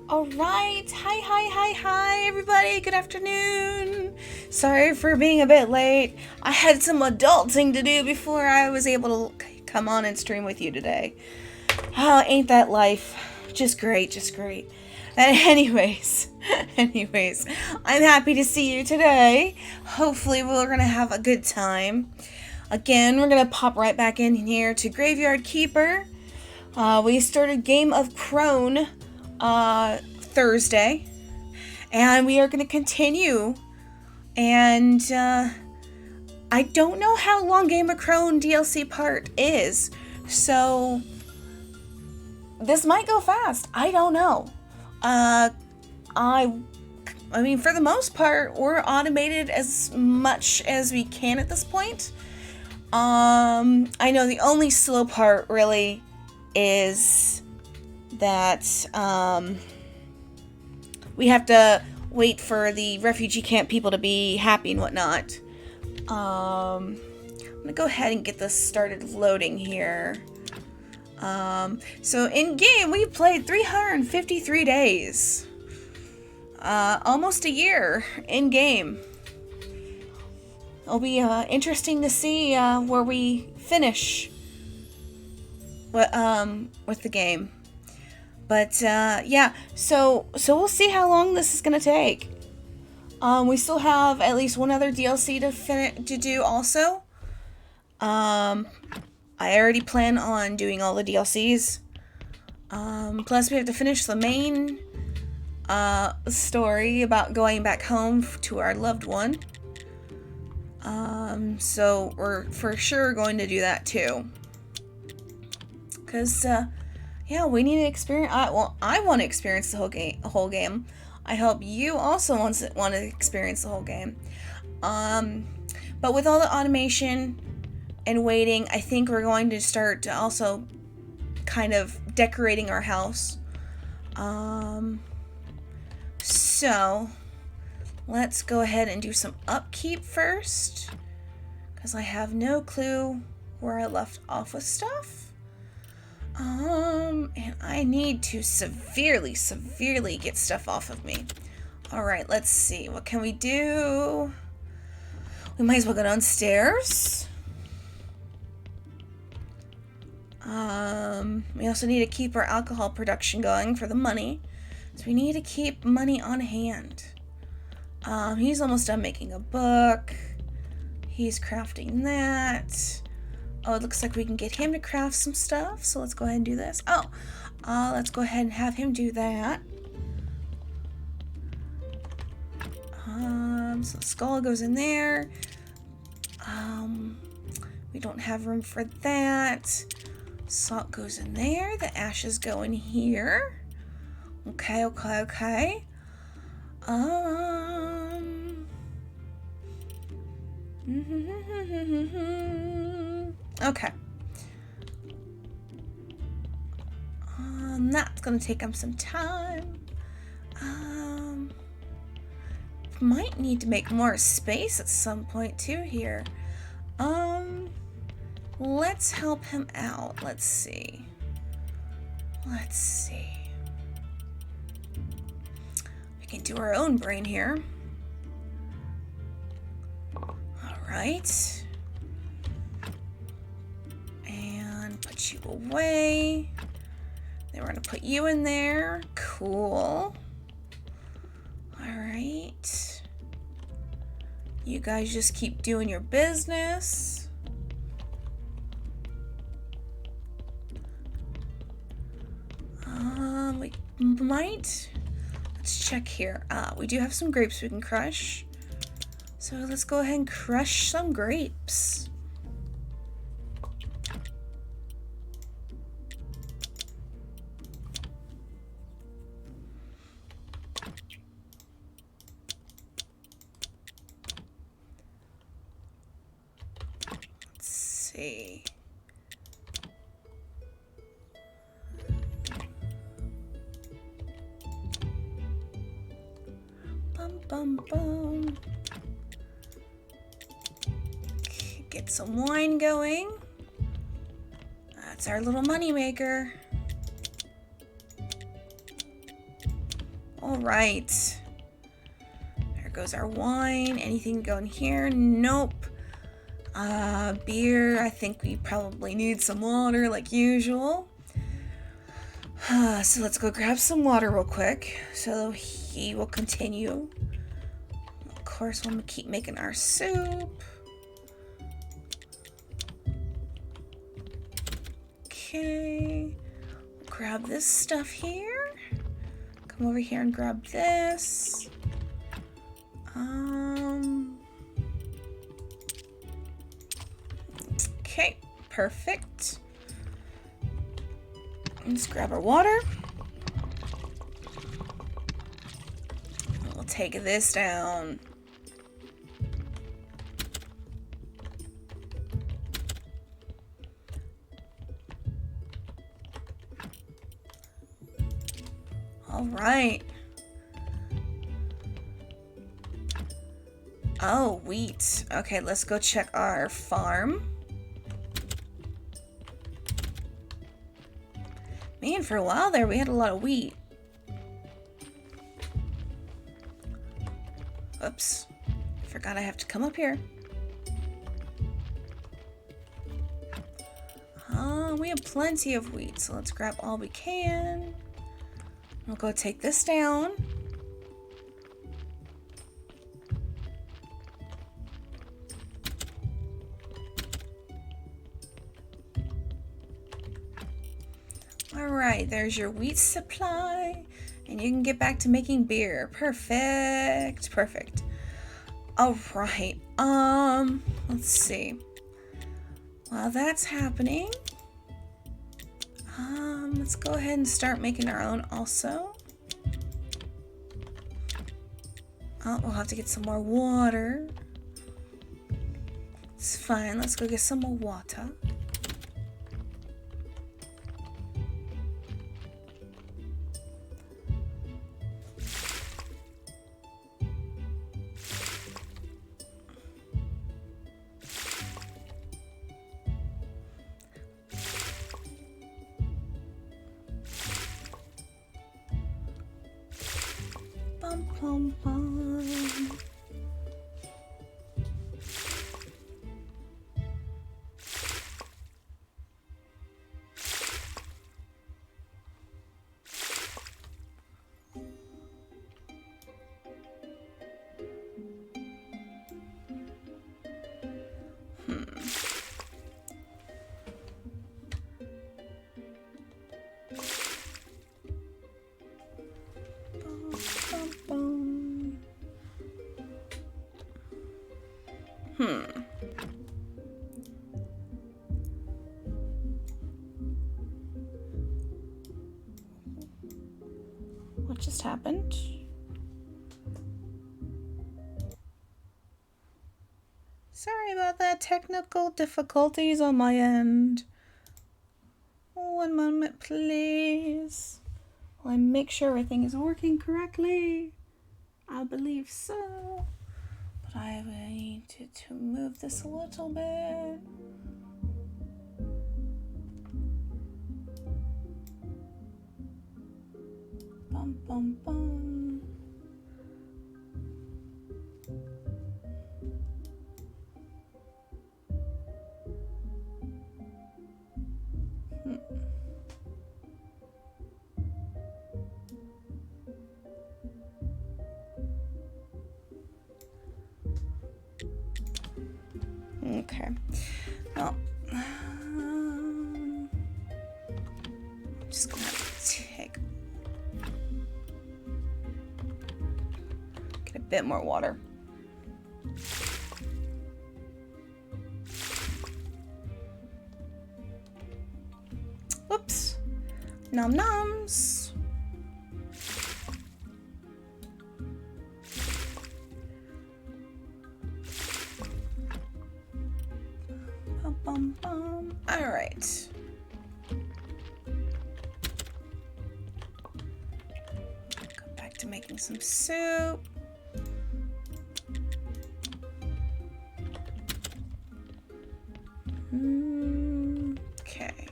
All right. Hi, everybody. Good afternoon. Sorry for being a bit late. I had some adulting to do before I was able to come on and stream with you today. Oh, ain't that life? Just great, just great. And anyways, I'm happy to see you today. Hopefully, we're gonna have a good time. Again, we're gonna pop right back in here to Graveyard Keeper. We started Game of Crone Thursday, and we are going to continue. And I don't know how long Game of Crone DLC part is, so this might go fast. I don't know. I mean, for the most part, we're automated as much as we can at this point. I know the only slow part really is that we have to wait for the refugee camp people to be happy and whatnot. I'm gonna go ahead and get this started loading here. So in game we played 353 days. Almost a year in game. It'll be interesting to see where we finish with the game. But yeah, so we'll see how long this is gonna take. We still have at least one other DLC to do also. I already plan on doing all the DLCs. Plus we have to finish the main story about going back home to our loved one. So we're for sure going to do that too. Because yeah, we need to experience. I want to experience the whole game. I hope you also want to experience the whole game. But with all the automation and waiting, I think we're going to start to also kind of decorating our house. So let's go ahead and do some upkeep first, because I have no clue where I left off with stuff. And I need to severely get stuff off of me. Alright, let's see. What can we do? We might as well go downstairs. We also need to keep our alcohol production going for the money. So we need to keep money on hand. He's almost done making a book. He's crafting that. Oh, it looks like we can get him to craft some stuff. So let's go ahead and do this. Let's go ahead and have him do that. So the skull goes in there. We don't have room for that. Salt goes in there. The ashes go in here. Okay. Okay. That's gonna take him some time. Might need to make more space at some point too here. Let's help him out. Let's see. We can do our own brain here. Alright. And put you away. Then we're going to put you in there. Cool. Alright. You guys just keep doing your business. We might... Let's check here. We do have some grapes we can crush. So let's go ahead and crush some grapes. Let's see. Bum. Get some wine going. That's our little money maker. All right. There goes our wine. Anything go in here? Nope. Beer. I think we probably need some water like usual. So let's go grab some water real quick so he will continue. Of course, we'll keep making our soup. Okay. Grab this stuff here. Come over here and grab this. Okay, perfect. Let's grab our water. We'll take this down. All right. Oh, wheat. Okay, let's go check our farm. Man, for a while there, we had a lot of wheat. Oops. Forgot I have to come up here. We have plenty of wheat, so let's grab all we can. We'll go take this down. All right, there's your wheat supply, and you can get back to making beer. Perfect, perfect. All right, let's see. While that's happening, let's go ahead and start making our own also. Oh, we'll have to get some more water. It's fine, let's go get some more water. Bum, bum, bum. What just happened? Sorry about that, technical difficulties on my end. One moment, please. Will I make sure everything is working correctly? I believe so. But I need to move this a little bit. Bum, bum, bum. Okay. Well, I'm just gonna get a bit more water. Whoops. Nom noms. Bum, bum, bum. All right. Go back to making some soup. Okay.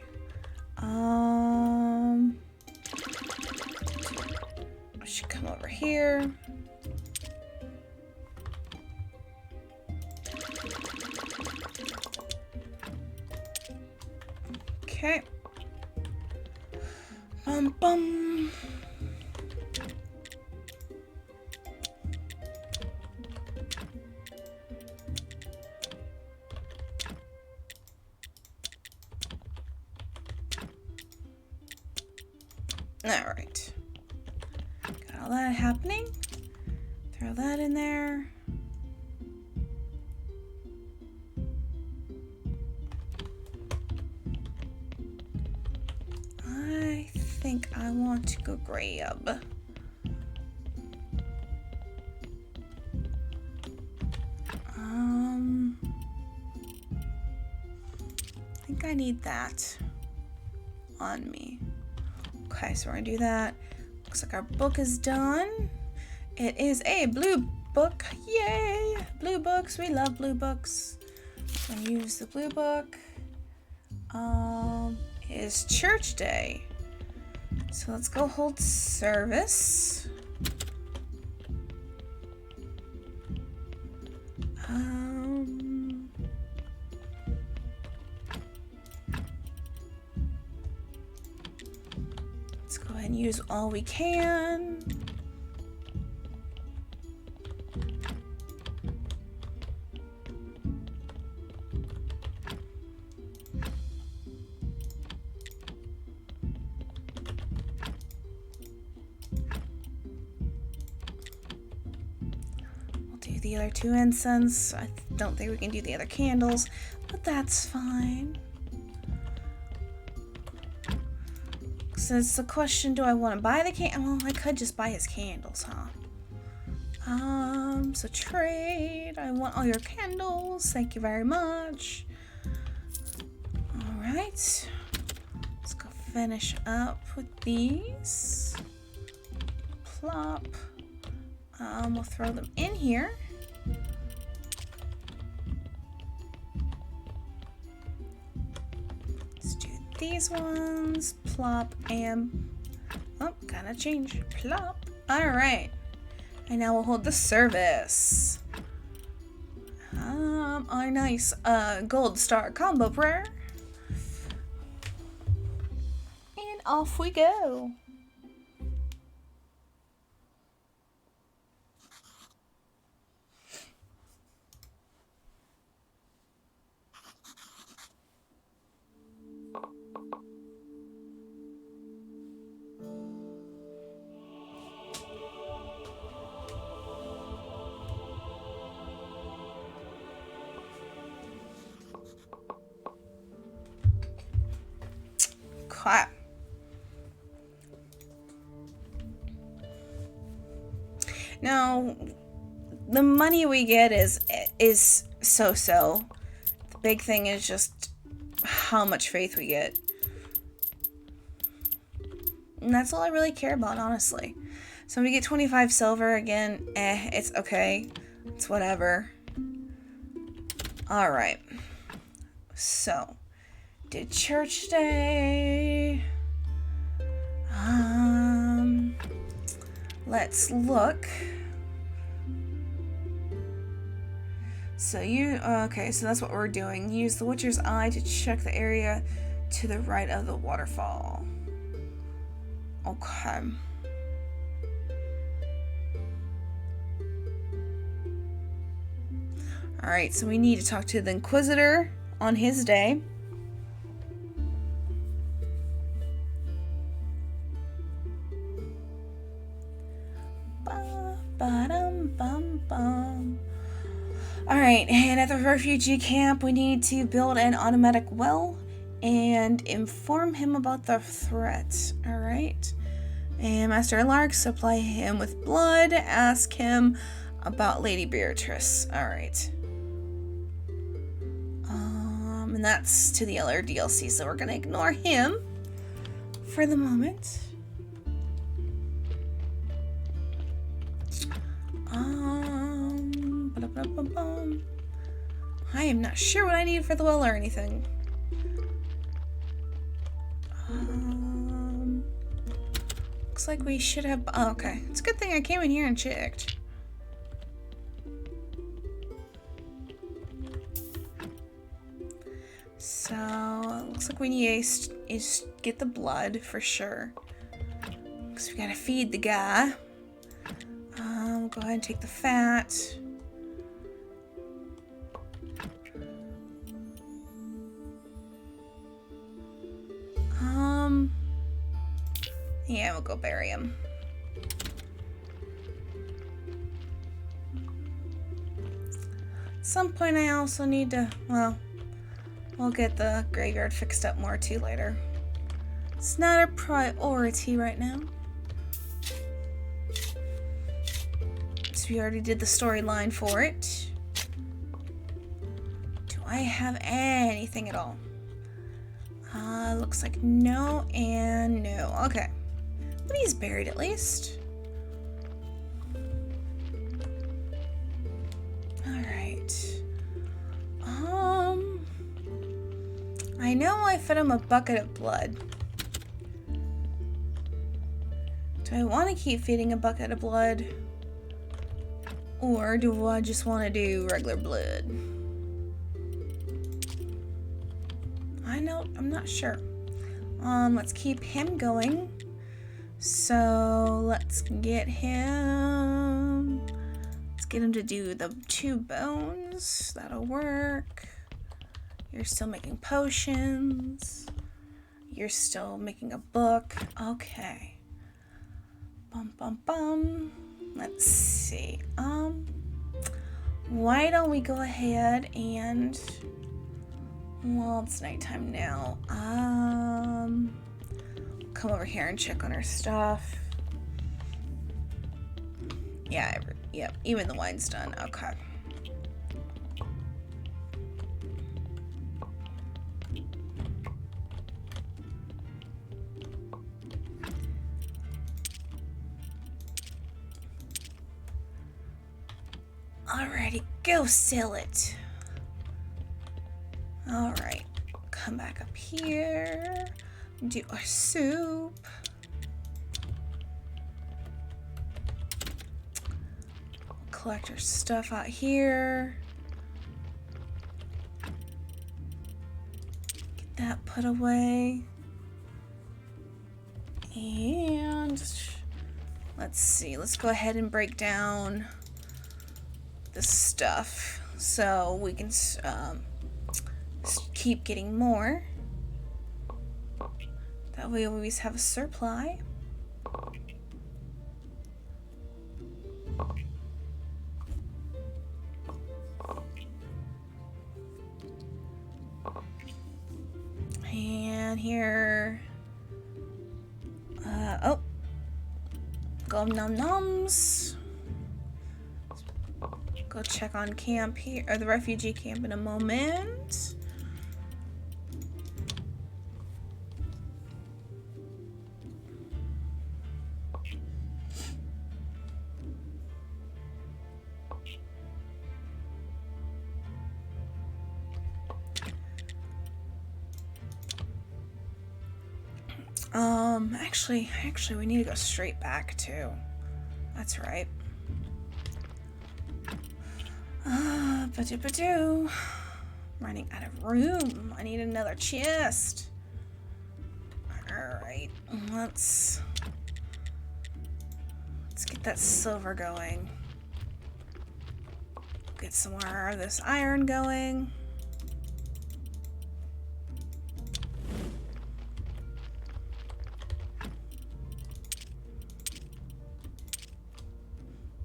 I should come over here. Okay. Bum. All right. Got all that happening. Throw that in there. I think I want to go grab. I think I need that on me. Okay, so we're gonna do that. Looks like our book is done. It is a blue book. Yay! Blue books. We love blue books. I'm gonna use the blue book. It's church day. So let's go hold service. Let's go ahead and use all we can. The other 2 incense. I don't think we can do the other candles, but that's fine. So it's the question, do I want to buy the candle? Well, I could just buy his candles, huh? So trade. I want all your candles. Thank you very much. All right. Let's go finish up with these. Plop. We'll throw them in here. Let's do these ones. Plop and... oh, gotta change. Plop. Alright. And now we'll hold the service. Our nice gold star combo prayer. And off we go. Okay. Now, the money we get is so-so. The big thing is just how much faith we get. And that's all I really care about, honestly. So we get 25 silver again. It's okay. It's whatever. Alright. So, did church day. Let's look. So okay, so that's what we're doing. Use the Witcher's Eye to check the area to the right of the waterfall. Okay. Alright, so we need to talk to the Inquisitor on his day. Alright, and at the refugee camp, we need to build an automatic well and inform him about the threat. Alright. And Master Lark, supply him with blood. Ask him about Lady Beatrice. Alright. And that's to the other DLC, so we're gonna ignore him for the moment. I am not sure what I need for the well or anything. looks like we should have... Oh, okay. It's a good thing I came in here and checked. So, it looks like we need to get the blood for sure. Because we gotta feed the guy. We'll go ahead and take the fat. Yeah, we'll go bury him. At some point I also need to, well, we'll get the graveyard fixed up more too later. It's not a priority right now. So we already did the storyline for it. Do I have anything at all? Looks like no and no. Okay. But he's buried at least. Alright. I know I fed him a bucket of blood. Do I want to keep feeding a bucket of blood? Or do I just want to do regular blood? I'm not sure. Let's keep him going. So let's get him. Let's get him to do the 2 bones. That'll work. You're still making potions. You're still making a book. Okay. Let's see. Why don't we go ahead and, well, it's nighttime now. Come over here and check on her stuff. Yeah, yep, even the wine's done. Okay. Alrighty, go sell it. Alright, come back up here. Do our soup. Collect our stuff out here. Get that put away. And let's see, let's go ahead and break down this stuff so we can keep getting more. That way we always have a supply. And here, oh, go nom noms. Go check on camp here, or the refugee camp in a moment. Actually, we need to go straight back too. That's right. Ba-do-ba-do. Running out of room. I need another chest. Alright, let's get that silver going. Get some more of this iron going.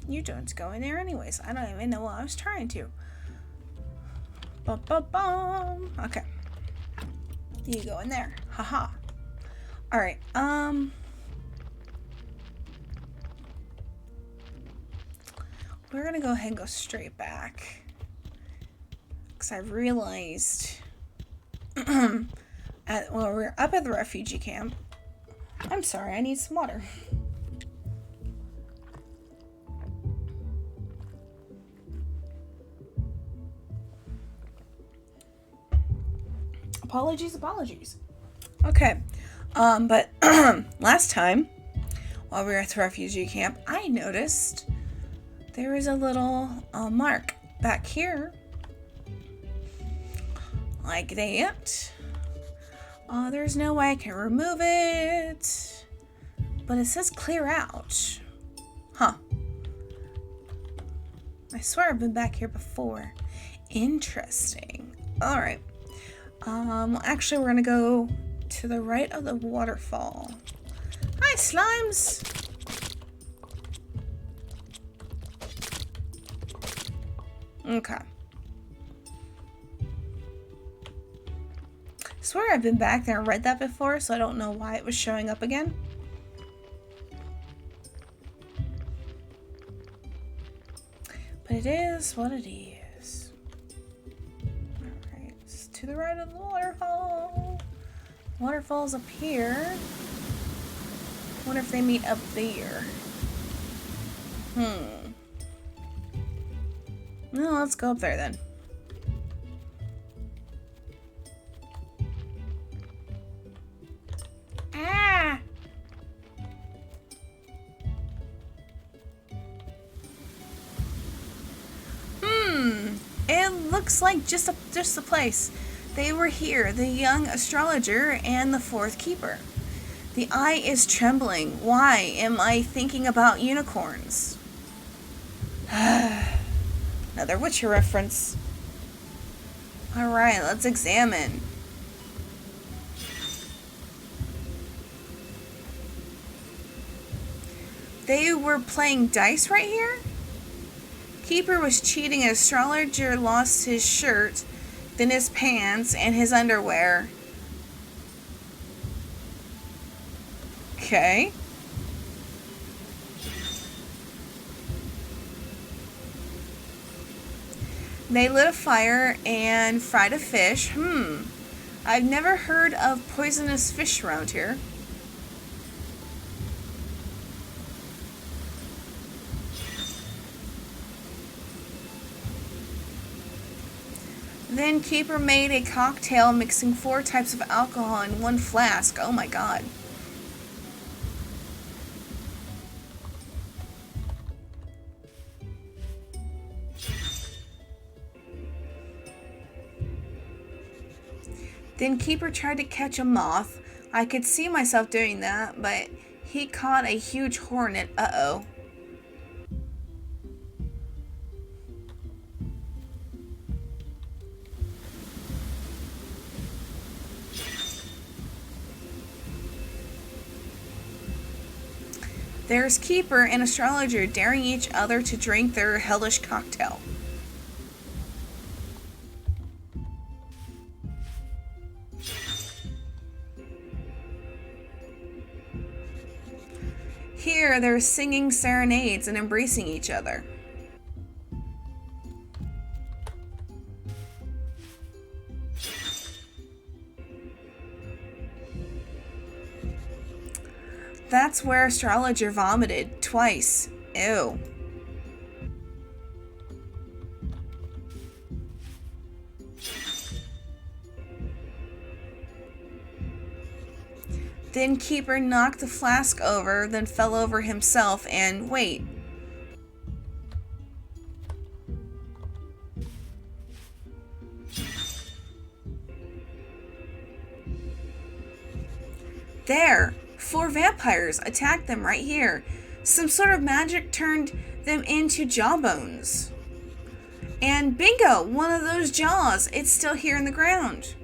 You don't go in there anyways. I don't even know what I was trying to. Bum. Okay. You go in there. Haha. Alright, we're gonna go ahead and go straight back. Because I realized we're up at the refugee camp. I'm sorry, I need some water. Apologies. Okay. But last time while we were at the refugee camp, I noticed there is a little mark back here. Like that. There's no way I can remove it. But it says clear out. Huh. I swear I've been back here before. Interesting. Alright. Actually, we're gonna go to the right of the waterfall. Hi, slimes! Okay. I swear I've been back there and read that before, so I don't know why it was showing up again. But it is what it is. Alright, it's to the right of the waterfall. Waterfall's up here. Wonder if they meet up there. No, let's go up there then. Ah! It looks like just a place. They were here, the young astrologer and the fourth keeper. The eye is trembling. Why am I thinking about unicorns? Another Witcher reference. Alright, let's examine. They were playing dice right here? Keeper was cheating. An astrologer lost his shirt, then his pants, and his underwear. Okay. They lit a fire and fried a fish. I've never heard of poisonous fish around here. Then Keeper made a cocktail mixing 4 types of alcohol in 1 flask. Oh my god. Then Keeper tried to catch a moth. I could see myself doing that, but he caught a huge hornet. Uh-oh. There's Keeper and Astrologer daring each other to drink their hellish cocktail. Here, they're singing serenades and embracing each other. That's where Astrologer vomited twice. Ew. Then Keeper knocked the flask over, then fell over himself and wait. There! 4 vampires attacked them right here. Some sort of magic turned them into jawbones. And bingo! One of those jaws. It's still here in the ground.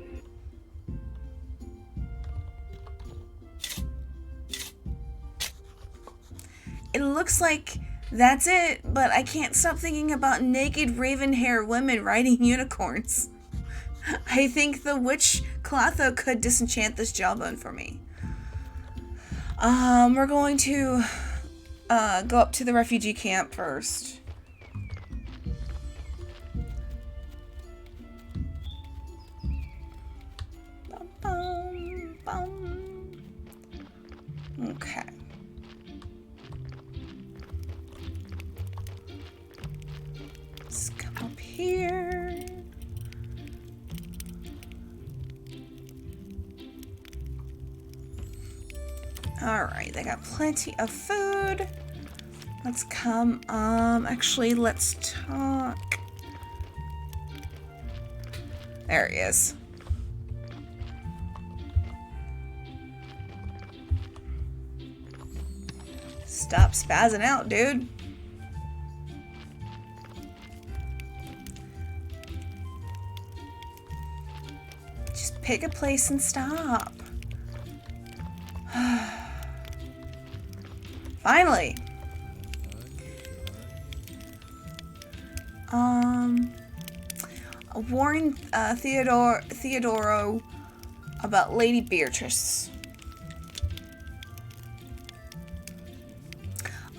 It looks like that's it, but I can't stop thinking about naked raven-haired women riding unicorns. I think the witch Clotho could disenchant this jawbone for me. We're going to go up to the refugee camp first. Bum, bum, bum. Okay. Let's come up here. Alright, they got plenty of food. Let's come, actually, let's talk. There he is. Stop spazzing out, dude. Just pick a place and stop. Finally. Warn Theodoro about Lady Beatrice.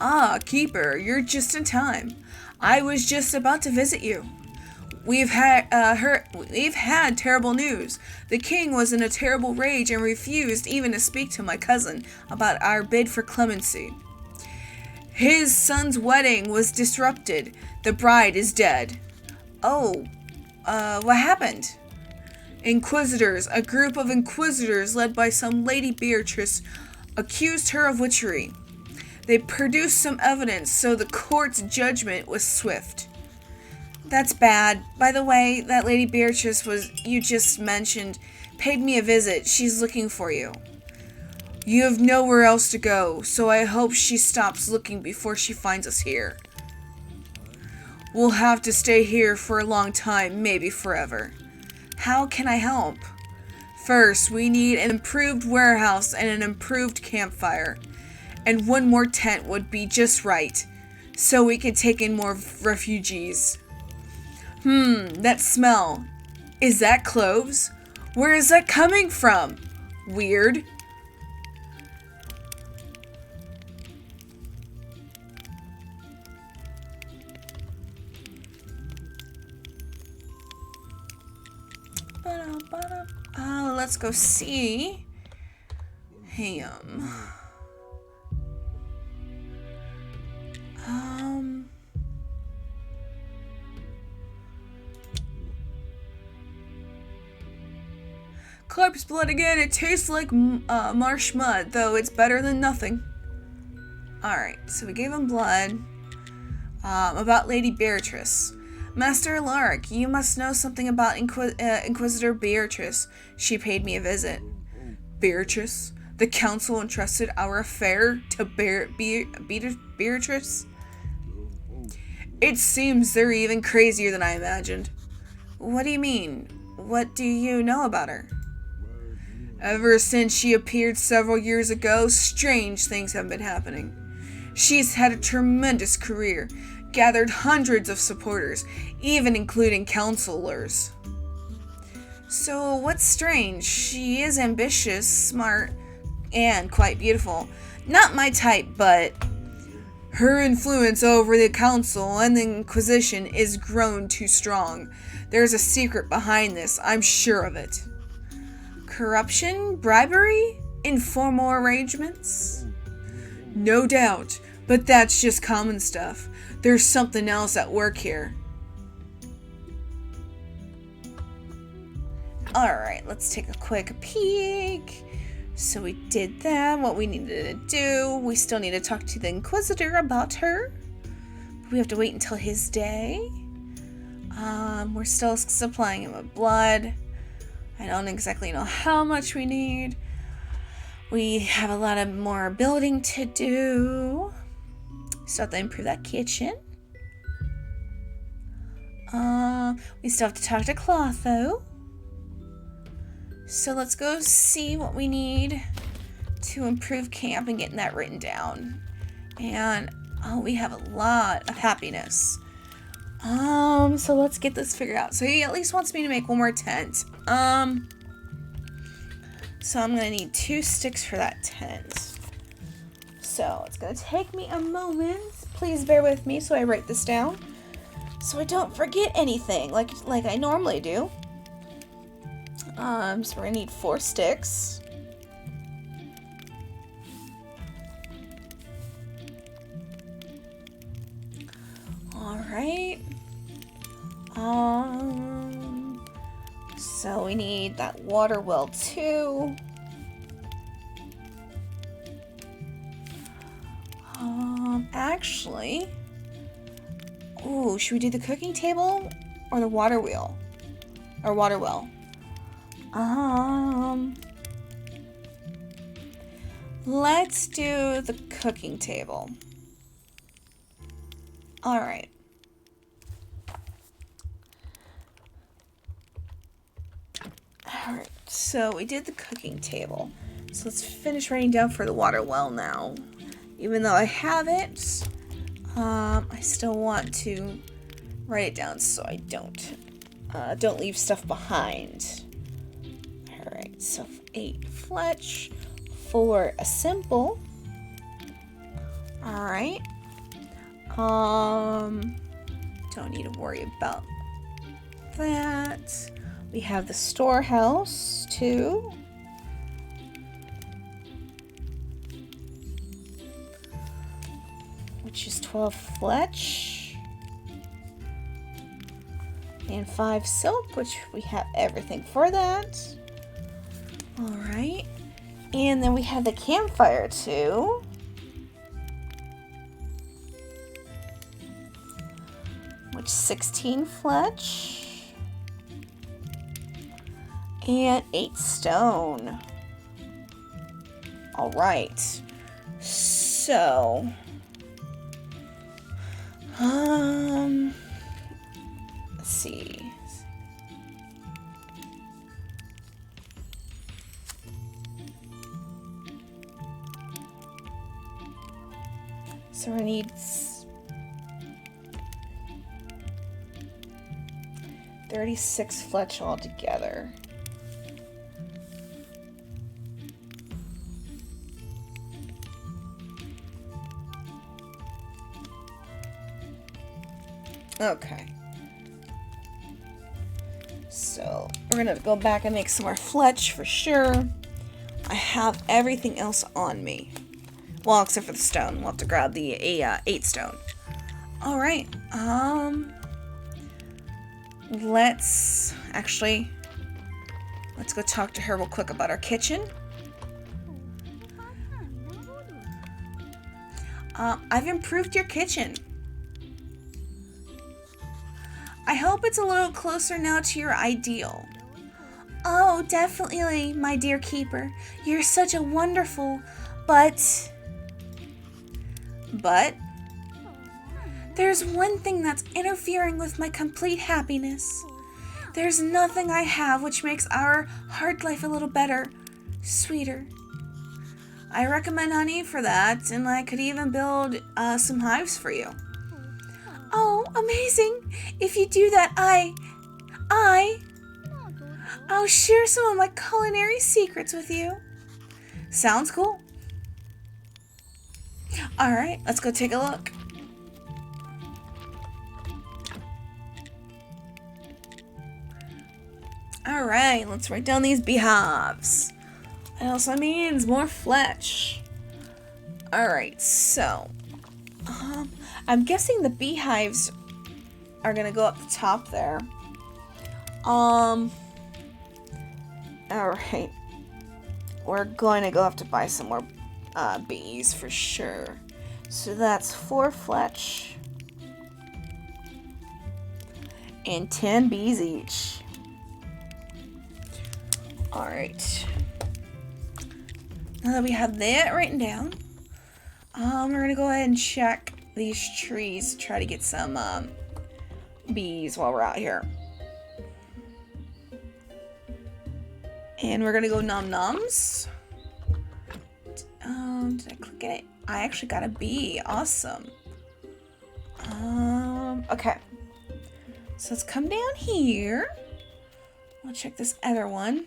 Ah, Keeper, you're just in time. I was just about to visit you. We've had terrible news. The king was in a terrible rage and refused even to speak to my cousin about our bid for clemency. His son's wedding was disrupted. The bride is dead. Oh, what happened? Inquisitors, a group of inquisitors led by some Lady Beatrice, accused her of witchery. They produced some evidence, so the court's judgment was swift. That's bad. By the way, that Lady Beatrice you just mentioned paid me a visit. She's looking for you. You have nowhere else to go, so I hope she stops looking before she finds us here. We'll have to stay here for a long time, maybe forever. How can I help? First, we need an improved warehouse and an improved campfire. And one more tent would be just right, so we can take in more refugees. That smell. Is that cloves? Where is that coming from? Weird. Let's go see him. Corpse blood again. It tastes like marsh mud, though it's better than nothing. Alright, so we gave him blood. About Lady Beatrice. Master Lark, you must know something about Inquisitor Beatrice. She paid me a visit. Beatrice? The council entrusted our affair to Beatrice? It seems they're even crazier than I imagined. What do you mean? What do you know about her? Ever since she appeared several years ago, strange things have been happening. She's had a tremendous career, gathered hundreds of supporters, even including counselors. So what's strange? She is ambitious, smart, and quite beautiful. Not my type, but her influence over the council and the Inquisition is grown too strong. There's a secret behind this, I'm sure of it. Corruption? Bribery? Informal arrangements? No doubt, but that's just common stuff. There's something else at work here. Alright, let's take a quick peek. So we did that, what we needed to do. We still need to talk to the Inquisitor about her. We have to wait until his day. We're still supplying him with blood. I don't exactly know how much we need. We have a lot of more building to do. Still have to improve that kitchen. We still have to talk to Clotho. So let's go see what we need to improve camp and getting that written down. And we have a lot of happiness. So let's get this figured out. So he at least wants me to make one more tent. So I'm gonna need 2 sticks for that tent. So it's gonna take me a moment. Please bear with me so I write this down, so I don't forget anything like I normally do. So we're gonna need 4 sticks. All right. So we need that water well too. Actually, ooh, should we do the cooking table or the water wheel? Or water well? Let's do the cooking table. All right. All right, so we did the cooking table. So let's finish writing down for the water well now. Even though I have it, I still want to write it down so I don't leave stuff behind. All right, so 8 Fletch, 4 a simple. All right. Don't need to worry about that. We have the storehouse too. Which is 12 Fletch. And 5 silk, which we have everything for that. Alright. And then we have the campfire too. Which 16 Fletch. And 8 stone. Alright. So let's see. So we need 36 Fletch altogether. Okay. So we're gonna go back and make some more Fletch for sure. I have everything else on me. Well, except for the stone. We'll have to grab the 8 stone. Alright. Let's go talk to her real quick about our kitchen. I've improved your kitchen. I hope it's a little closer now to your ideal. Oh, definitely, my dear keeper. You're such a wonderful, but there's one thing that's interfering with my complete happiness. There's nothing I have which makes our hard life a little better, sweeter. I recommend honey for that, and I could even build some hives for you. Oh, amazing! If you do that, I'll share some of my culinary secrets with you. Sounds cool. Alright, let's go take a look. Alright, let's write down these beehives. That also means more Fletch. Alright, so I'm guessing the beehives are gonna go up the top there. Alright. We're going to go have to buy some more bees for sure. So that's 4 Fletch. And 10 bees each. Alright. Now that we have that written down, we're going to go ahead and check these trees to try to get some bees while we're out here. And we're going to go nom noms. Did I click it? I actually got a bee. Awesome. Okay. So let's come down here. I'll check this other one.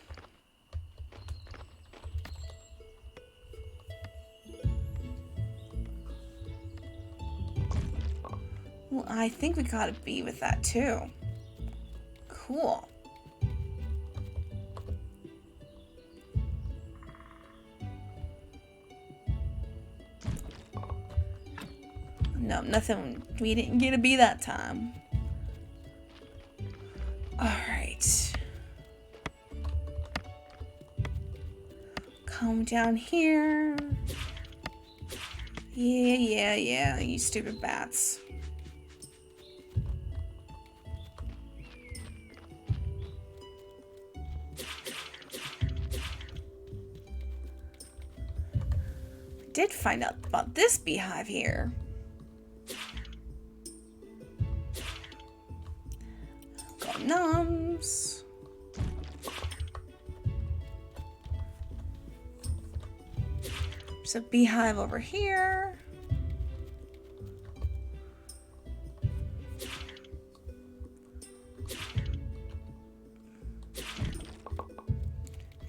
Well, I think we got a bee with that too. Cool. No, nothing. We didn't get a bee that time. Alright. Come down here. Yeah, you stupid bats. I did find out about this beehive here. Got nums. There's a beehive over here.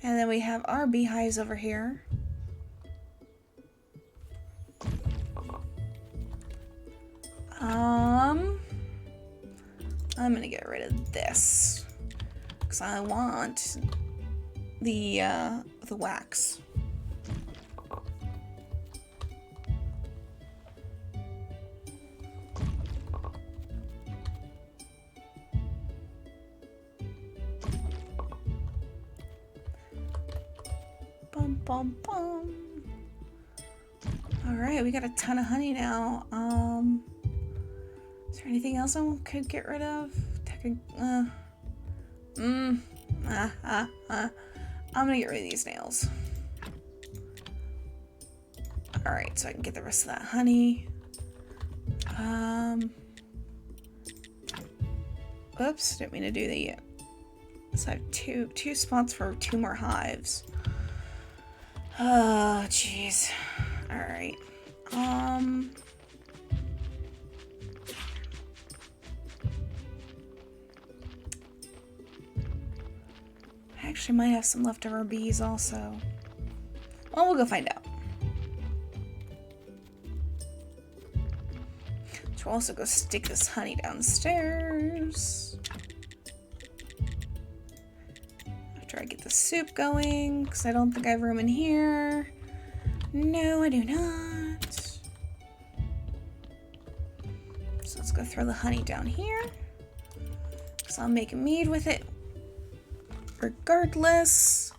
And then we have our beehives over here. I'm gonna get rid of this because I want the wax. Bum bum bum. All right, we got a ton of honey now. Is there anything else I could get rid of? I'm gonna get rid of these nails. All right, so I can get the rest of that honey. Oops, didn't mean to do that yet. So I have two spots for 2 more hives. Oh, jeez. All right. I actually might have some leftover bees also. Well, we'll go find out. So we'll also go stick this honey downstairs. After I get the soup going, because I don't think I have room in here. No, I do not. So let's go throw the honey down here. Because I'll make a mead with it. Regardless,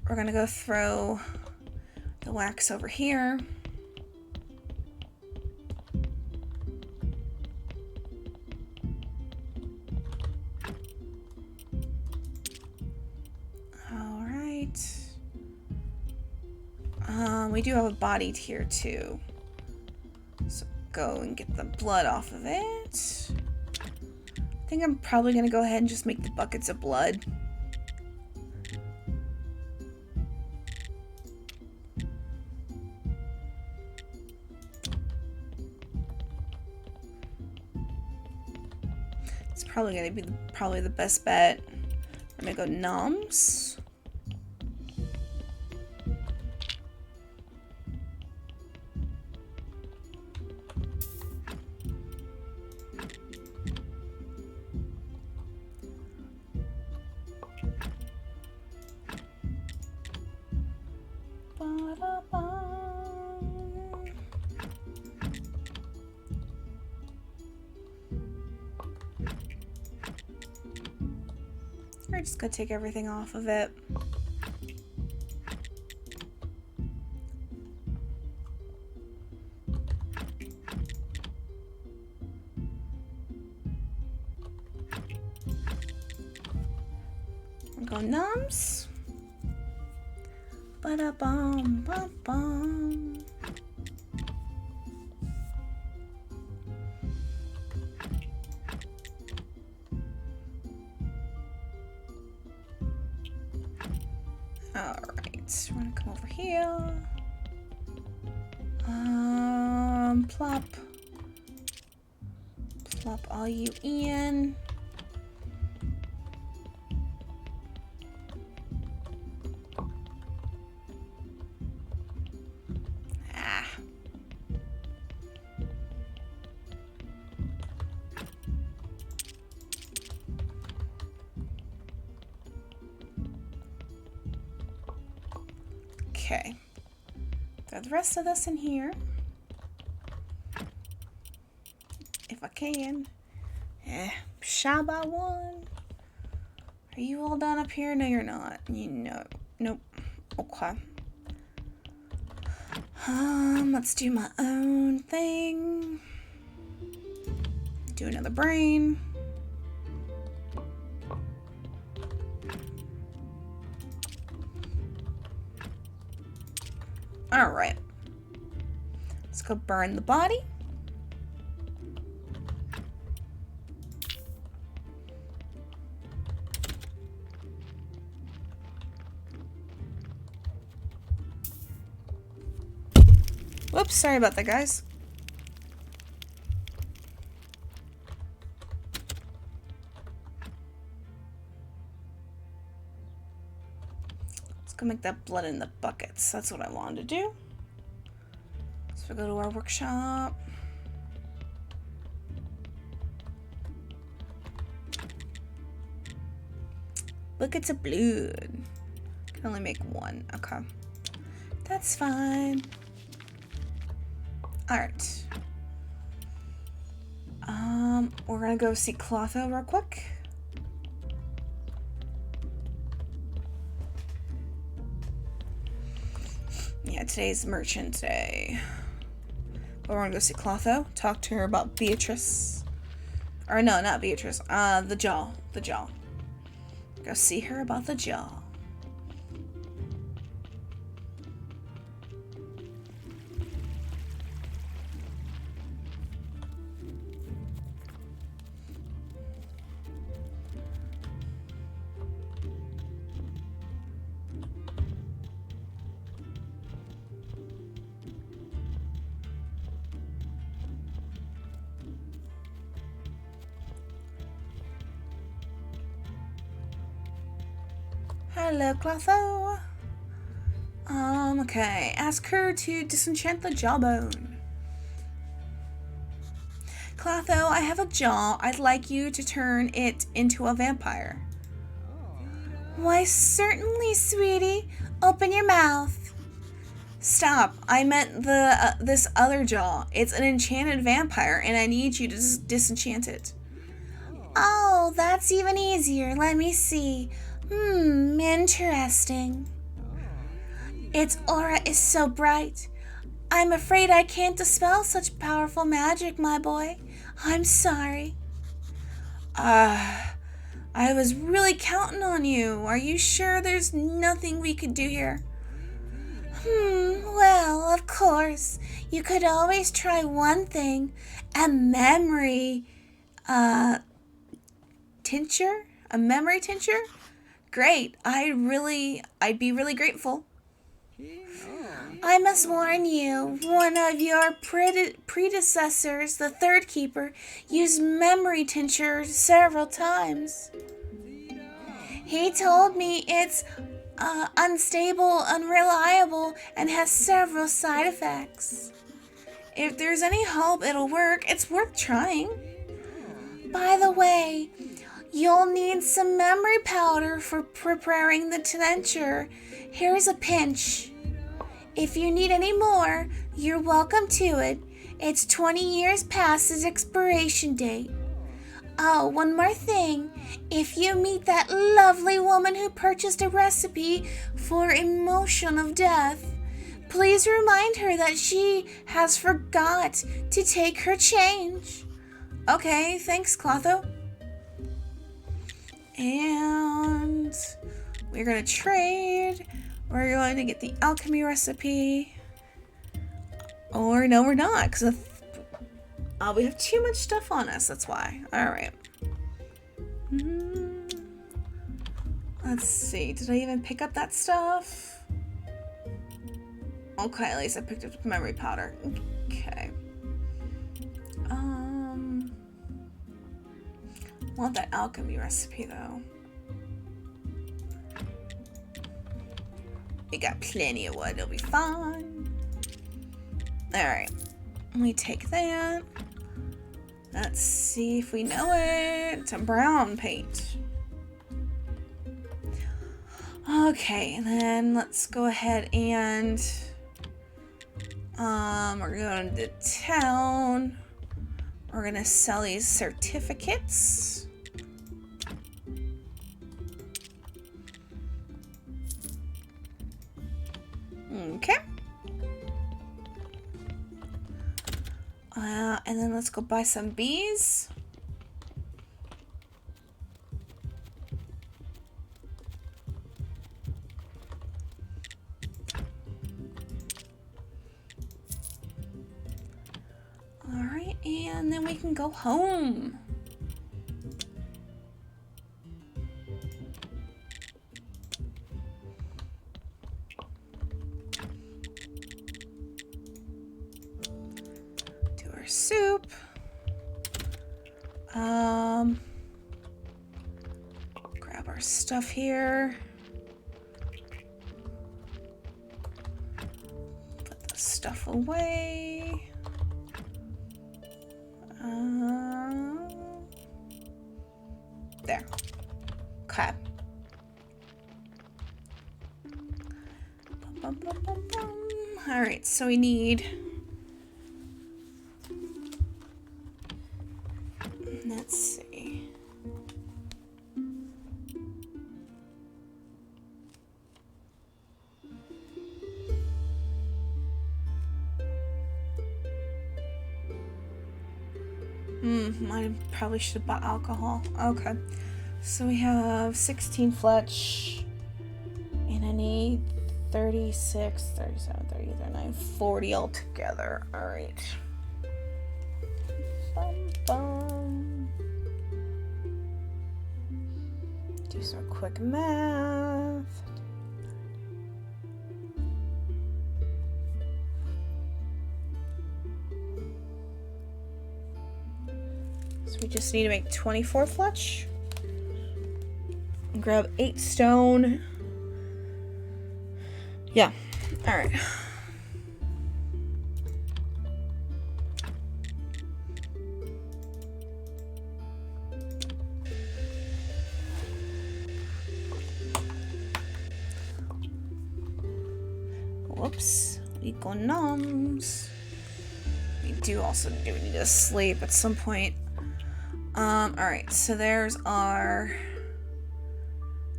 we're gonna go throw the wax over here. All right. We do have a body here too. So go and get the blood off of it. I think I'm probably gonna go ahead and just make the buckets of blood. It's probably gonna be probably the best bet. I'm gonna go nums. We're just gonna take everything off of it. We'll go nums. Ba-da-bum, bum-bum. Alright, we're gonna come over here. Plop. Plop all you in. Okay, throw the rest of this in here, if I can. Shaba one. Are you all done up here? No, you're not. You know, nope. Okay. Let's do my own thing. Do another brain. All right. Let's go burn the body. Whoops, sorry about that, guys. Let's go make that blood in the buckets. That's what I wanted to do. So we go to our workshop. Buckets of blood. Can only make one. Okay. That's fine. Alright. We're gonna go see Clotho real quick. Yeah, today's merchant day. But we're gonna go see Clotho, talk to her about Beatrice. Or no, not Beatrice. The jaw. The jaw. Go see her about the jaw. Hello, Clotho. Okay. Ask her to disenchant the jawbone. Clotho, I have a jaw. I'd like you to turn it into a vampire. Why, certainly, sweetie. Open your mouth. Stop. I meant this other jaw. It's an enchanted vampire, and I need you to disenchant it. Oh, that's even easier. Let me see. Interesting. Its aura is so bright. I'm afraid I can't dispel such powerful magic, my boy. I'm sorry. I was really counting on you. Are you sure there's nothing we could do here? Well, of course. You could always try one thing. A memory, tincture? A memory tincture? Great. I'd be really grateful. I must warn you, one of your predecessors, the third keeper, used memory tincture several times. He told me it's unstable, unreliable, and has several side effects. If there's any hope it'll work, it's worth trying. By the way, you'll need some memory powder for preparing the tincture. Here's a pinch. If you need any more, you're welcome to it. It's 20 years past its expiration date. Oh, one more thing. If you meet that lovely woman who purchased a recipe for emotion of death, please remind her that she has forgot to take her change. Okay, thanks, Clotho. And we're going to trade. We're going to get the alchemy recipe. Or no, we're not, because we have too much stuff on us. That's why. All right. Let's see. Did I even pick up that stuff? Okay, at least I picked up memory powder. Okay. I want that alchemy recipe though. We got plenty of wood. It'll be fine. All right. We take that. Let's see if we know it. It's a brown paint. Okay, and then let's go ahead and we're going to town. We're gonna sell these certificates. Okay. And then let's go buy some bees. Alright, and then we can go home. Do our soup. Grab our stuff here. Put the stuff away. There. Okay. All right, so we need, let's see. I probably should have bought alcohol. Okay. So we have 16 Fletch. And I need 36, 37, 30, 39, 40 altogether. Alright. Do some quick math. So we just need to make 24 Fletch. And grab 8 stone. Yeah. Alright. Whoops. Economs. We do also need to sleep at some point. Alright, so there's our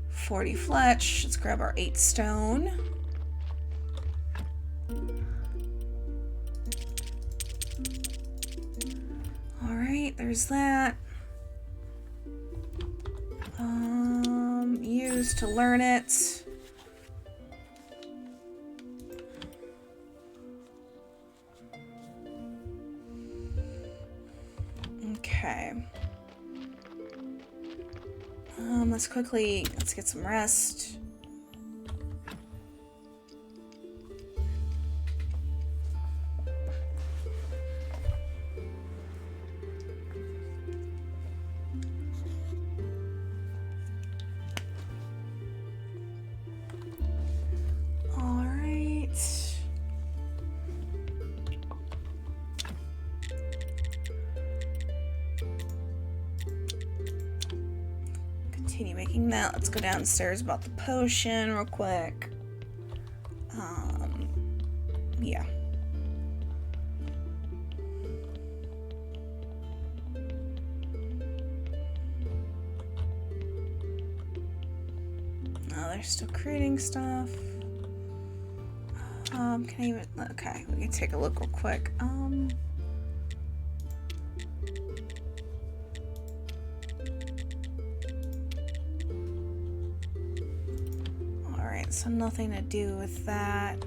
40 Fletch. Let's grab our 8 stone. Alright, there's that. Use to learn it. Okay. Let's get some rest. Continue making that. Let's go downstairs about the potion real quick. Yeah. Oh, they're still creating stuff. Can I even, okay, we can take a look real quick. Alright, so nothing to do with that.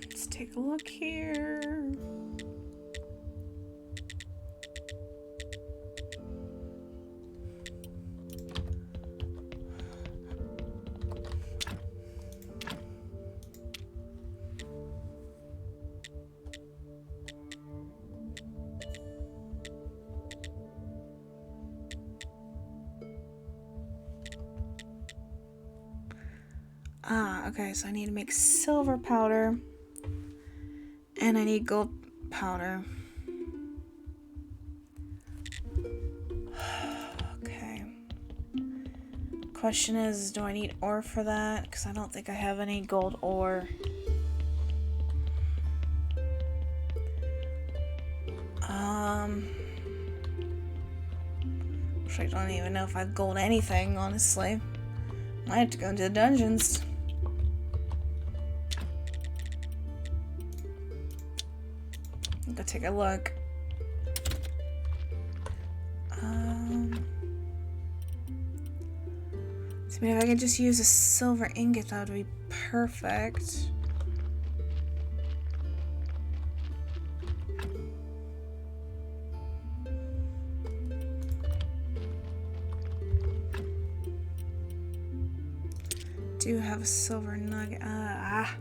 Let's take a look here. Okay, so I need to make silver powder. And I need gold powder. Okay. Question is, do I need ore for that? Because I don't think I have any gold ore. Which I don't even know if I've gold anything, honestly. Might have to go into the dungeons. Go take a look. So maybe if I could just use a silver ingot, that would be perfect. Do have a silver nugget. I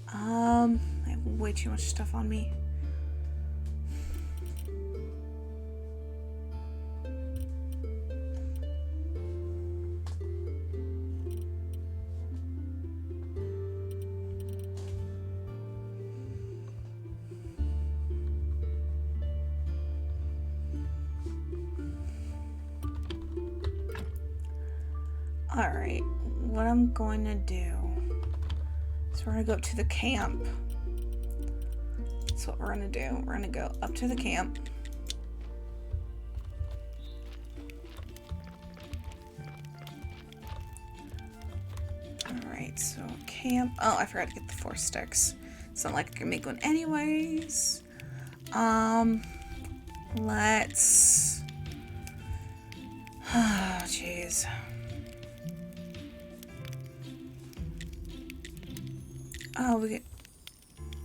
have way too much stuff on me. Alright, what I'm going to do is we're going to go up to the camp. That's what we're going to do. We're going to go up to the camp. Alright, so camp. Oh, I forgot to get the 4 sticks. It's not like I can make one anyways. Let's... Oh, jeez. Oh, we get...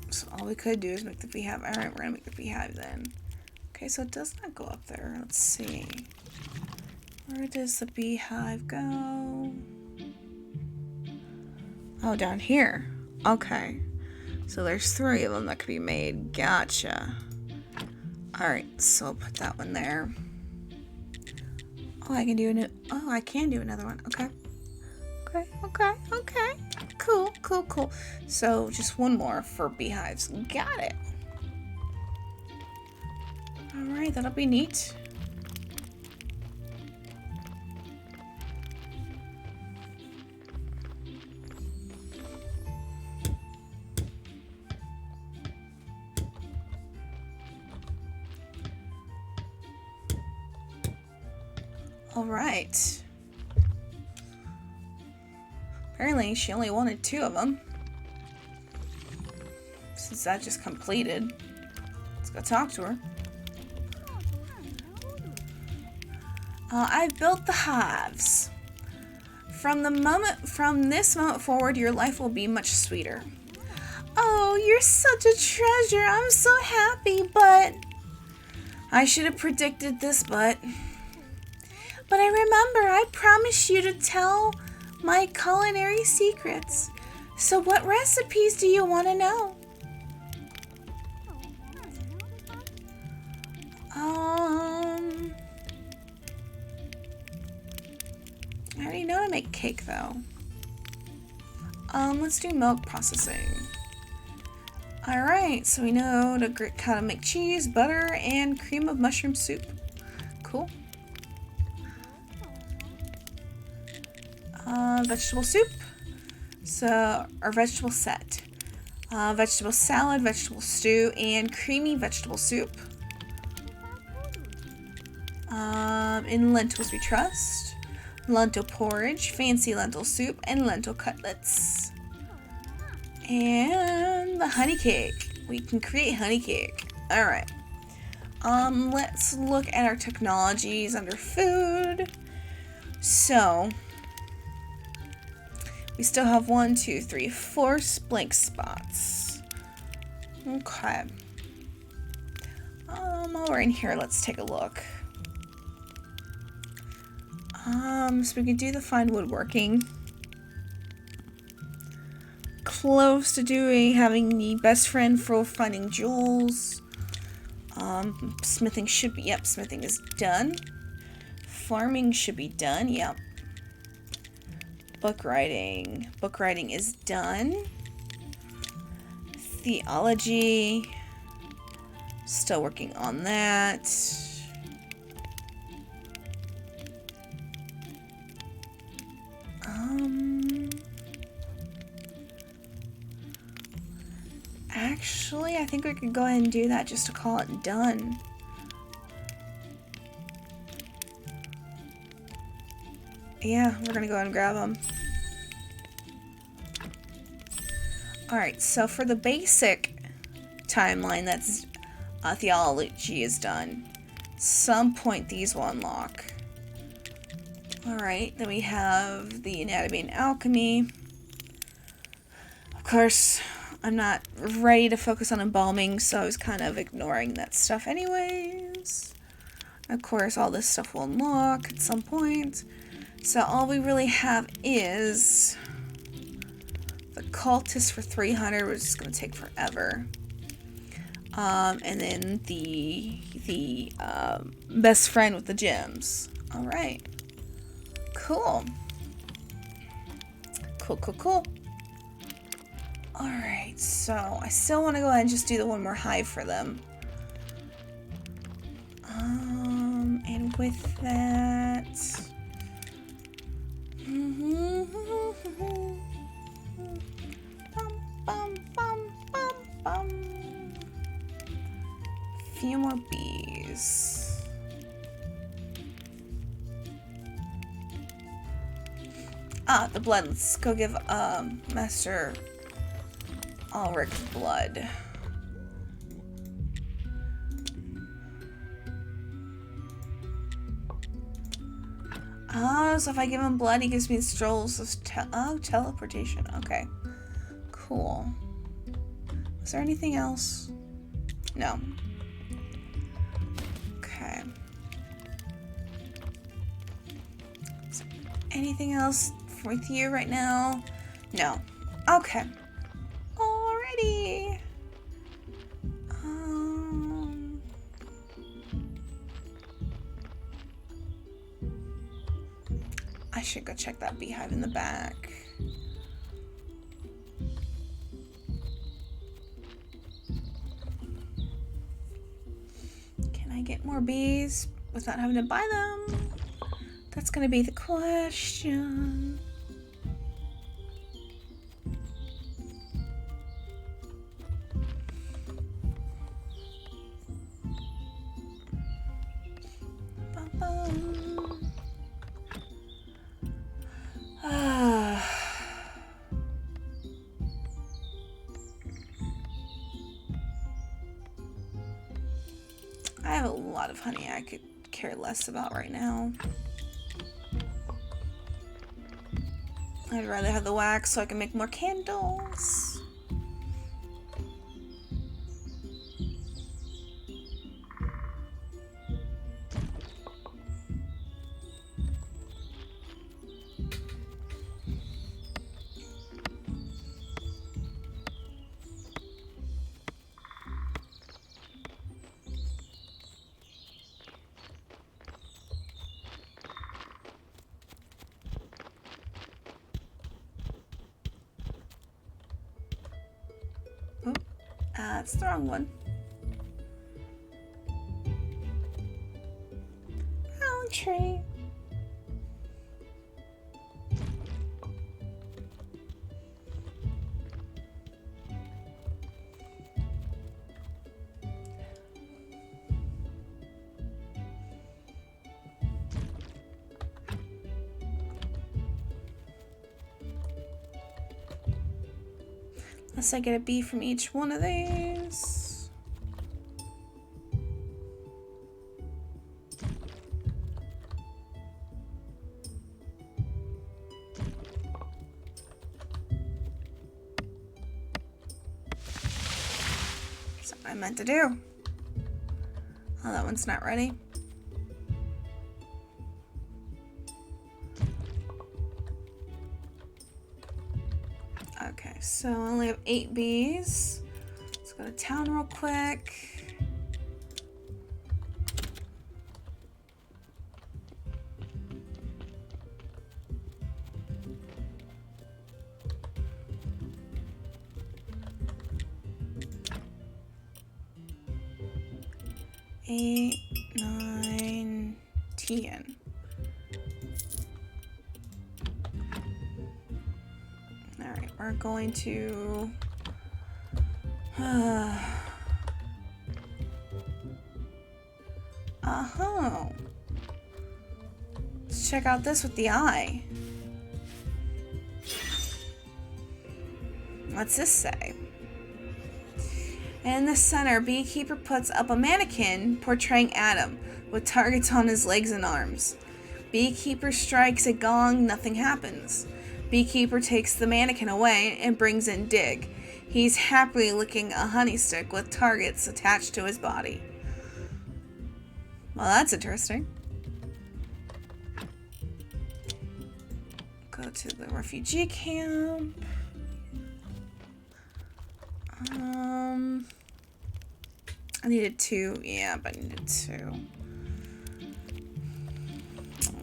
So all we could do is make the beehive. Alright, we're gonna make the beehive then. Okay, so it does not go up there. Let's see. Where does the beehive go? Oh, down here. Okay. So there's 3 of them that could be made. Gotcha. Alright, so I'll put that one there. Oh, I can do I can do another one. Okay. Okay. Cool. So just one more for beehives. Got it. Alright, that'll be neat. Alright. Apparently, she only wanted 2 of them. Since that just completed. Let's go talk to her. I've built the hives. From this moment forward, your life will be much sweeter. Oh, you're such a treasure. I'm so happy, but... I should have predicted this, but I remember I promised you to tell my culinary secrets. So what recipes do you want to know? I already know how to make cake though. Let's do milk processing. Alright, so we know how to make cheese, butter, and cream of mushroom soup. Cool. Vegetable soup. So, our vegetable set. Vegetable salad, vegetable stew, and creamy vegetable soup. In lentils we trust. Lentil porridge, fancy lentil soup, and lentil cutlets. And the honey cake. We can create honey cake. Alright. Let's look at our technologies under food. So, we still have 1, 2, 3, 4 blank spots. Okay. While we're in here, let's take a look. So we can do the fine woodworking. Close to having the best friend for finding jewels. Smithing should be, yep, smithing is done. Farming should be done, yep. Book writing is done. Theology, still working on that. Actually, I think we could go ahead and do that just to call it done. Yeah, we're gonna go ahead and grab them. Alright, so for the basic timeline that's theology is done, some point these will unlock. Alright, then we have the anatomy and alchemy. Of course, I'm not ready to focus on embalming, so I was kind of ignoring that stuff anyways. Of course, all this stuff will unlock at some point. So all we really have is the cultist for 300, which is going to take forever. And then the best friend with the gems. All right. Cool. Cool. All right. So I still want to go ahead and just do the one more hive for them. And with that. Few more bees. The blood. Let's go give Master Ulrich blood. Oh, so if I give him blood, he gives me strolls of teleportation. Okay, cool. Is there anything else? No. Okay. Is there anything else with you right now? No. Okay. Alrighty. I should go check that beehive in the back. Can I get more bees without having to buy them? That's gonna be the question. I have a lot of honey I could care less about right now. I'd rather have the wax so I can make more candles. It's the wrong one. Elm tree. Unless I get a bee from each one of these. That's what I meant to do. Oh, that one's not ready. Okay, so I only have 8 bees. Let's go to town real quick. Eight, 9, 10. Alright, we're going to Let's check out this with the eye. What's this say? In the center, Beekeeper puts up a mannequin portraying Adam with targets on his legs and arms. Beekeeper strikes a gong, nothing happens. Beekeeper takes the mannequin away and brings in Dig. He's happily licking a honey stick with targets attached to his body. Well, that's interesting. Go to the refugee camp. I needed 2. Yeah, but I needed 2.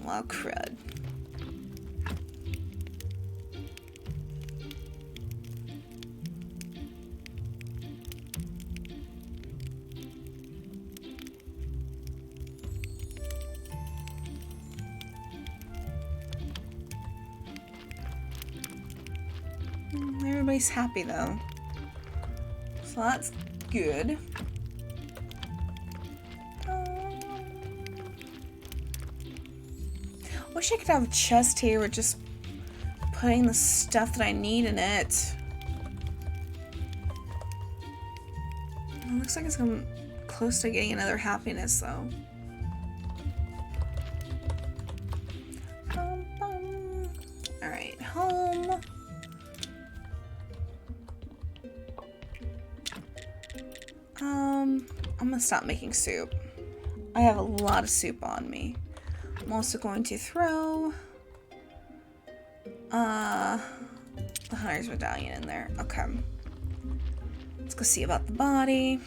Well, crud. Everybody's happy though. So that's good. Wish I could have a chest here with just putting the stuff that I need in it. It looks like it's coming close to getting another happiness though. Alright, home. I'm gonna stop making soup. I have a lot of soup on me. I'm also going to throw the Hunter's Medallion in there. Okay. Let's go see about the body.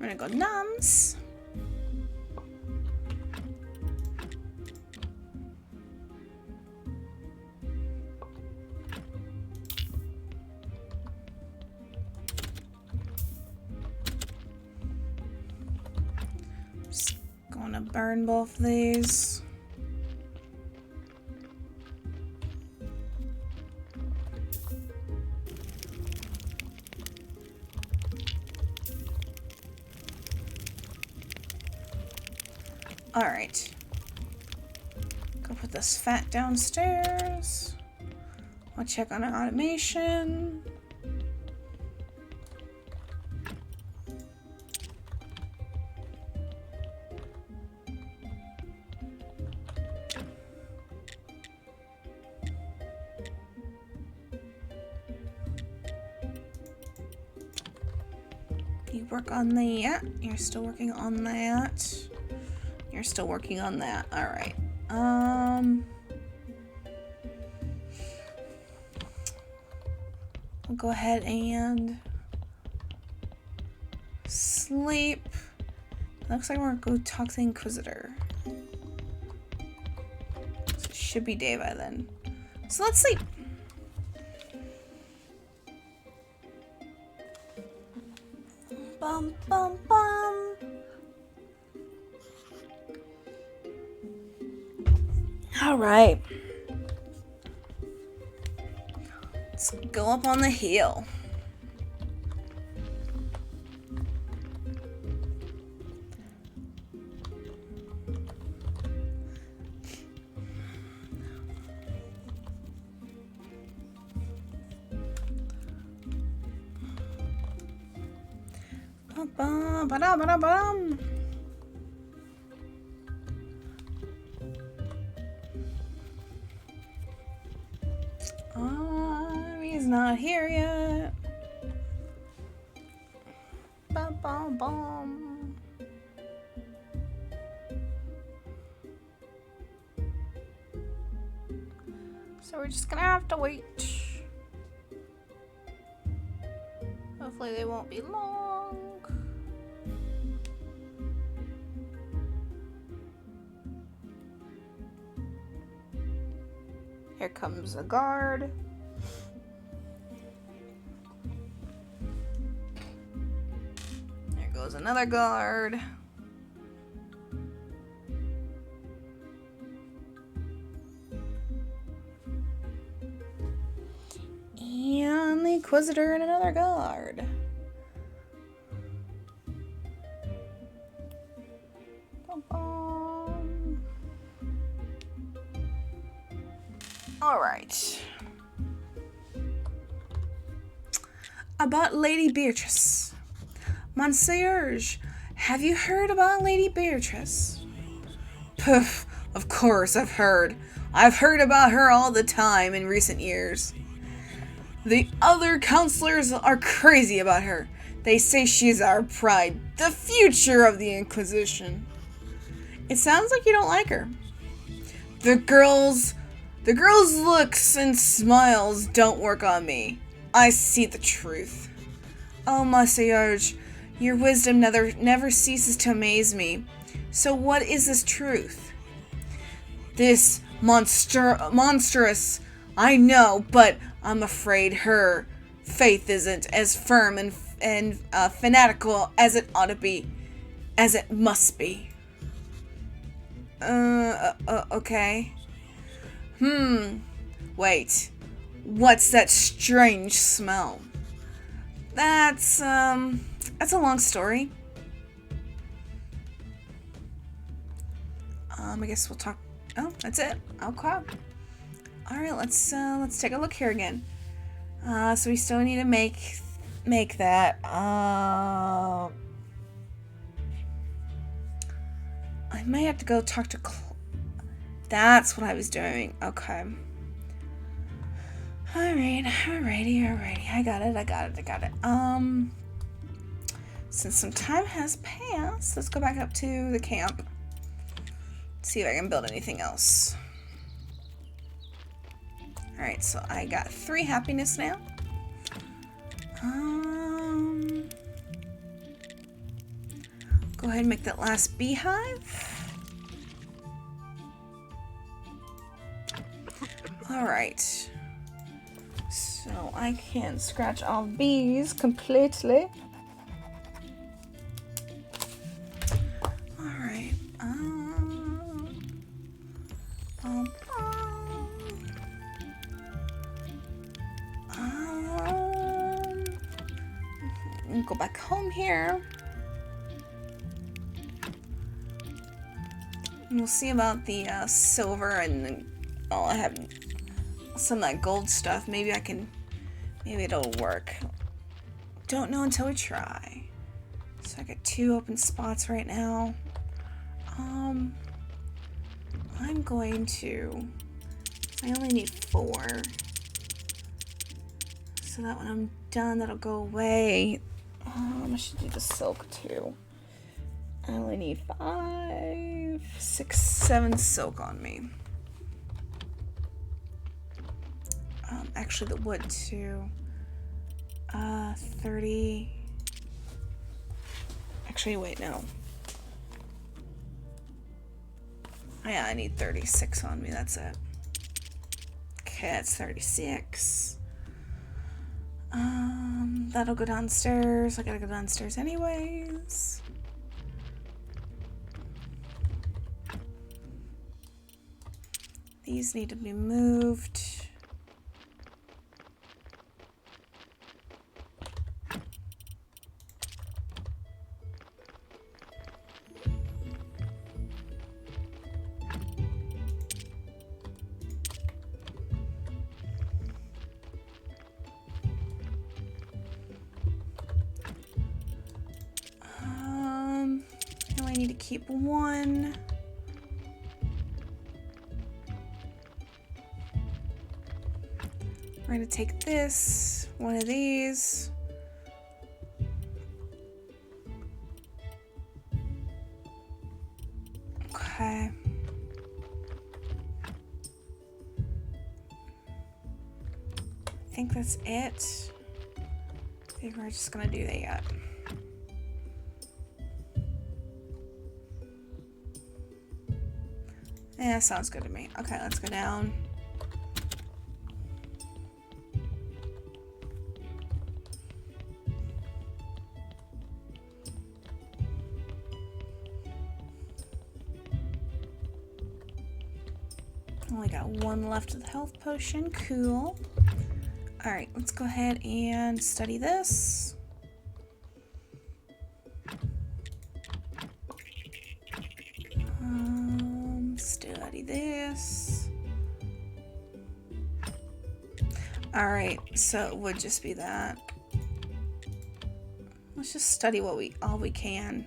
We're gonna go nums. Just gonna burn both of these. Alright. Go put this fat downstairs. I'll check on our automation. You work on that. You're still working on that. You're still working on that. All right. We'll go ahead and sleep. Looks like we're gonna go talk to the Inquisitor. So it should be day by then. So let's sleep. Bum bum bum. All right. Let's go up on the hill. Ba-da-ba-da-bum. He's not here yet. Ba-bum-bum. So we're just gonna have to wait. Hopefully they won't be long. Here comes a guard. There goes another guard. And the Inquisitor and another guard. Bum-bum. All right. About Lady Beatrice. Concierge, have you heard about Lady Beatrice? Poof, of course I've heard. I've heard about her all the time in recent years. The other counselors are crazy about her. They say she's our pride, the future of the Inquisition. It sounds like you don't like her. The girl's looks and smiles don't work on me. I see the truth. Oh, Concierge, your wisdom never ceases to amaze me. So what is this truth? This monstrous, I know, but I'm afraid her faith isn't as firm and fanatical as it ought to be, as it must be. Okay. Wait. What's that strange smell? That's a long story. I guess we'll talk. Oh, that's it. Okay. All right, let's take a look here again. So we still need to make that. I might have to go talk to. That's what I was doing. Okay. Alrighty. I got it. Since some time has passed, let's go back up to the camp. See if I can build anything else. Alright, so I got 3 happiness now. Go ahead and make that last beehive. Alright. So I can scratch all bees completely. Alright. Go back home here. And we'll see about the silver and I have some of that gold stuff. Maybe it'll work. Don't know until we try. So I got 2 open spots right now. I'm going to. I only need 4. So that when I'm done, that'll go away. I should do the silk too. I only need 5, 6, 7 silk on me. Actually the wood too. 30. Actually, wait, no. Yeah, I need 36 on me, that's it. Okay, that's 36. That'll go downstairs. I gotta go downstairs anyways. These need to be moved. I need to keep 1. We're going to take this, one of these. Okay. I think that's it. I think we're just gonna do that yet. Yeah, sounds good to me. Okay, let's go down. Only got one left of the health potion. Cool. Alright, let's go ahead and study this. Study this. Alright, so it would just be that. Let's just study what all we can.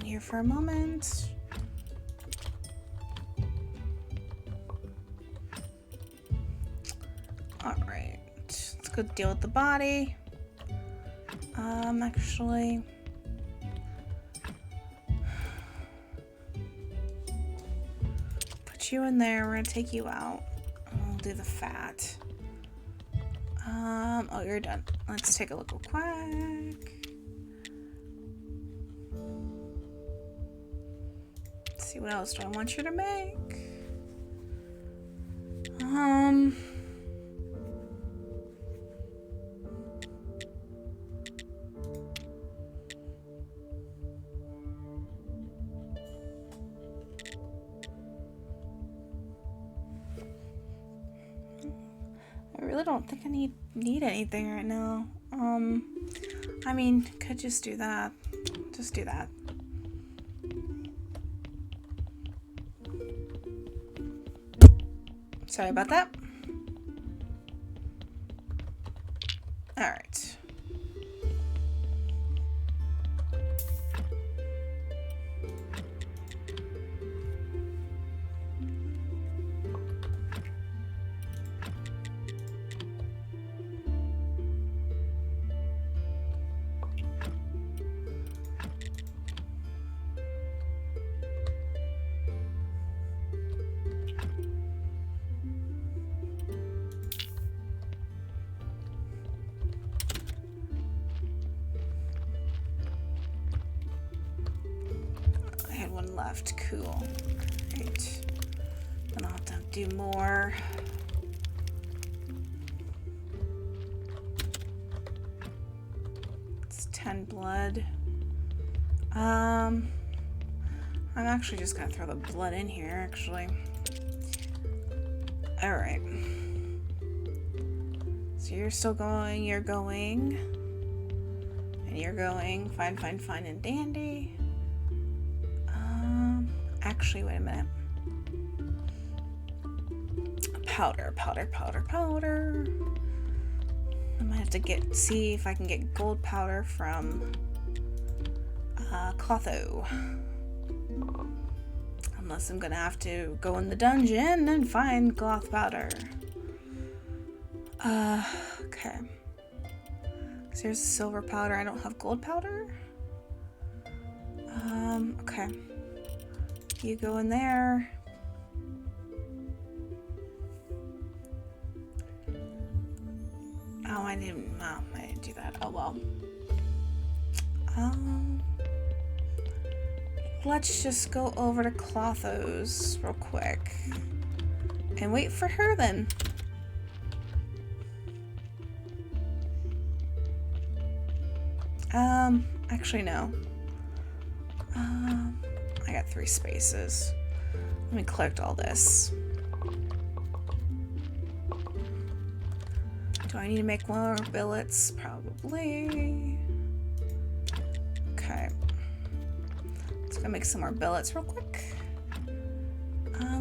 Here for a moment. All right, let's go deal with the body. Actually, put you in there. We're gonna take you out. We'll do the fat. Oh, you're done. Let's take a look real quick. See what else do I want you to make? I really don't think I need anything right now. I mean, could just do that. Just do that. Sorry about that. All right. Left. Cool. Great. Then I'll have to do more. It's 10 blood. I'm actually just gonna throw the blood in here, actually. Alright. So you're still going, you're going. And you're going. Fine, fine, fine, and dandy. Actually, wait a minute. Powder, powder, powder, powder. I might have to see if I can get gold powder from Clotho. Unless I'm gonna have to go in the dungeon and find cloth powder. Okay. So here's silver powder. I don't have gold powder. Okay. You go in there. Oh, I didn't do that. Oh well. Let's just go over to Clotho's real quick and wait for her then. Actually no. I got 3 spaces. Let me collect all this. Do I need to make more billets? Probably. Okay. Let's go make some more billets real quick.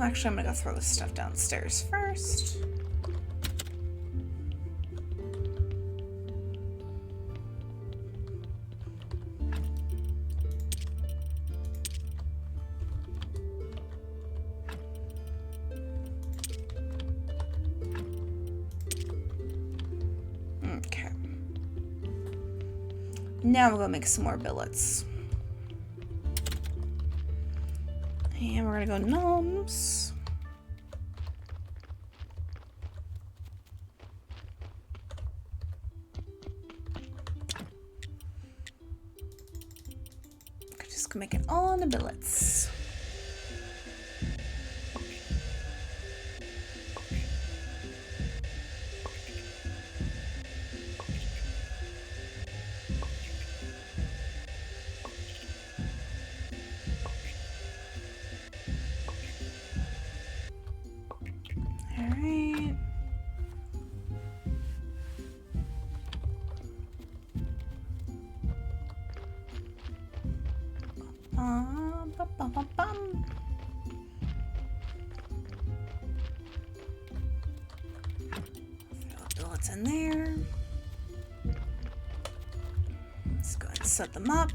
Actually, I'm gonna go throw this stuff downstairs first. Okay. Now we're gonna make some more billets. And we're gonna go gnomes. Just make it all in the billets. Alright. Throw billets in there. Let's go ahead and set them up.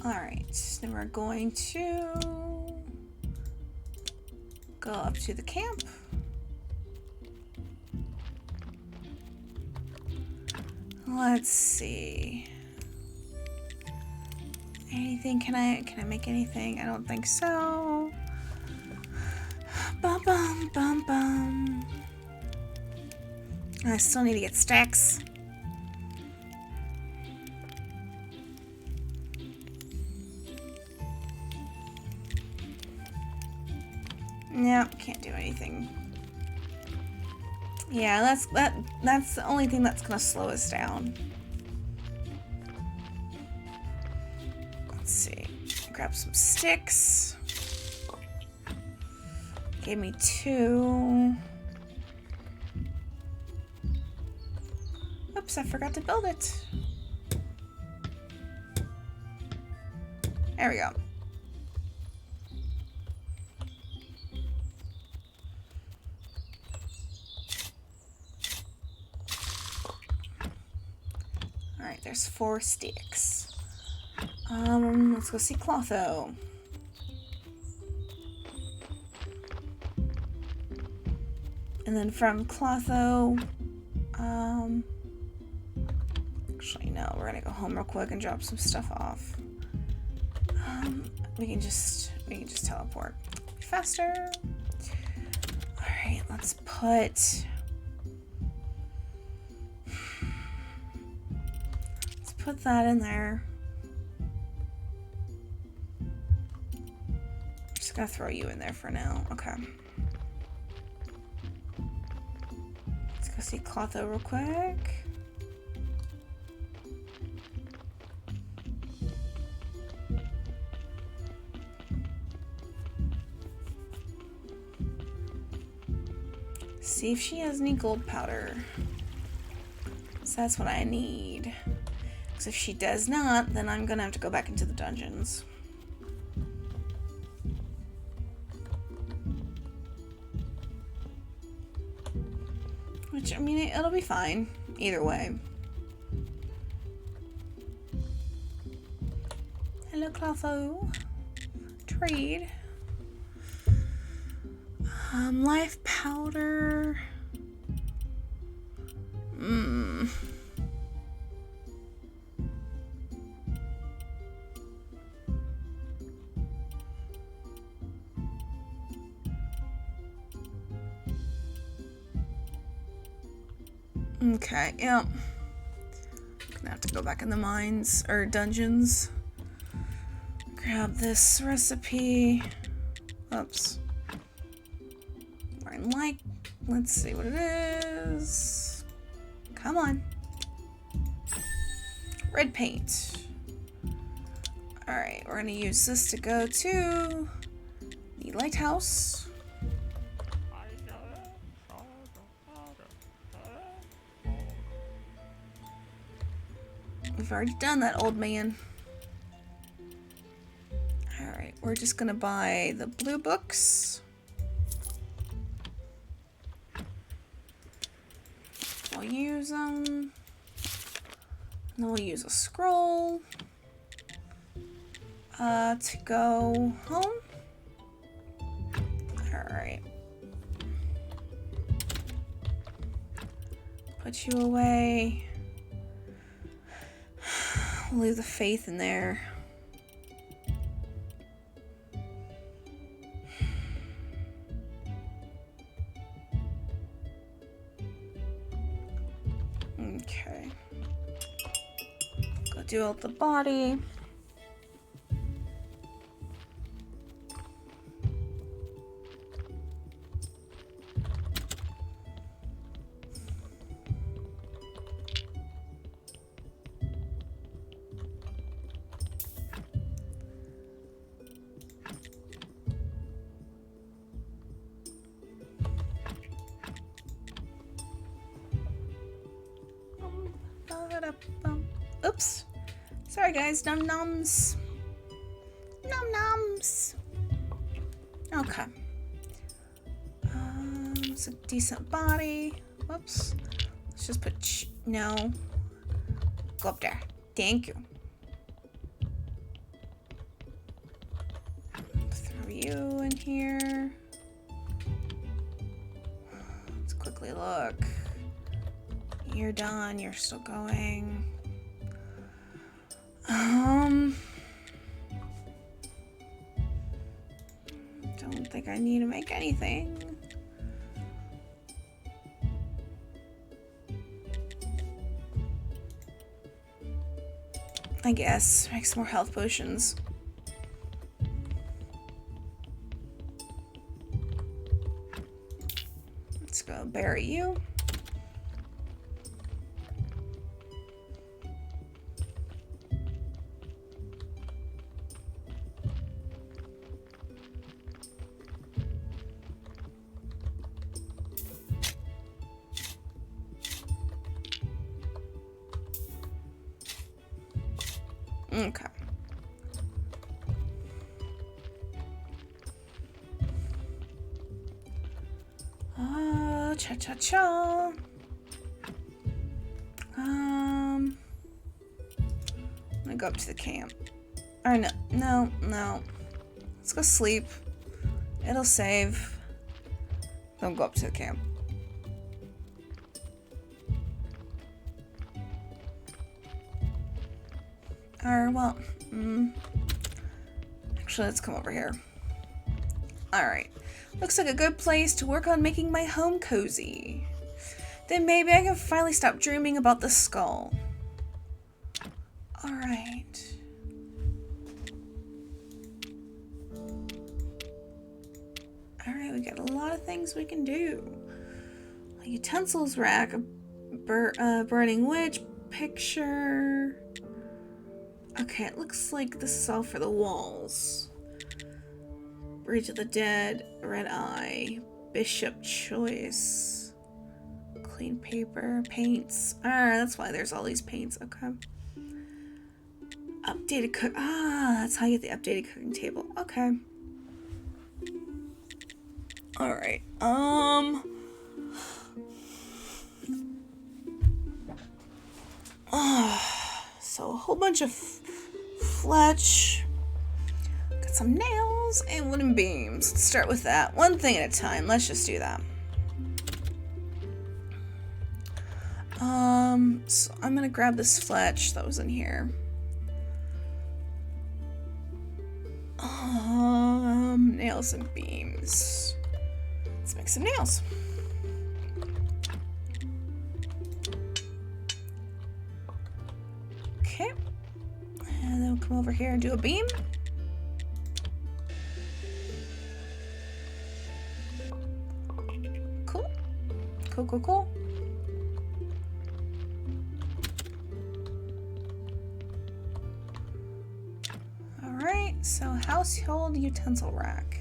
Alright, then we're going to go up to the camp. Let's see. Anything? Can I make anything? I don't think so. Bum bum bum bum. I still need to get stacks. Nope, can't do anything. Yeah, that's the only thing that's gonna slow us down. Let's see. Grab some sticks. Gave me 2. Oops, I forgot to build it. There we go. Alright, there's 4 sticks. Let's go see Clotho. And then from Clotho, actually no, we're gonna go home real quick and drop some stuff off. We can just teleport faster. Alright, let's put that in there. I'm just gonna throw you in there for now. Okay. Let's go see Clotho real quick. See if she has any gold powder. So that's what I need. Because if she does not, then I'm gonna have to go back into the dungeons. Which, I mean, it'll be fine. Either way. Hello, Clotho. Trade. Life powder. Okay, yeah. Gonna have to go back in the mines or dungeons. Grab this recipe. Oops. Let's see what it is. Come on. Red paint. Alright, we're gonna use this to go to the lighthouse. We've already done that, old man. Alright, we're just gonna buy the blue books. We'll use them. And then we'll use a scroll to go home. Alright. Put you away. We'll leave the faith in there. Okay. Go do out the body. Oops. Sorry guys, num nums. Num nums. Okay. It's a decent body. Whoops. Let's just put no. Go up there. Thank you. Throw you in here. Let's quickly look. You're done. You're still going. Don't think I need to make anything. I guess. Make some more health potions. Let's go bury you. Okay. Cha-cha-cha. I'm gonna go up to the camp. Or no. Let's go sleep. It'll save. Don't go up to the camp. Or, well, actually, let's come over here. Alright. Looks like a good place to work on making my home cozy. Then maybe I can finally stop dreaming about the skull. Alright. Alright, we got a lot of things we can do. A utensils rack, a burning witch, picture. Okay, it looks like this is all for the walls. Bridge of the Dead, Red Eye, Bishop Choice, clean paper, paints. That's why there's all these paints. Okay. Updated cook. That's how you get the updated cooking table. Okay. All right. So a whole bunch of fletch. Got some nails and wooden beams. Let's start with that. One thing at a time. Let's just do that. So I'm gonna grab this fletch that was in here. Nails and beams. Let's make some nails. come over here and do a beam. Cool. Cool, cool, cool. Alright, so household utensil rack.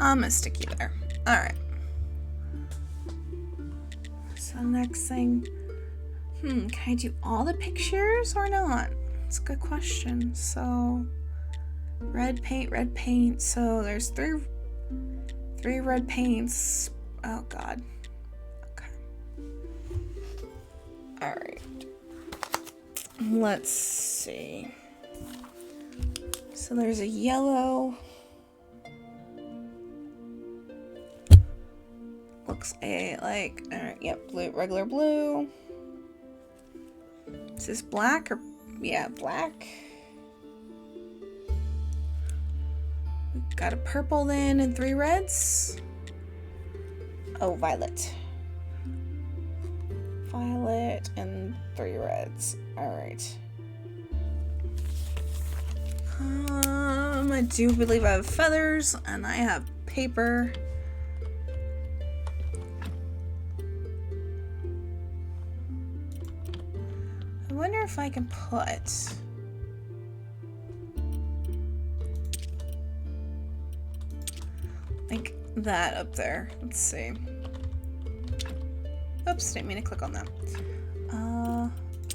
I'm gonna stick you there. Alright. So next thing, can I do all the pictures or not? That's a good question. So red paint. So there's three red paints. Oh god. Okay. Alright. Let's see. So there's a yellow. Looks like, alright, yep, blue, regular blue. Is this black or, yeah, black. We've got a purple then and 3 reds. Oh, violet. Violet and 3 reds. Alright. I do believe I have feathers and I have paper. I wonder if I can put like that up there. Let's see. Oops, didn't mean to click on that.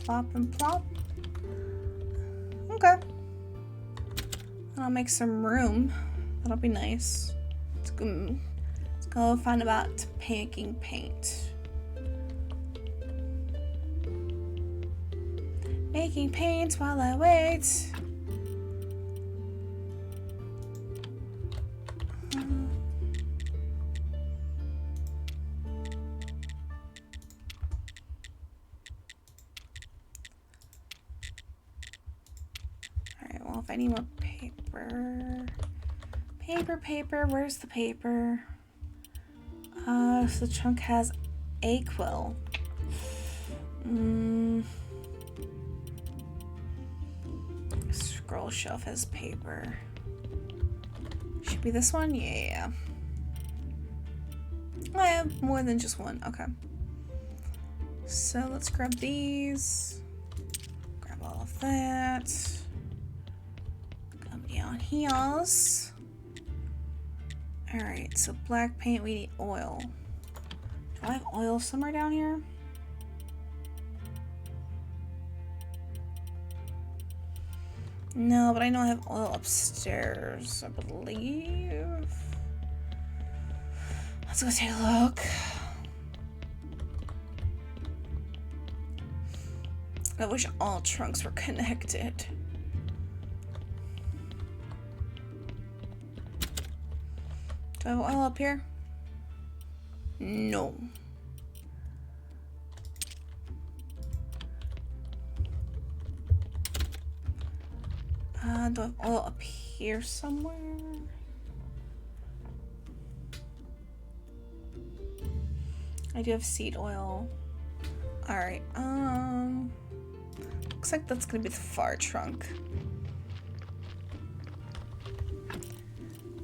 Plop and plop. Okay. I'll make some room. That'll be nice. Let's go find about making paint. Making paint while I wait. Alright, well, if I need more paper. Paper, where's the paper? So the trunk has a quill. Scroll shelf has paper. Should be this one? Yeah. I have more than just one. Okay. So let's grab these. Grab all of that. Come down heels. Alright, so black paint, we need oil. Do I have oil somewhere down here? No, but I know I have oil upstairs, I believe. Let's go take a look. I wish all trunks were connected. Do I have oil up here? No. Do I have oil up here somewhere? I do have seed oil. Alright, looks like that's gonna be the far trunk.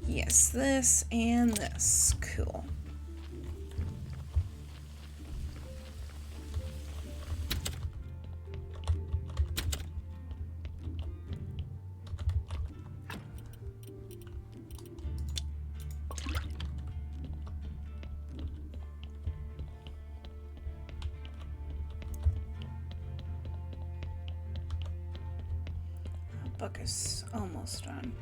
Yes, this and this. Cool. Book is almost done.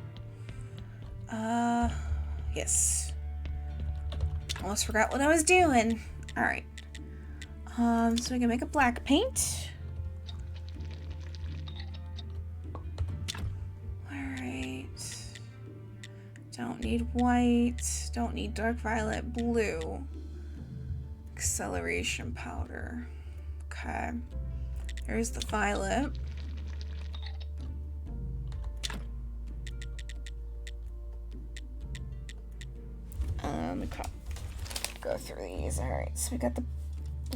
Yes. Almost forgot what I was doing. Alright. So we can make a black paint. Alright. Don't need white. Don't need dark violet. Blue. Acceleration powder. Okay. There's the violet. me go through these. All right, so we got the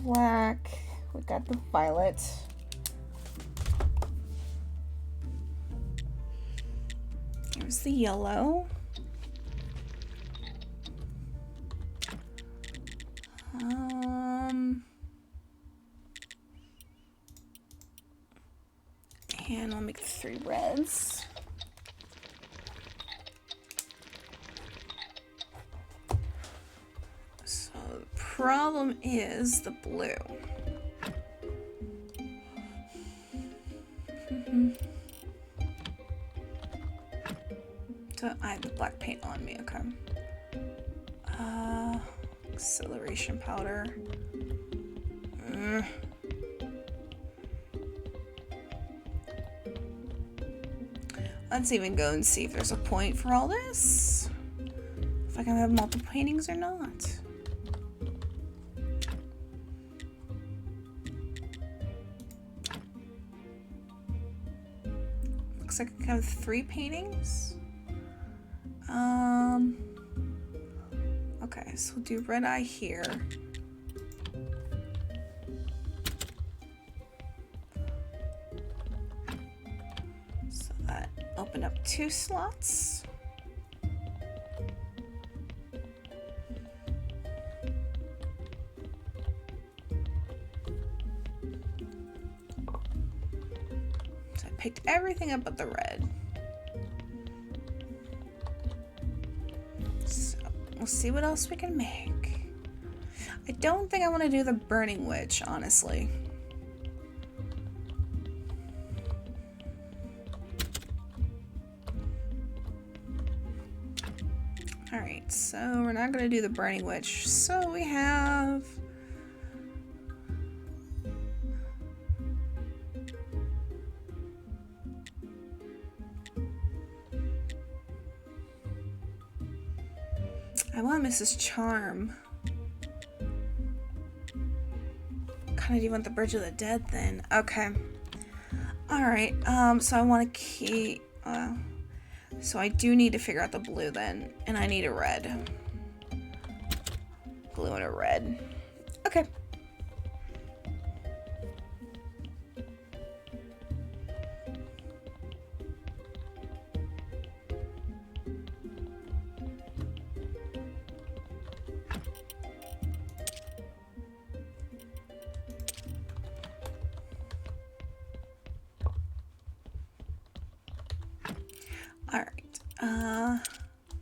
black, we got the violet. Here's the yellow. And I'll make 3 reds. So the problem is the blue. So I have the black paint on me, okay. Acceleration powder. Let's even go and see if there's a point for all this. If I can have multiple paintings or not. Looks like I can have 3 paintings. Okay, so we'll do red eye here. So that opened up 2 slots. So I picked everything up but the red. We'll see what else we can make. I don't think I want to do the burning witch, honestly. Alright, so we're not going to do the burning witch. So we have... I want Mrs. Charm. Kind of do you want the Bridge of the Dead then? Okay. Alright, so I want to keep... so I do need to figure out the blue then. And I need a red. Blue and a red. Okay. Alright,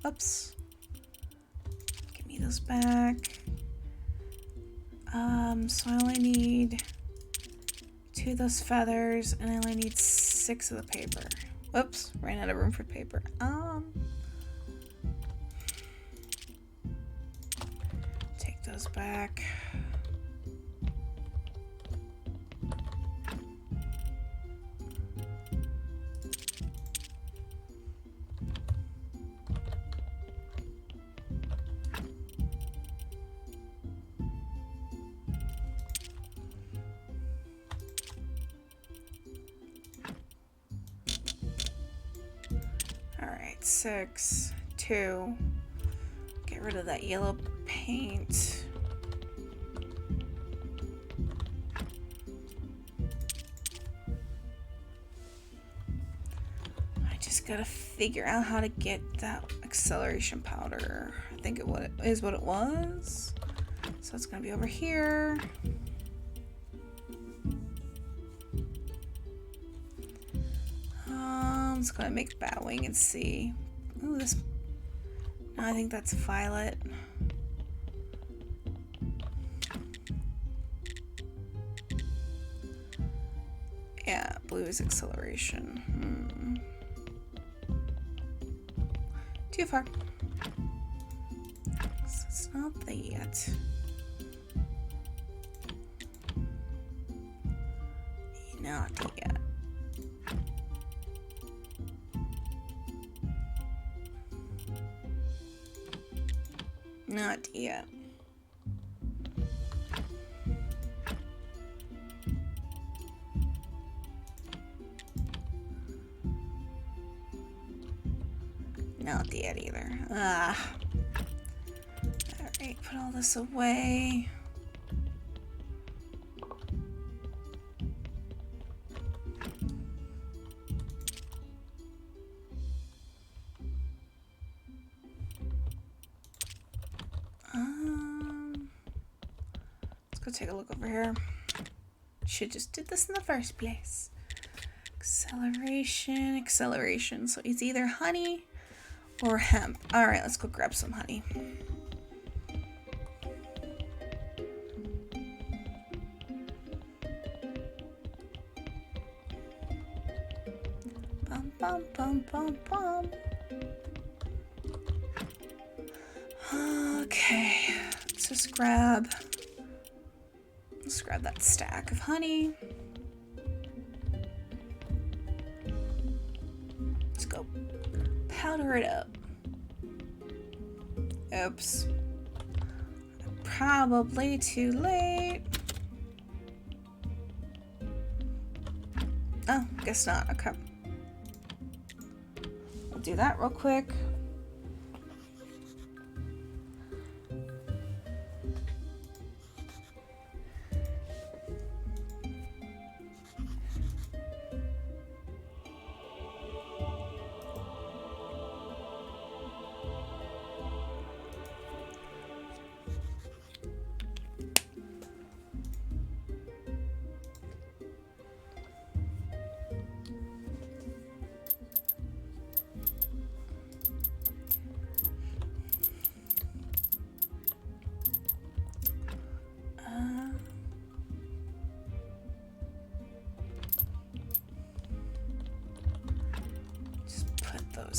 oops. Give me those back. So I only need 2 of those feathers, and I only need 6 of the paper. Whoops, ran out of room for paper. Take those back. Alright, 6, 2. Get rid of that yellow paint. I just gotta figure out how to get that acceleration powder. I think it is what it was. So it's gonna be over here. I'm just gonna make Batwing and see. Ooh, this. No, I think that's violet. Yeah, blue is acceleration. Too far. So it's not there yet. Not yet. Not yet. Not yet either. Great, put all this away. Let's go take a look over here. Should just did this in the first place. Acceleration. So it's either honey or hemp. All right, let's go grab some honey. Bum, bum, bum, bum, bum. Okay, let's grab that stack of honey. Let's go powder it up. Oops. Probably too late. Oh, guess not. Okay. We'll do that real quick.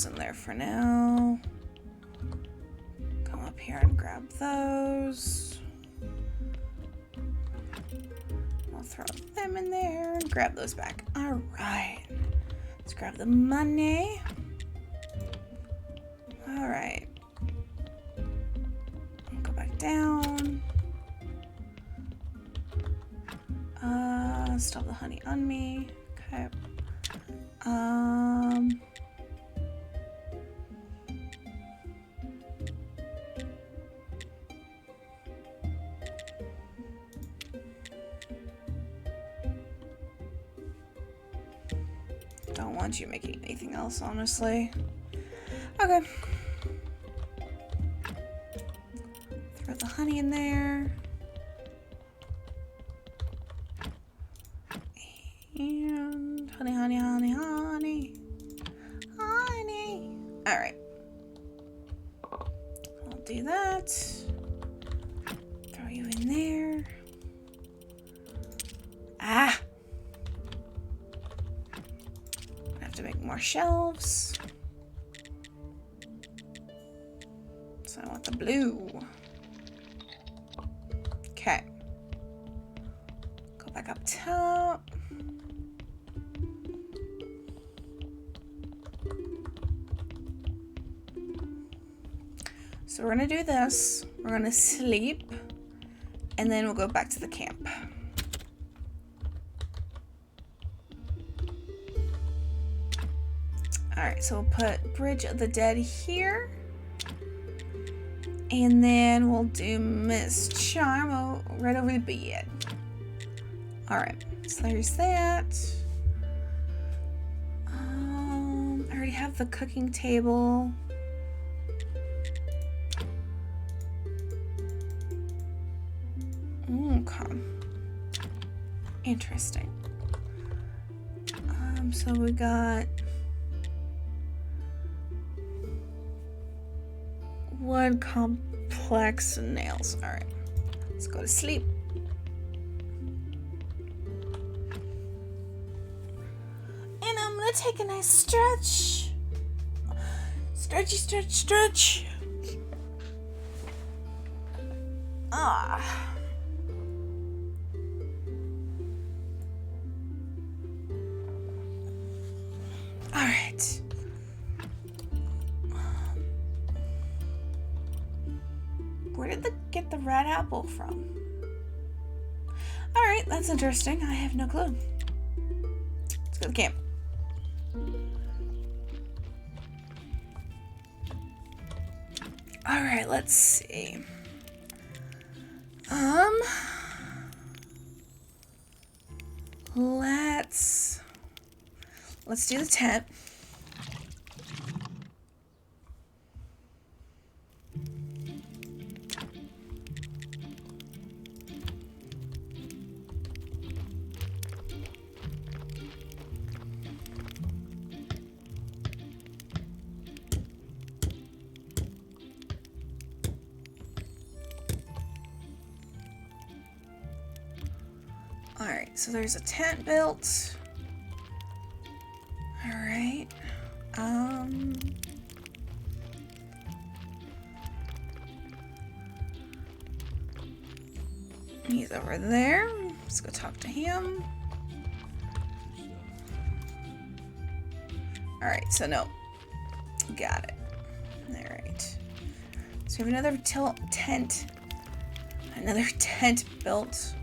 In there for now. Come up here and grab those. I'll throw them in there and grab those back. All right. Let's grab the money. All right. Go back down. Stop the honey on me. Okay. Don't want you making anything else, honestly. Okay. Throw the honey in there. And honey. All right. I'll do that. Throw you in there. Ah! I have to make more shelves. So I want the blue. Okay. Go back up top. So we're gonna do this. We're gonna sleep, and then we'll go back to the camp. All right, so we'll put Bridge of the Dead here. And then we'll do Miss Charm right over the bed. All right, so there's that. I already have the cooking table. Okay. Interesting. So we got one complex nails. All right, let's go to sleep. And I'm gonna take a nice stretch. Stretch. Ah. All right. Where did they get the red apple from? All right, that's interesting. I have no clue. Let's go to the camp. All right, let's see. Um, let's do the tent. Alright, so there's a tent built. Alright. He's over there. Let's go talk to him. Alright, so no. Got it. Alright. So we have another tent. Another tent built.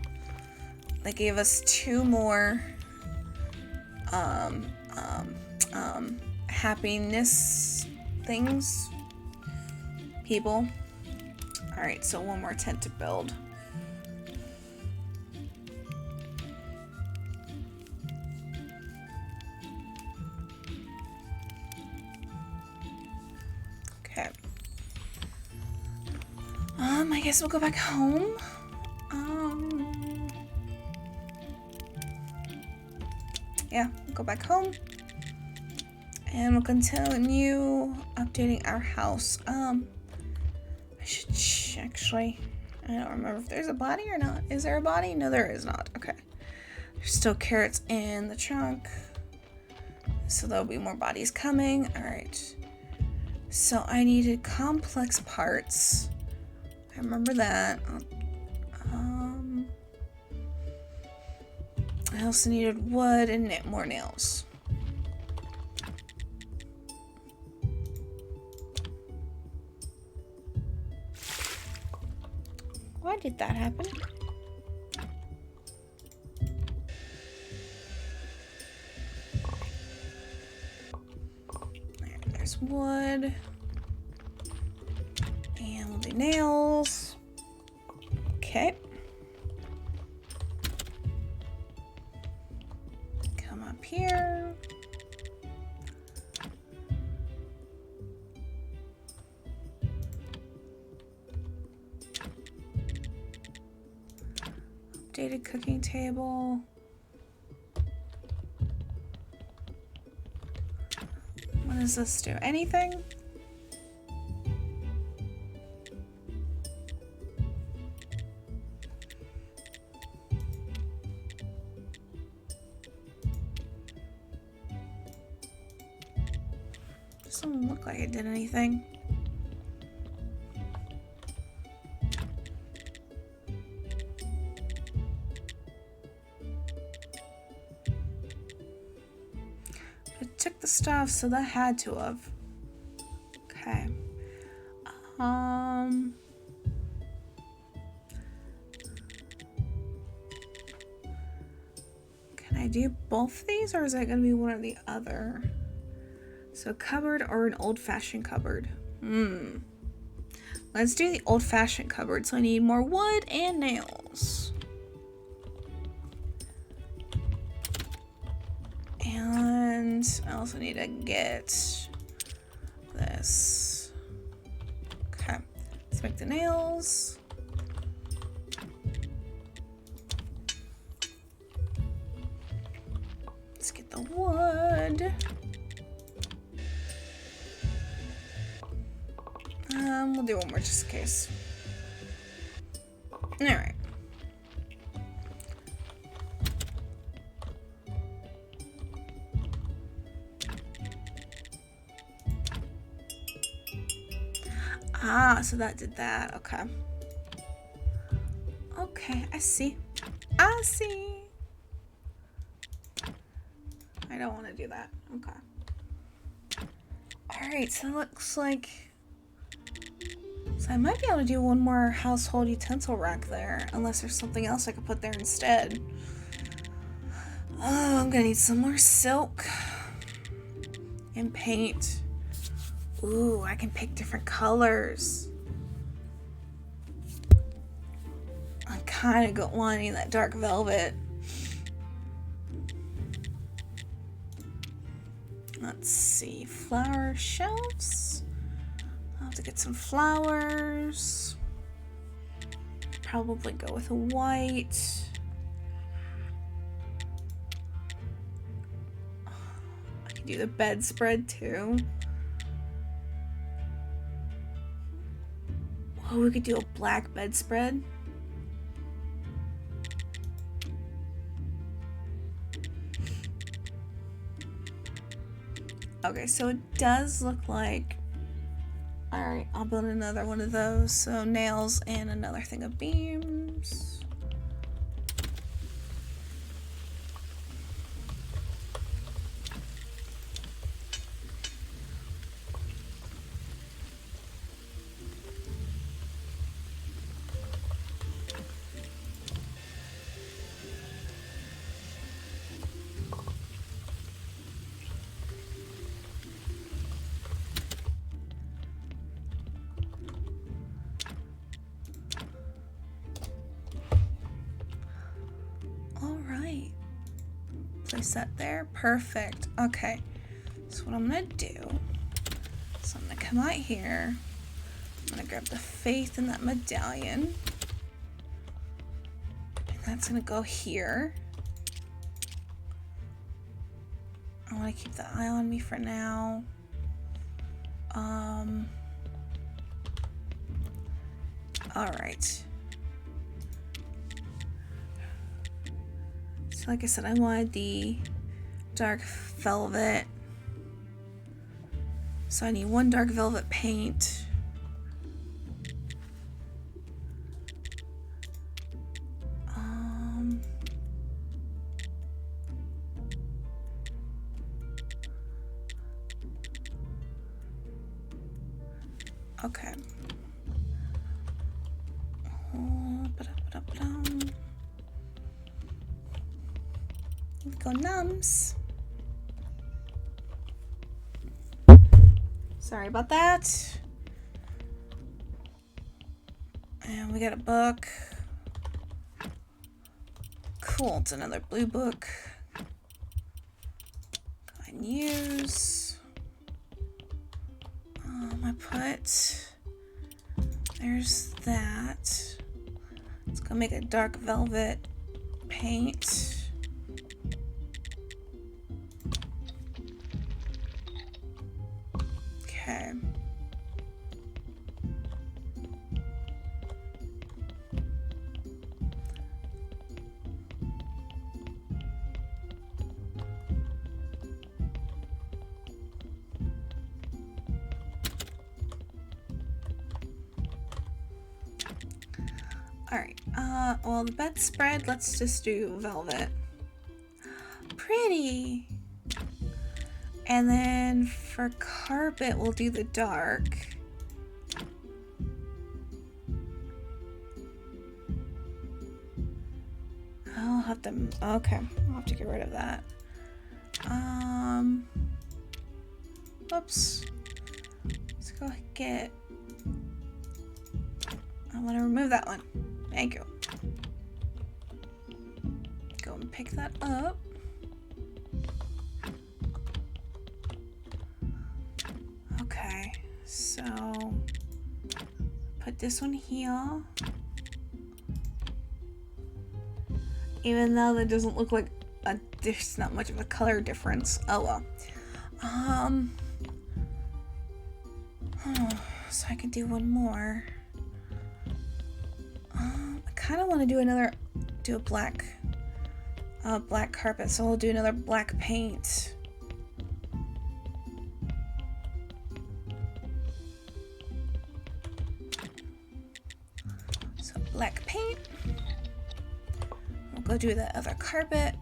They gave us 2 more happiness things. People. Alright, so 1 more tent to build. Okay. I guess we'll go back home. Yeah, we'll go back home. And we'll continue updating our house. I should actually, I don't remember if there's a body or not. Is there a body? No, there is not. Okay. There's still carrots in the trunk. So there'll be more bodies coming. Alright. So I needed complex parts. I remember that. I also needed wood and more nails. Why did that happen? There's wood. And we'll do nails. Okay. Come up here. Updated cooking table. What does this do? Anything? Doesn't look like it did anything. It took the stuff, so that had to have. Okay. Can I do both of these, or is that going to be one or the other? So cupboard or an old-fashioned cupboard? Let's do the old-fashioned cupboard. So I need more wood and nails. And I also need to get this. Okay, let's make the nails. Let's get the wood. We'll do one more just in case. All right. Ah, so that did that. Okay. Okay, I see. I see. I don't want to do that. Okay. Alright, so it looks like... So I might be able to do one more household utensil rack there, unless there's something else I could put there instead. Oh, I'm gonna need some more silk. And paint. Ooh, I can pick different colors. I'm kind of wanting that dark velvet. Let's see, flower shelves. I'll have to get some flowers. Probably go with a white. I can do the bedspread too. Oh, we could do a black bedspread. Okay, so it does look like... Alright, I'll build another one of those. So nails and another thing of beams. Alright. Place that there. Perfect. Okay. So what I'm going to do is I'm going to come out here. I'm going to grab the faith in that medallion. And that's going to go here. I want to keep the eye on me for now. Alright. So like I said, I wanted the dark velvet. So I need one dark velvet paint. Okay. Go nums. Sorry about that. And we got a book. Cool, it's another blue book. Go ahead and use. I put, there's that. Let's go make a dark velvet paint. Okay. Alright, well, the bedspread, let's just do velvet. Pretty! And then for carpet, we'll do the dark. I'll have to, okay, I'll have to get rid of that. Whoops. Let's go get, I want to remove that one. Thank you. Go and pick that up. Okay, so put this one here. Even though that doesn't look like there's not much of a color difference. Oh well. So I could do one more. I kind of want to do a black carpet, so I'll do another black paint. So black paint. We'll go do the other carpet.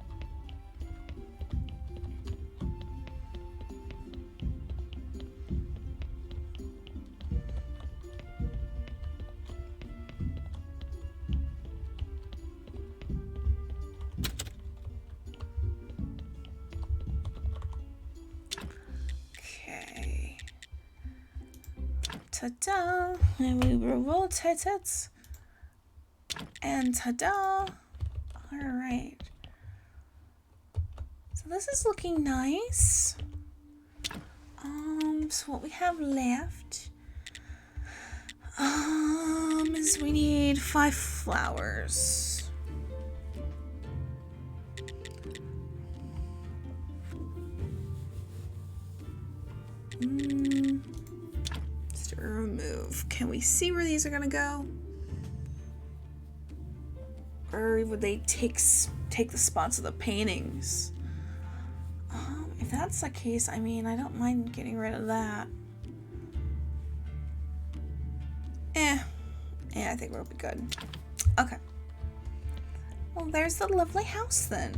Ta-da! And we will rotate it. And ta-da! Alright. So this is looking nice. So what we have left is we need 5 flowers. Just to remove. Can we see where these are gonna go? Or would they take the spots of the paintings? If that's the case, I mean, I don't mind getting rid of that. Yeah, I think we'll be good. Okay. Well, there's the lovely house then.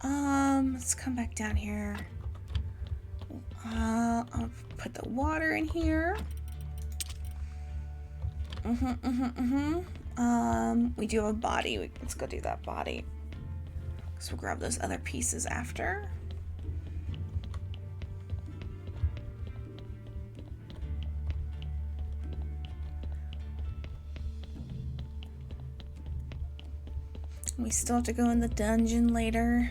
Let's come back down here. I'll put the water in here. We do have a body. Let's go do that body. So we'll grab those other pieces after. We still have to go in the dungeon later.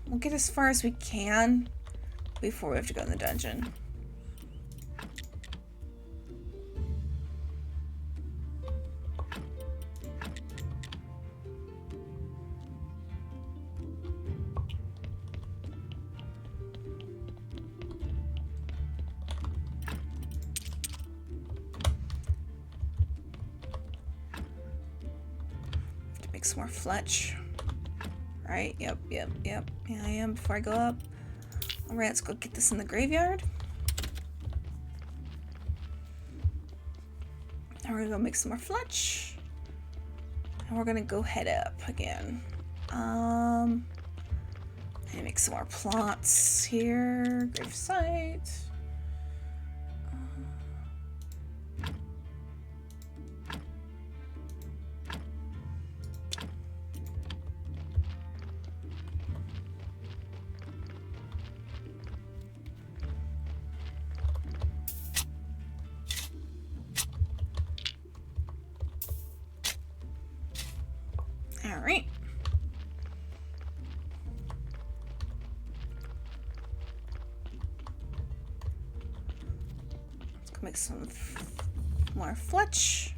We'll get as far as we can before we have to go in the dungeon. Some more fletch. Right, yep. Yeah, I am before I go up. Alright, let's go get this in the graveyard. And we're gonna go make some more fletch. And we're gonna go head up again. And make some more plots here. Grave site. Alright. Let's go make some more fletch.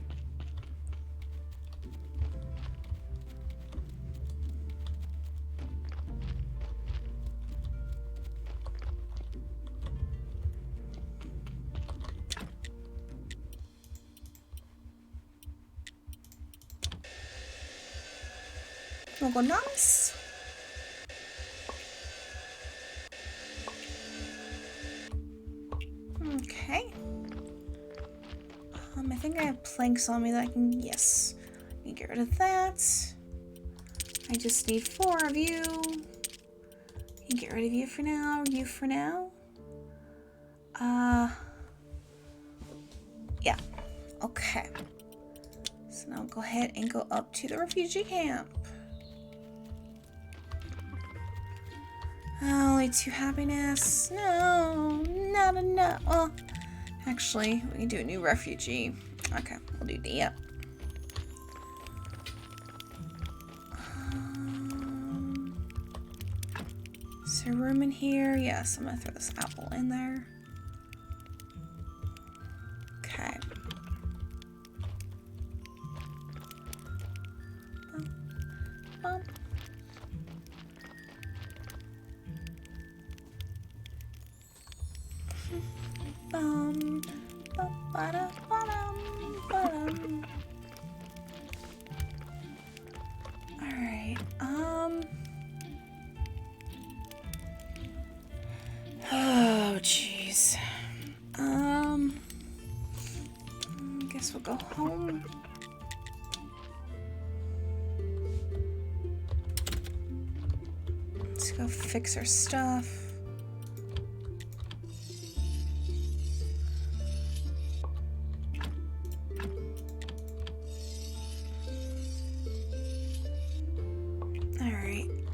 We'll go nice. Okay. I think I have planks on me that I can, yes. I can get rid of that. I just need 4 of you. You can get rid of you for now, you for now. Yeah. Okay. So now I'll go ahead and go up to the refugee camp. Only 2 happiness. No, not enough. Well, actually, we can do a new refugee. Okay, we'll do the Is there room in here? Yes, I'm gonna throw this apple in there. Okay. Bum. Bum, ba-ba-da, ba-dum, ba-dum. All right. Oh, jeez. Guess we'll go home. Let's go fix our stuff.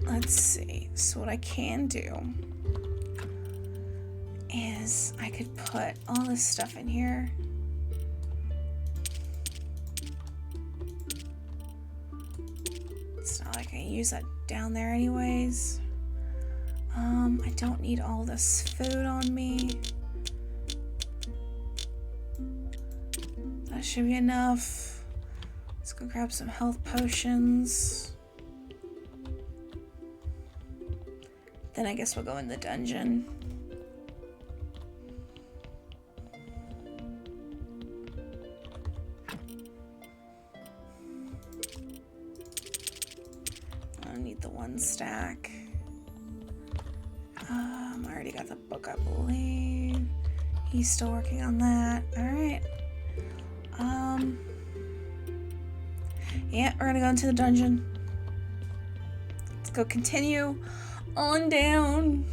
Let's see. So what I can do is I could put all this stuff in here. use that down there anyways. I don't need all this food on me. That should be enough. Let's go grab some health potions. Then I guess we'll go in the dungeon. I need the 1 stack. I already got the book, I believe. He's still working on that. Alright. Yeah, we're gonna go into the dungeon. Let's go continue on down.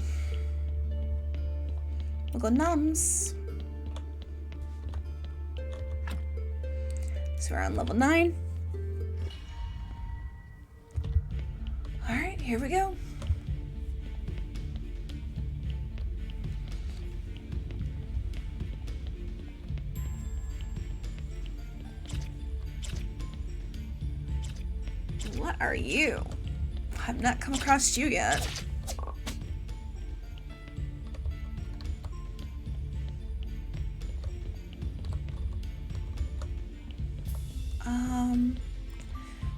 We'll go nums. So we're on level 9. Alright, here we go. What are you? I've not come across you yet.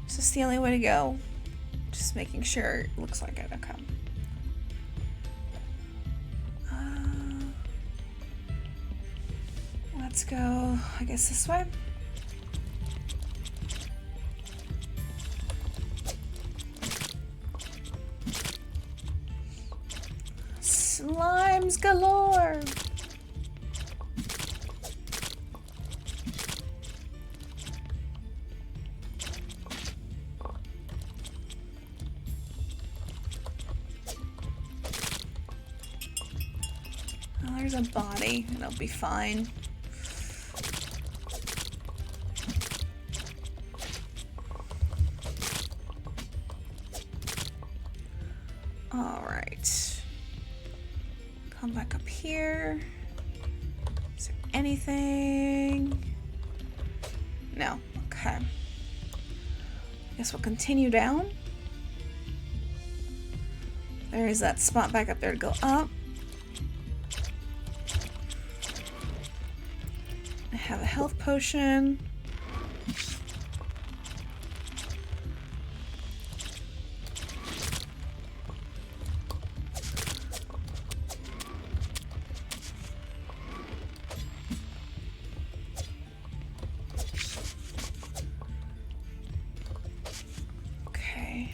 Is this the only way to go? Just making sure it looks like it. Okay. Let's go, I guess, this way. Slimes galore! Oh, there's a body. It'll be fine. Alright. Come back up here. Is there anything? No. Okay. I guess we'll continue down. There is that spot back up there to go up. I have a health potion. Okay.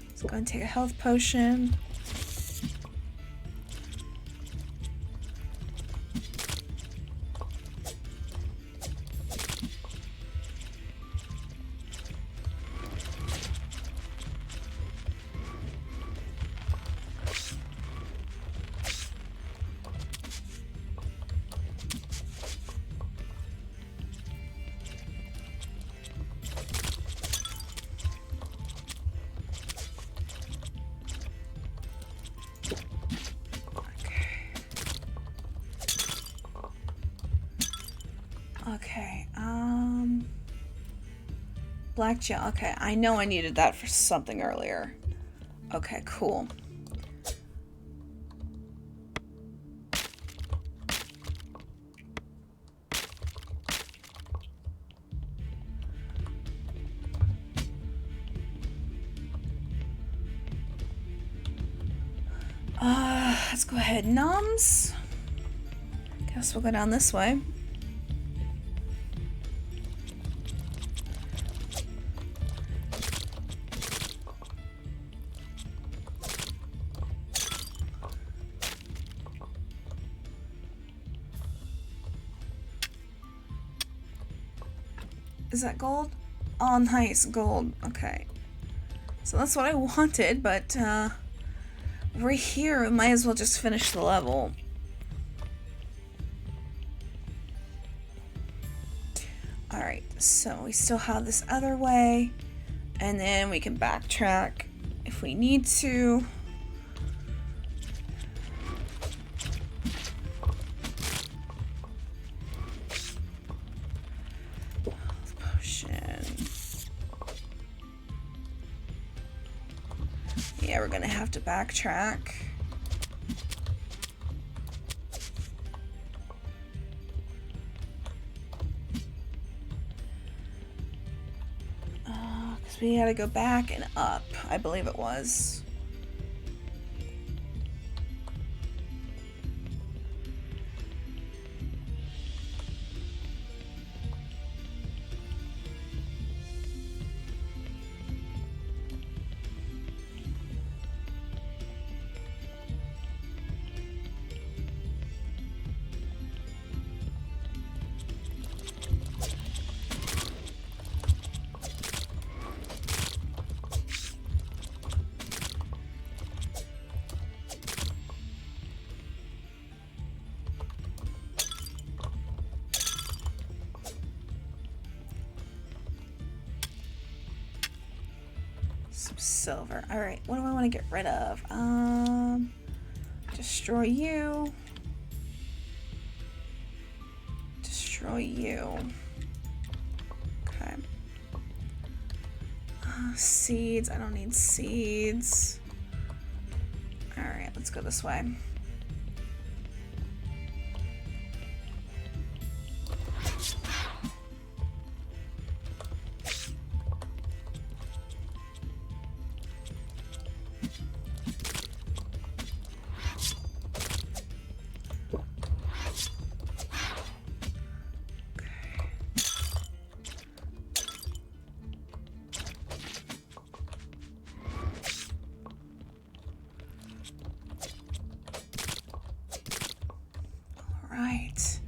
Let's go and take a health potion. Okay, black gel. Okay, I know I needed that for something earlier. Okay, cool. Let's go ahead, noms. Guess we'll go down this way. Is that gold? Oh, nice, gold. Okay. So that's what I wanted, but we're here. We might as well just finish the level. Alright, so we still have this other way, and then we can backtrack if we need to. Yeah, we're gonna have to backtrack. Because we had to go back and up, I believe it was. Some silver. All right, what do I want to get rid of? Destroy you. Destroy you. Okay. Seeds. I don't need seeds. All right, let's go this way. Right.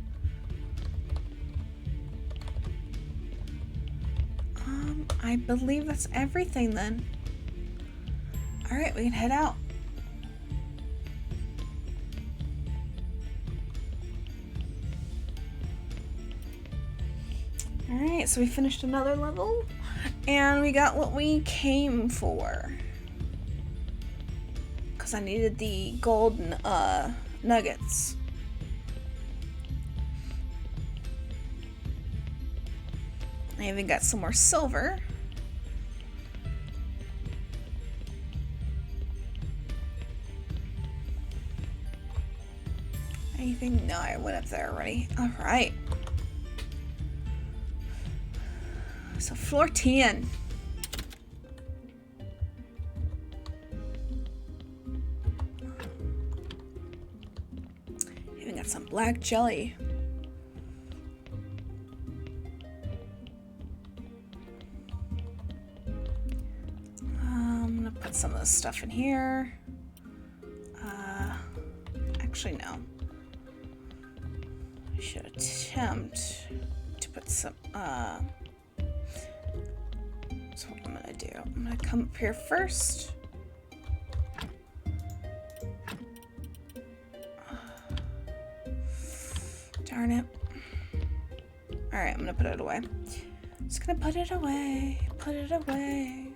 I believe that's everything then. All right, we can head out. All right, so we finished another level and we got what we came for. Because I needed the golden nuggets. I even got some more silver. Anything? No, I went up there already. All right. So floor 10. Even got some black jelly. Put some of this stuff in here. Actually, no. I should attempt to put some. That's what I'm gonna do. I'm gonna come up here first. Darn it. All right, I'm gonna put it away. Just gonna put it away. Put it away.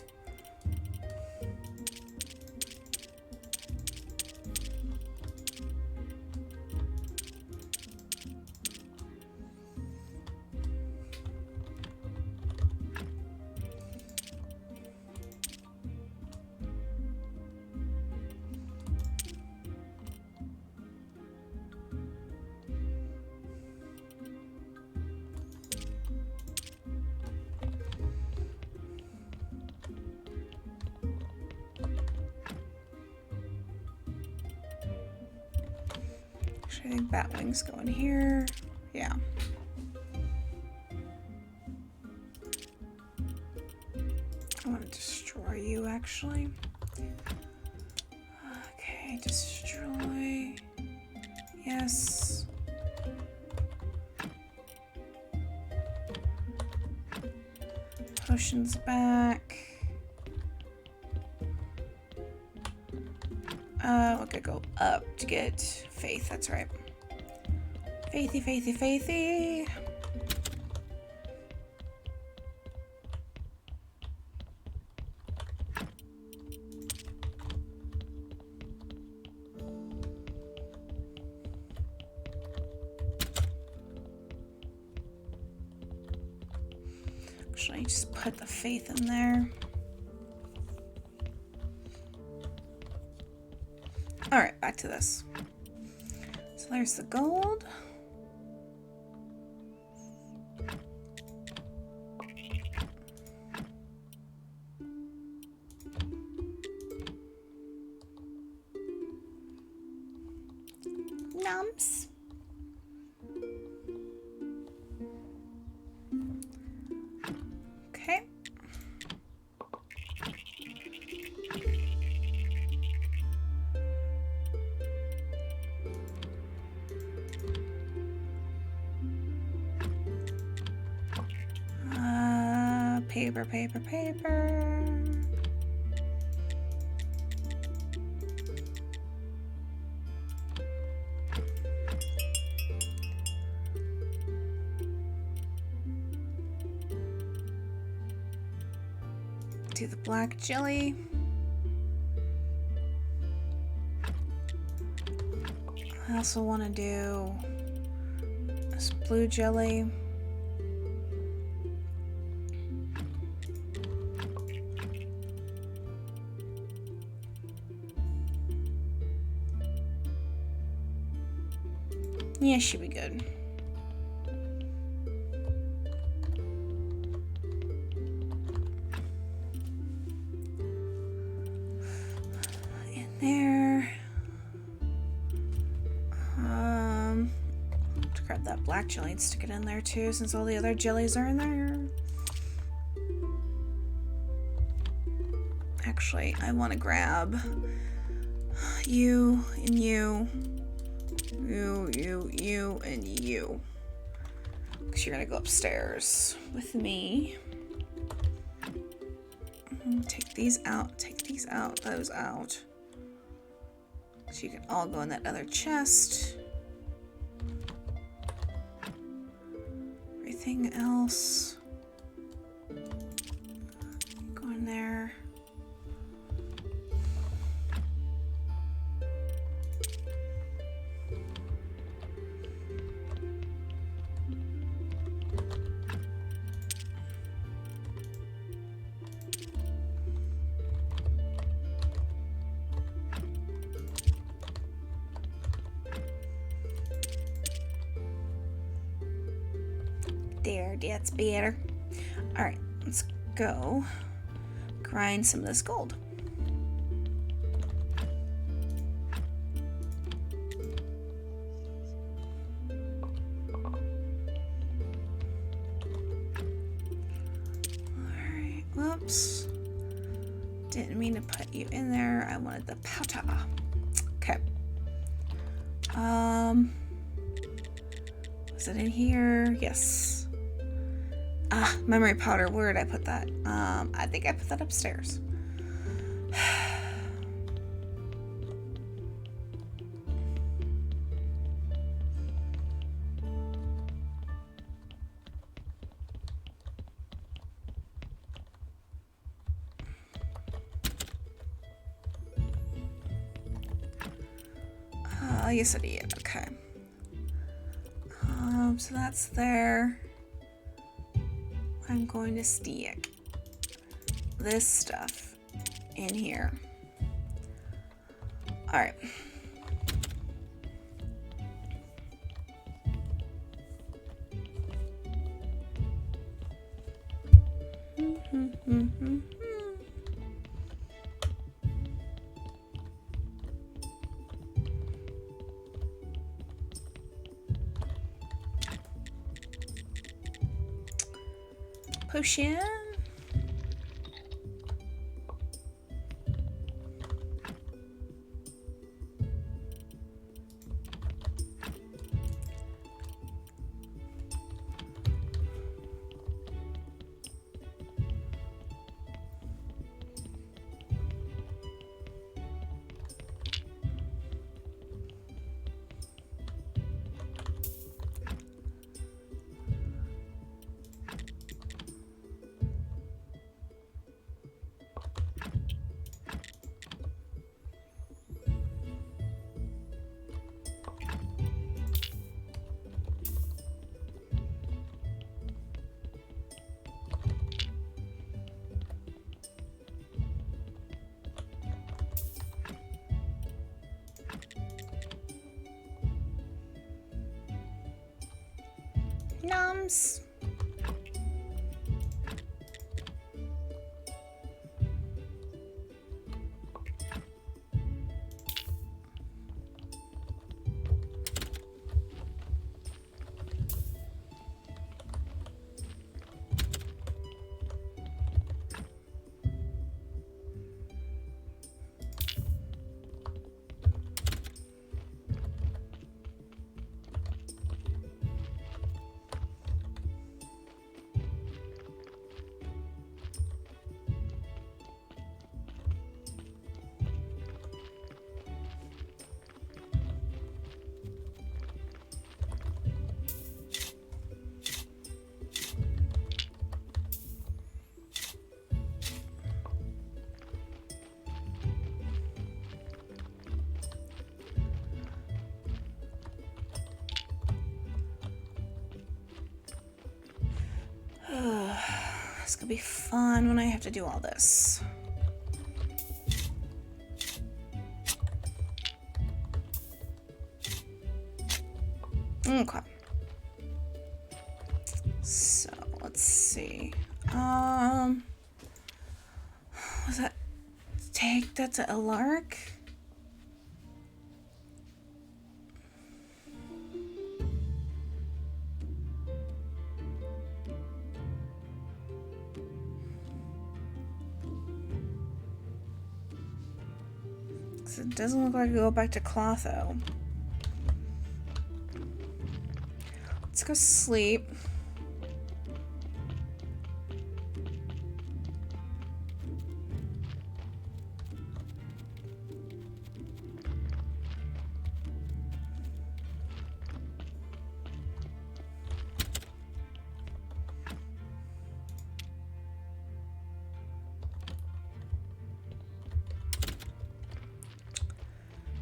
I think bat wings go in here. Yeah. I want to destroy you, actually. Okay, destroy. Yes. Potions back. We're gonna go up to get faith, that's right. Faithy, faithy, faithy. Should I just put the faith in there? Alright, back to this. So there's the gold. Nums. Okay. Paper, paper, paper. Do the black jelly. I also want to do this blue jelly. Yeah, should be good. In there. To grab that black jelly and stick it in there too, since all the other jellies are in there. Actually, I want to grab you and you. You, and you. Because you're going to go upstairs with me. Take these out, those out. So you can all go in that other chest. Everything else. Go in there. There, that's better. Alright, let's go grind some of this gold. Alright, whoops. Didn't mean to put you in there. I wanted the powder. Okay. Was it in here? Yes. Memory powder. Where did I put that? I think I put that upstairs. Yes, I did. Okay. So that's there. I'm going to stick this stuff in here. All right. Potion. Noms. It's gonna be fun when I have to do all this. Okay. So let's see. Was that take that to a lark? It doesn't look like I go back to Clotho. Let's go sleep.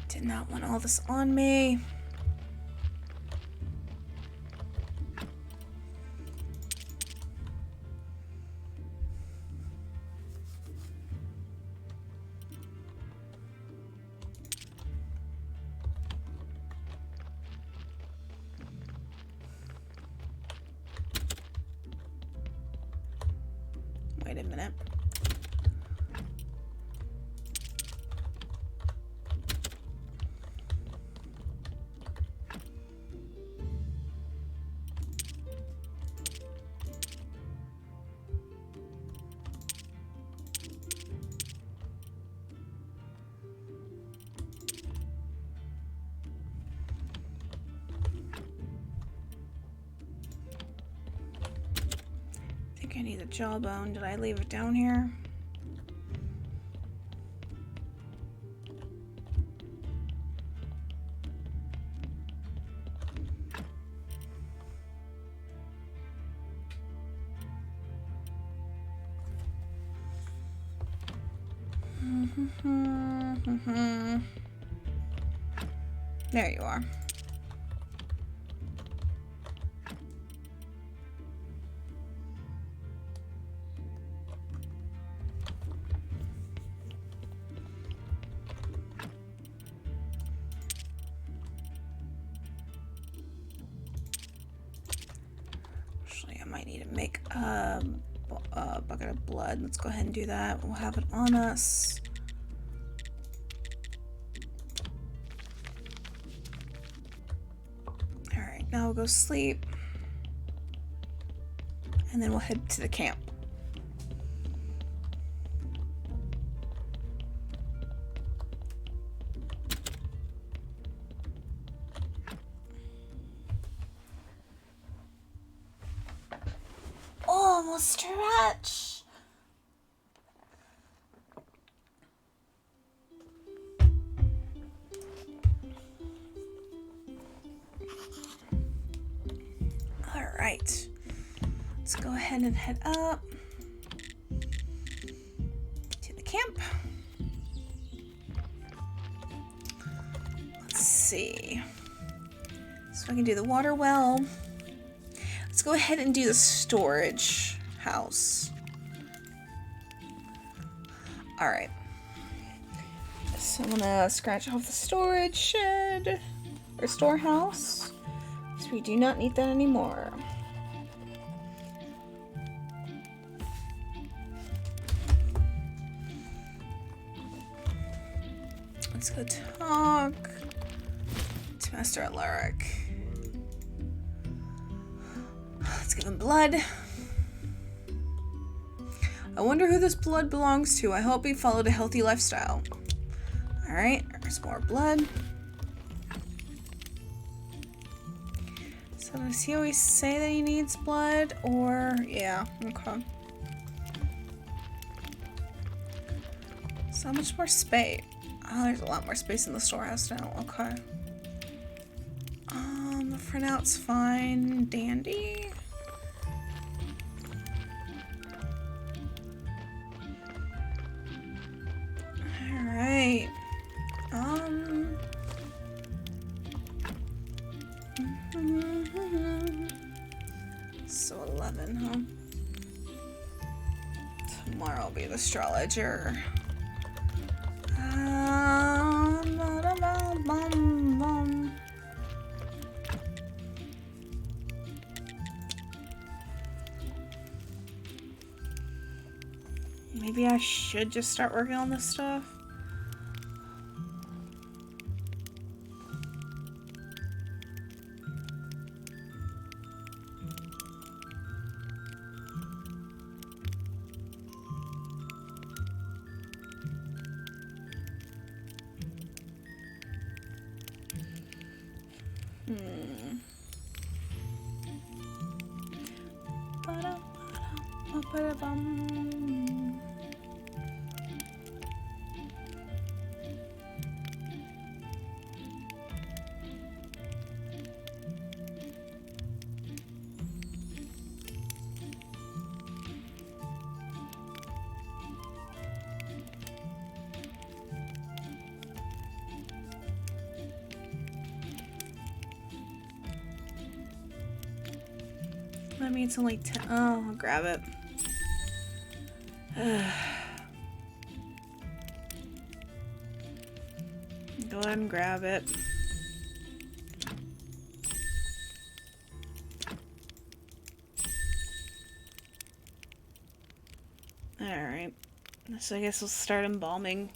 Did not want all this on me. Wait a minute. I need the jawbone. Did I leave it down here? There you are. I might need to make a bucket of blood. Let's go ahead and do that. We'll have it on us. Alright, now we'll go sleep. And then we'll head to the camp. Stretch. All right, let's go ahead and head up to the camp. Let's see. So I can do the water well. Let's go ahead and do the storage house. All right. So I'm gonna scratch off the storage shed or storehouse. So we do not need that anymore. Let's go talk to Master Alaric. Let's give him blood. I wonder who this blood belongs to. I hope he followed a healthy lifestyle. Alright, there's more blood. So does he always say that he needs blood? Or, yeah, okay. So much more space. Oh, there's a lot more space in the storehouse now. Okay. For now it's fine. Dandy. Alright. So 11, huh? Tomorrow will be the astrologer. Maybe I should just start working on this stuff. That means only 10. Oh, I'll grab it. Go ahead and grab it. Alright. So I guess we'll start embalming.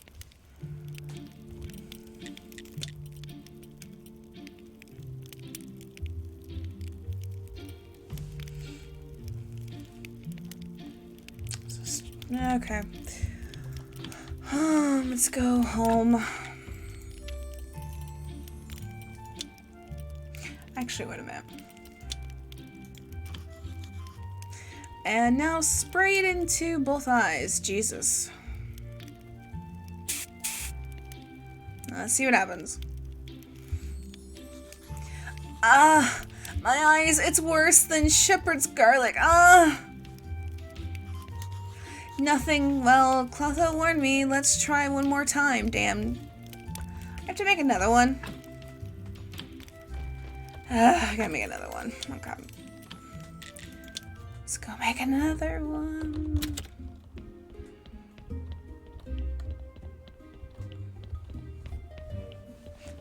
Okay. Let's go home. Actually, wait a minute. And now spray it into both eyes. Jesus. Let's see what happens. Ah, my eyes. It's worse than shepherd's garlic. Ah. Nothing. Well, Clotho warned me. Let's try one more time. Damn. I have to make another one. I gotta make another one. Okay. Let's go make another one.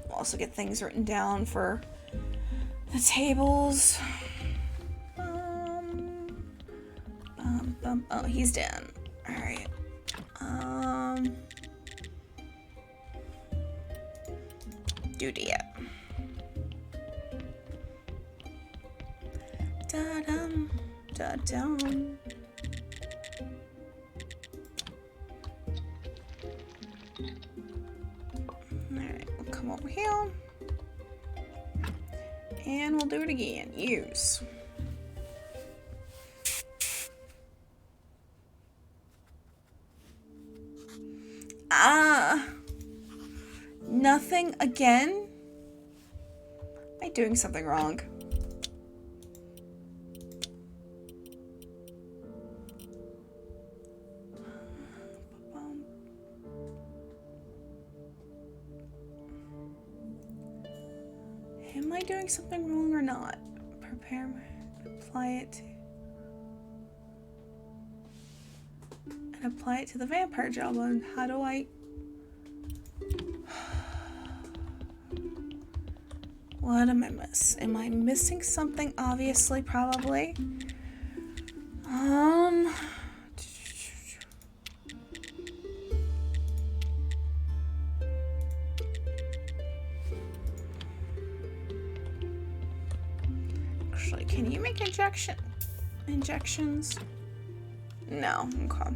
We'll also get things written down for the tables. Oh, he's down. Alright. Duty it. Da-dum, da-dum. Alright, we'll come over here. And we'll do it again. Use. Nothing again? Am I doing something wrong? Am I doing something wrong or not? Prepare, apply it to... And apply it to the vampire jawbone. How do I... What am I missing? Am I missing something? Obviously, probably. Actually, can you make injections? No, okay.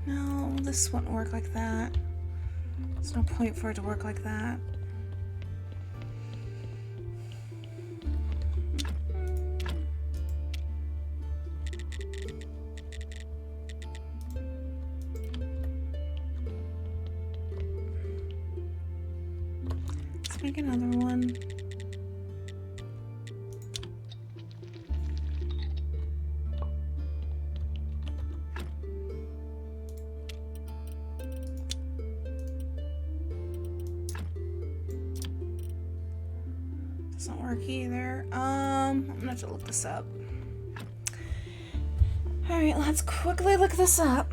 No, this wouldn't work like that. There's no point for it to work like that. Let's make another one. Doesn't work either. I'm gonna have to look this up. Alright, let's quickly look this up.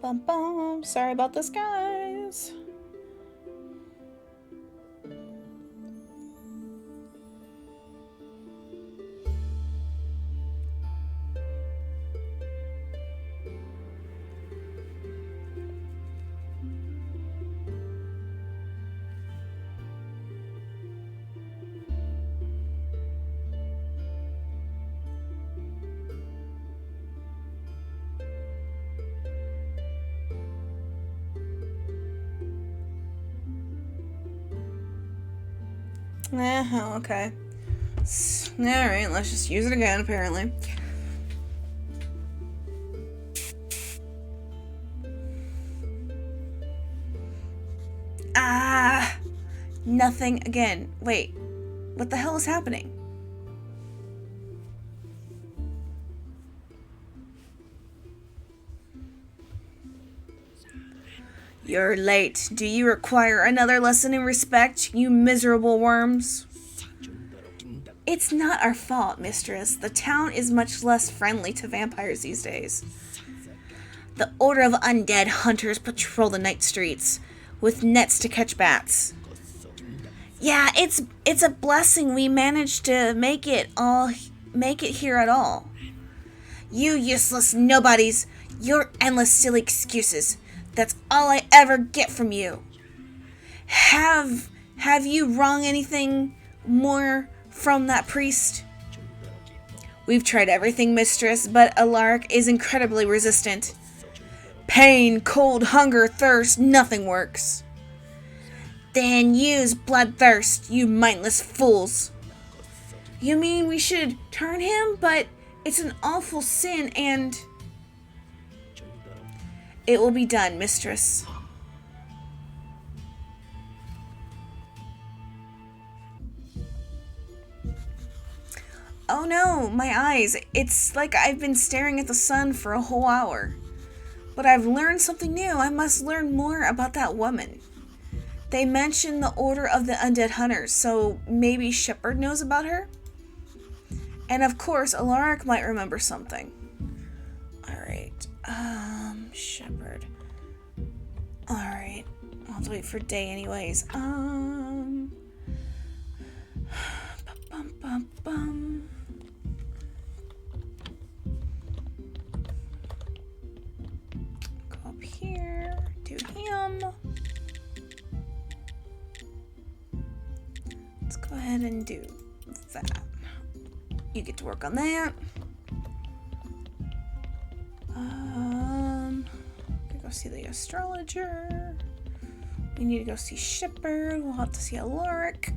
Bum, bum, bum. Sorry about this, guys. Okay. Alright, let's just use it again, apparently. Nothing again. Wait, what the hell is happening? You're late. Do you require another lesson in respect, you miserable worms? It's not our fault, mistress. The town is much less friendly to vampires these days. The Order of Undead Hunters patrol the night streets with nets to catch bats. Yeah, it's a blessing we managed to make it here at all. You useless nobodies, your endless silly excuses. That's all I ever get from you. Have you wrung anything more from that priest? We've tried everything, mistress, but Alaric is incredibly resistant. Pain, cold, hunger, thirst, nothing works. Then use bloodthirst, you mindless fools. You mean we should turn him? But it's an awful sin and... It will be done, mistress. Oh no, my eyes. It's like I've been staring at the sun for a whole hour. But I've learned something new. I must learn more about that woman. They mentioned the Order of the Undead Hunters, so maybe Shepard knows about her? And of course, Alaric might remember something. Alright, Shepard. Alright, I'll have to wait for day anyways. Bum, bum, bum. Go up here, do him. Let's go ahead and do that. You get to work on that. Go see the astrologer. We need to go see Shepard. We'll have to see Alaric.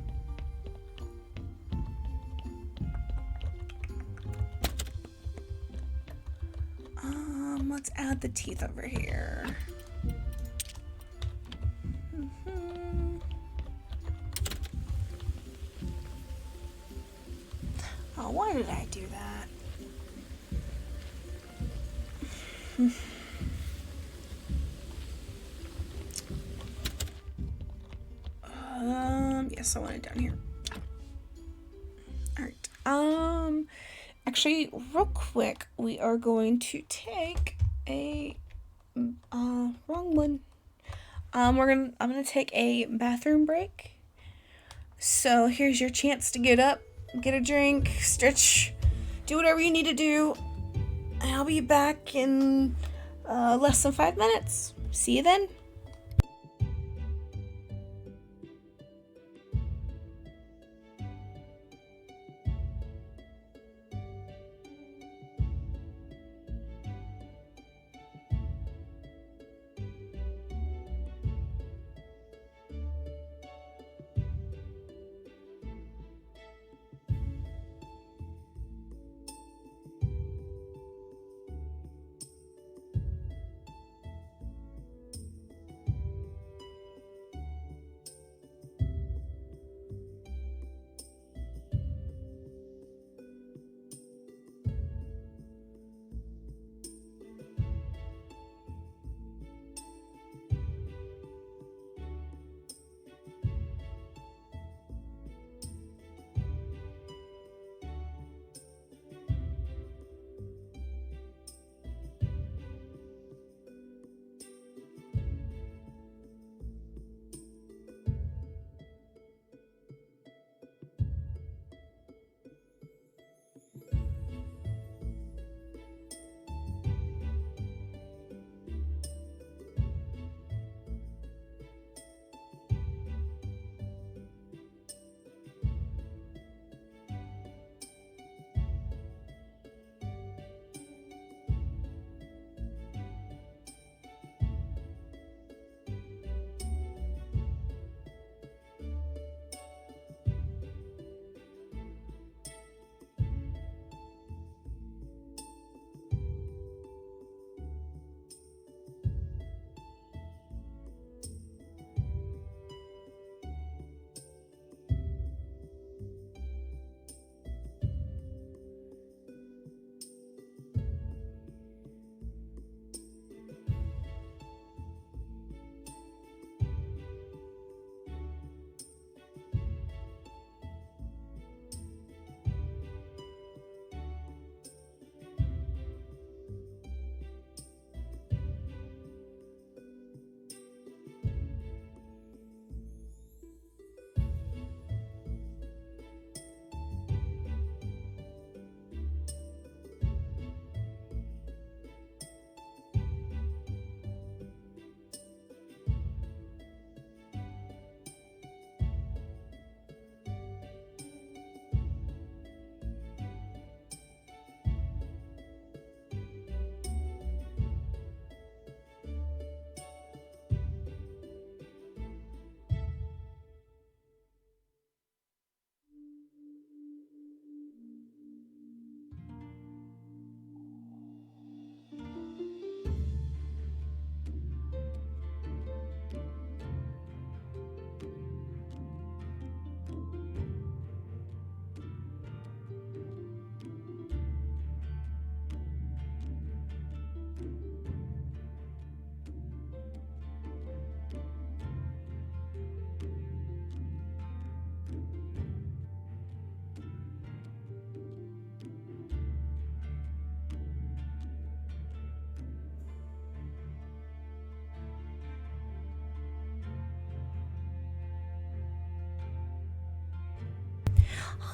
Let's add the teeth over here. Oh, why did I do that? guess I want it down here. All right. Actually, real quick, we are going to take a wrong one. I'm gonna take a bathroom break. So here's your chance to get up, get a drink, stretch, do whatever you need to do. And I'll be back in less than 5 minutes. See you then.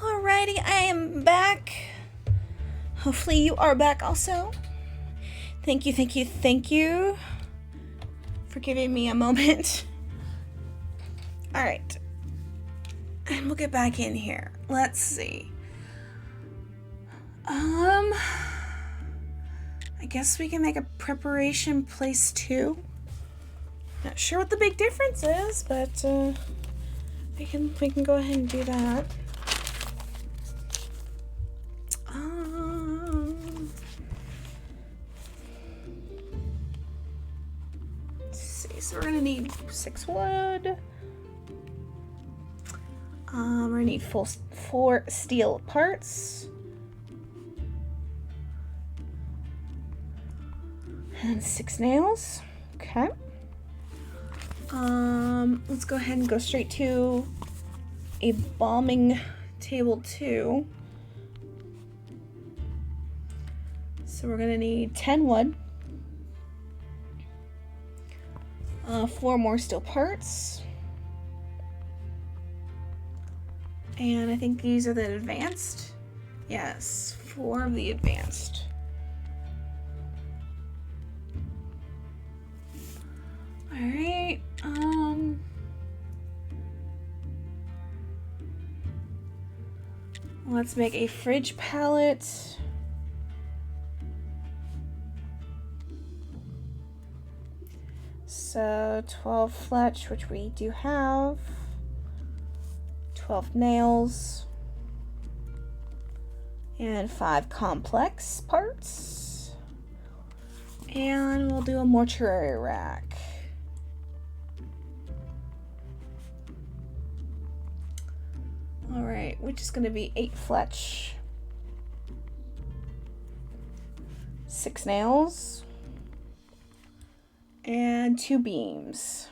Alrighty, I am back. Hopefully you are back also. Thank you for giving me a moment. Alright. And we'll get back in here. Let's see. I guess we can make a preparation place 2. Not sure what the big difference is, but we can go ahead and do that. Let's see. So we're gonna need 6 wood. We're gonna need 4 steel parts. And 6 nails. Okay. Let's go ahead and go straight to a bombing table too. So we're gonna need 10 wood, 4 more steel parts, and I think these are the advanced. Yes, 4 of the advanced. All right. Let's make a fridge pallet. So 12 fletch, which we do have. 12 nails. And 5 complex parts. And we'll do a mortuary rack. Alright, which is going to be 8 fletch. 6 nails. And 2 beams.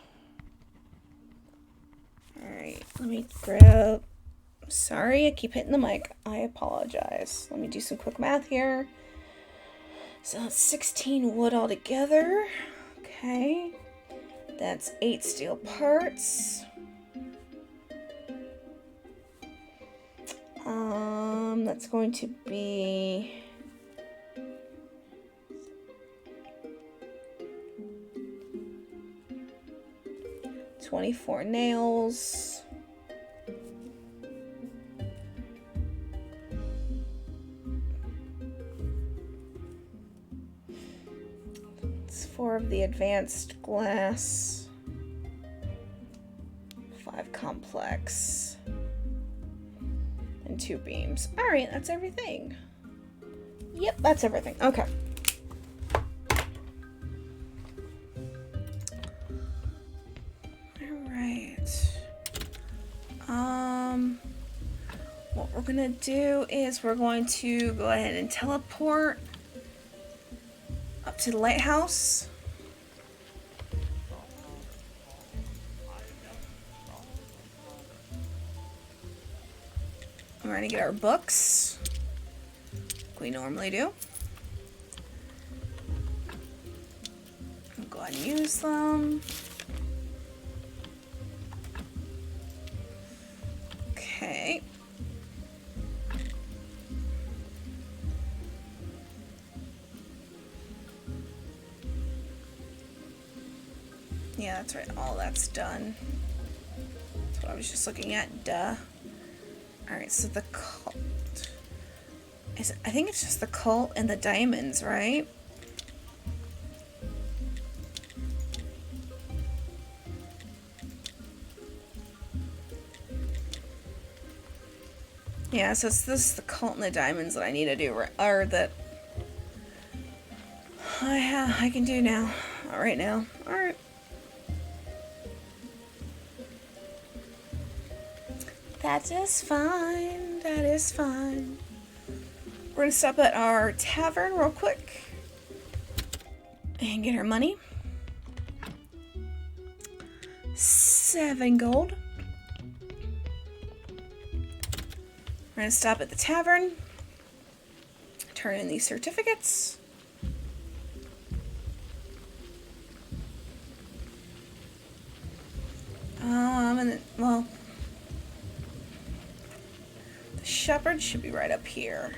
Alright, let me grab... Sorry, I keep hitting the mic. I apologize. Let me do some quick math here. So that's 16 wood altogether. Okay. That's 8 steel parts. That's going to be 24 nails. It's 4 of the advanced glass. 5 complex. And 2 beams. Alright, that's everything. Yep, that's everything. Okay. What we're gonna do is we're going to go ahead and teleport up to the lighthouse. We're gonna get our books, like we normally do. We'll go ahead and use them. Okay. Yeah, that's right. All that's done. That's what I was just looking at. Duh. Alright, so the cult. I think it's just the cult and the diamonds, right? Yeah, so it's this the cult and the diamonds that I need to do, or that I can do now. All right now. All right. That is fine. That is fine. We're gonna stop at our tavern real quick and get our money. 7 gold. We're gonna stop at the tavern, turn in these certificates. And then, well, the shepherd should be right up here,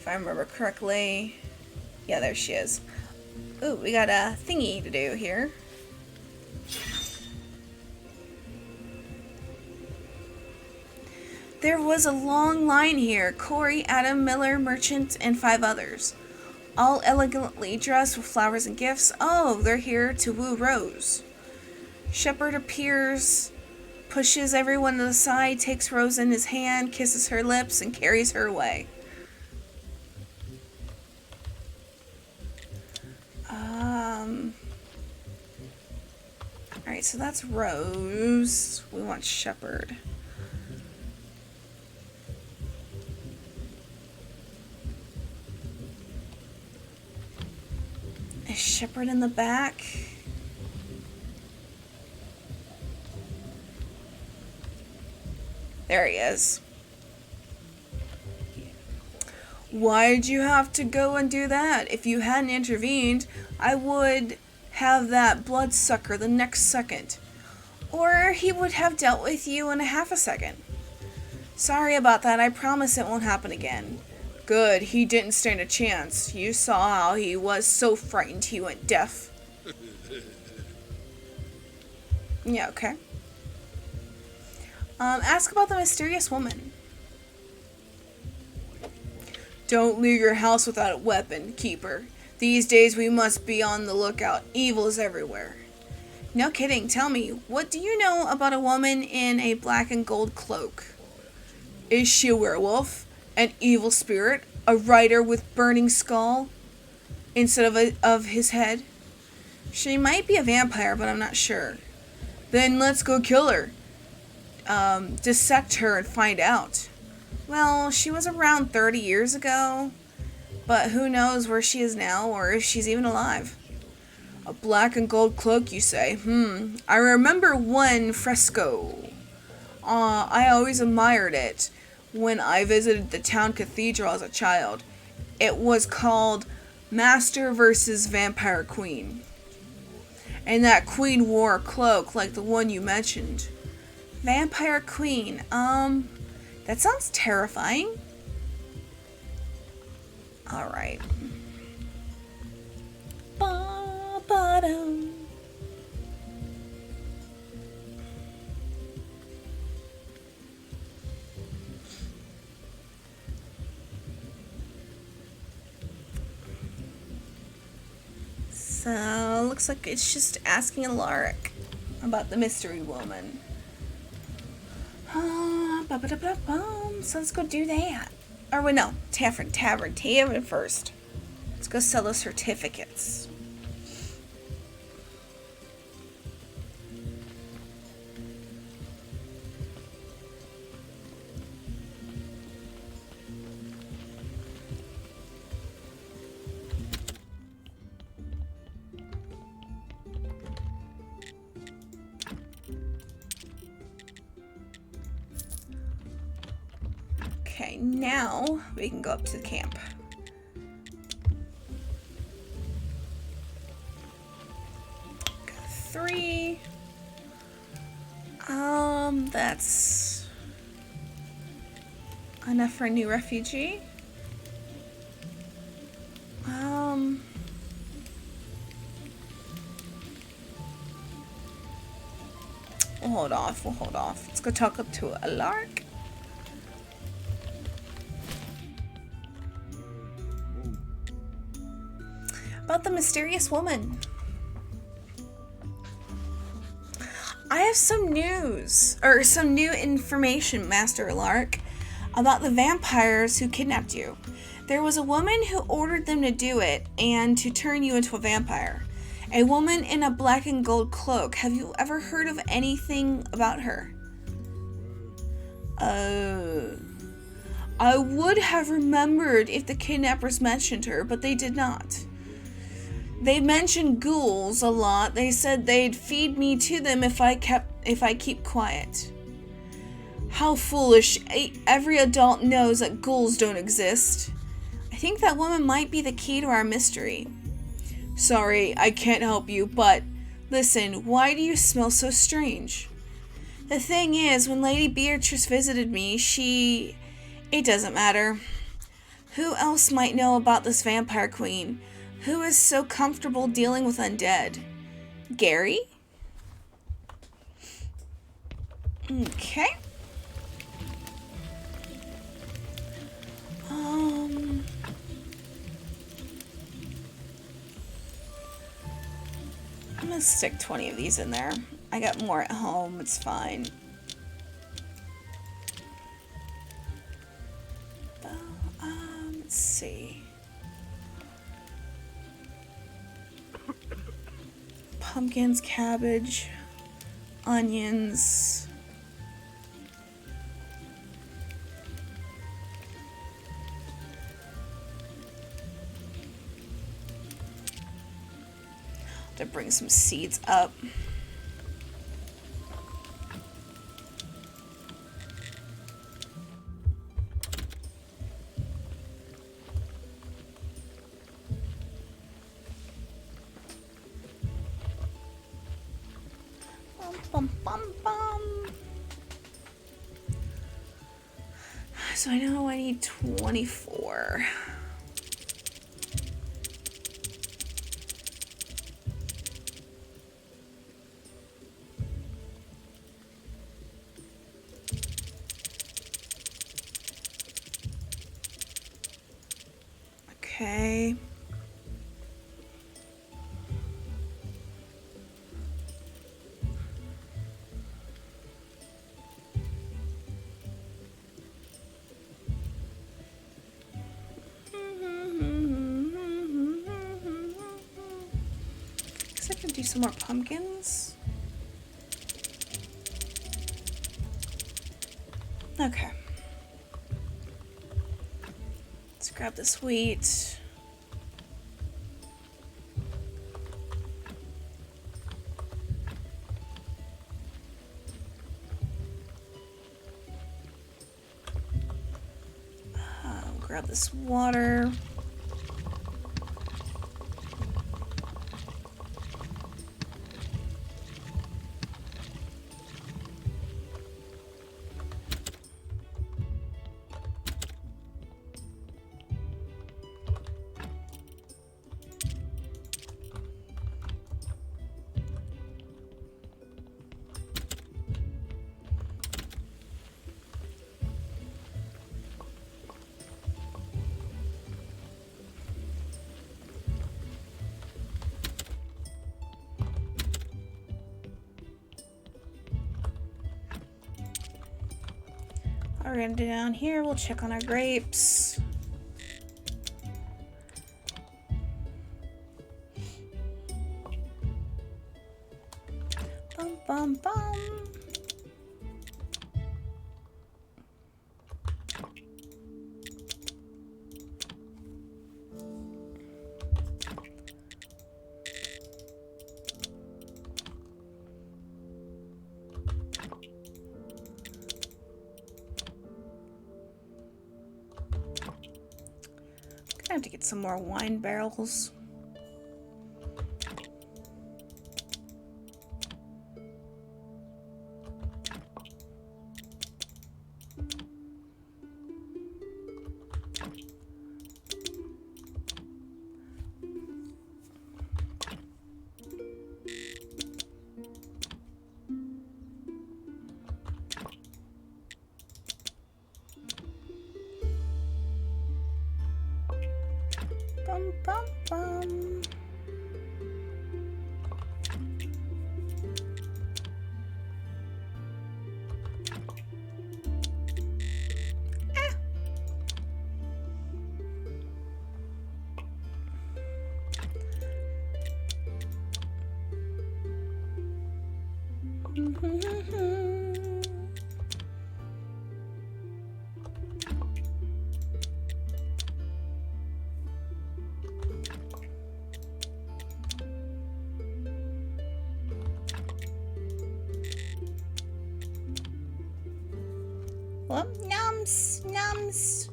if I remember correctly. Yeah, there she is. Ooh, we got a thingy to do here. There was a long line here. Corey, Adam, Miller, Merchant, and 5 others. All elegantly dressed with flowers and gifts. Oh, they're here to woo Rose. Shepherd appears, pushes everyone to the side, takes Rose in his hand, kisses her lips, and carries her away. Alright, so that's Rose. We want Shepherd. Is Shepherd in the back? There he is. Why'd you have to go and do that? If you hadn't intervened, I would have that bloodsucker the next second. Or he would have dealt with you in a half a second. Sorry about that, I promise it won't happen again. Good, he didn't stand a chance. You saw how he was so frightened he went deaf. Yeah, okay. Ask about the mysterious woman. Don't leave your house without a weapon, keeper. These days we must be on the lookout. Evil is everywhere. No kidding, tell me, what do you know about a woman in a black and gold cloak? Is she a werewolf? An evil spirit? A rider with burning skull instead of his head? She might be a vampire, but I'm not sure. Then let's go kill her. Dissect her and find out. Well, she was around 30 years ago, but who knows where she is now or if she's even alive. A black and gold cloak, you say? I remember one fresco. I always admired it when I visited the town cathedral as a child. It was called Master vs. Vampire Queen. And that queen wore a cloak like the one you mentioned. Vampire Queen, that sounds terrifying. Alright. Ba-ba-dum. So, looks like it's just asking Alaric about the mystery woman. So let's go do that. Or wait, no, tavern first. Let's go sell those certificates. Okay, now we can go up to the camp. Got 3. That's enough for a new refugee. We'll hold off. Let's go talk up to Alaric. About the mysterious woman. I have some news, or some new information, Master Alaric, about the vampires who kidnapped you. There was a woman who ordered them to do it and to turn you into a vampire. A woman in a black and gold cloak. Have you ever heard of anything about her? I would have remembered if the kidnappers mentioned her, but they did not. They mentioned ghouls a lot. They said they'd feed me to them if I keep quiet. How foolish. Every adult knows that ghouls don't exist. I think that woman might be the key to our mystery. Sorry, I can't help you, but listen, why do you smell so strange? The thing is, when Lady Beatrice visited me, it doesn't matter. Who else might know about this vampire queen? Who is so comfortable dealing with undead? Gary? Okay. I'm gonna stick 20 of these in there. I got more at home, it's fine. Let's see. Pumpkins, cabbage, onions. To bring some seeds up. Bum, bum, bum, bum. So I know I need 24. Okay. Guess I can do some more pumpkins. Okay. Let's grab this wheat. Grab this water. We're gonna do down here, we'll check on our grapes. Bum, bum, bum. I have to get some more wine barrels. Bum, bum, bum. Well, nums, nums.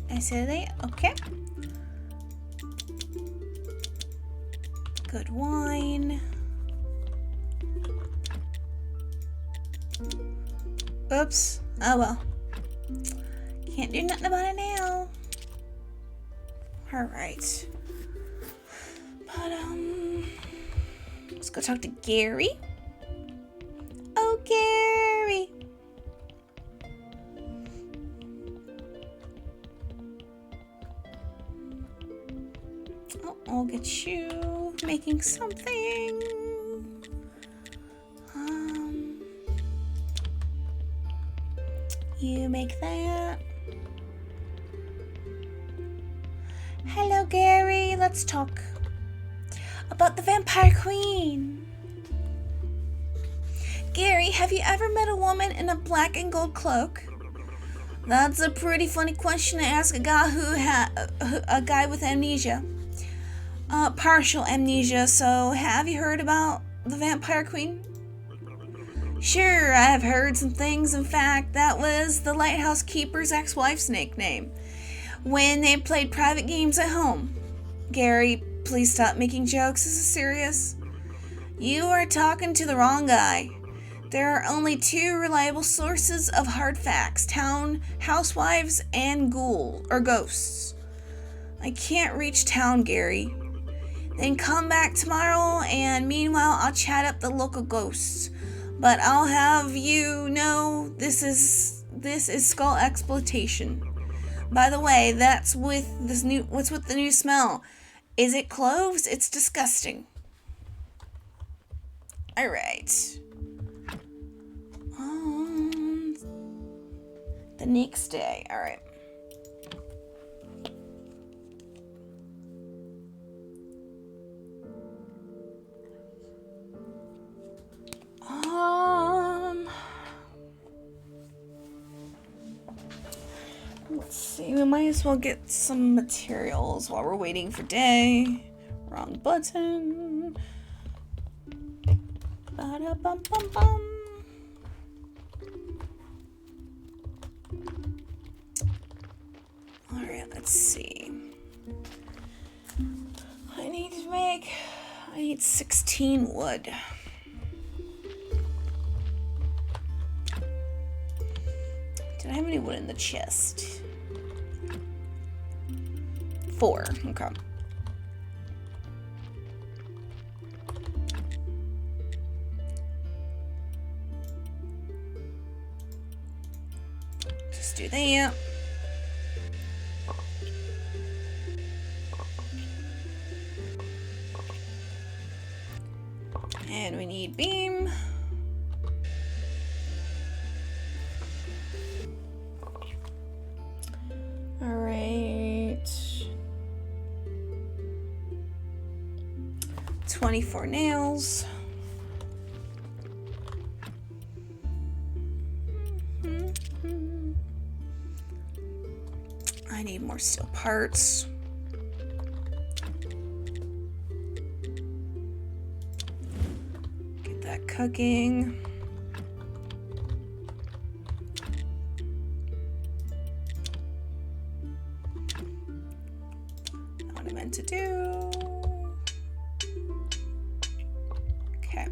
I said it, okay. Good wine. Oops. Oh well. Can't do nothing about it now. Alright. But, let's go talk to Gary. Oh, Gary. Oh, I'll get you making something. You make that. Hello, Gary. Let's talk about the Vampire Queen. Gary, have you ever met a woman in a black and gold cloak? That's a pretty funny question to ask a guy a guy with amnesia. Partial amnesia, so have you heard about the Vampire Queen? Sure, I've heard some things. In fact, that was the lighthouse keeper's ex-wife's nickname when they played private games at home. Gary, please stop making jokes. This is serious. You are talking to the wrong guy. There are only two reliable sources of hard facts: town housewives and ghosts. I can't reach town, Gary. Then come back tomorrow, and meanwhile I'll chat up the local ghosts. But I'll have you know this is skull exploitation. By the way, what's with the new smell? Is it cloves? It's disgusting. Alright. The next day. Alright. Let's see, we might as well get some materials while we're waiting for day. Wrong button. Ba-da-bum-bum-bum. Alright, let's see. I need 16 wood. Did I have any wood in the chest? 4. Okay. Just do that. And we need beam. Alright. 24 nails. I need more steel parts. Get that cooking. Not what I meant to do. Okay.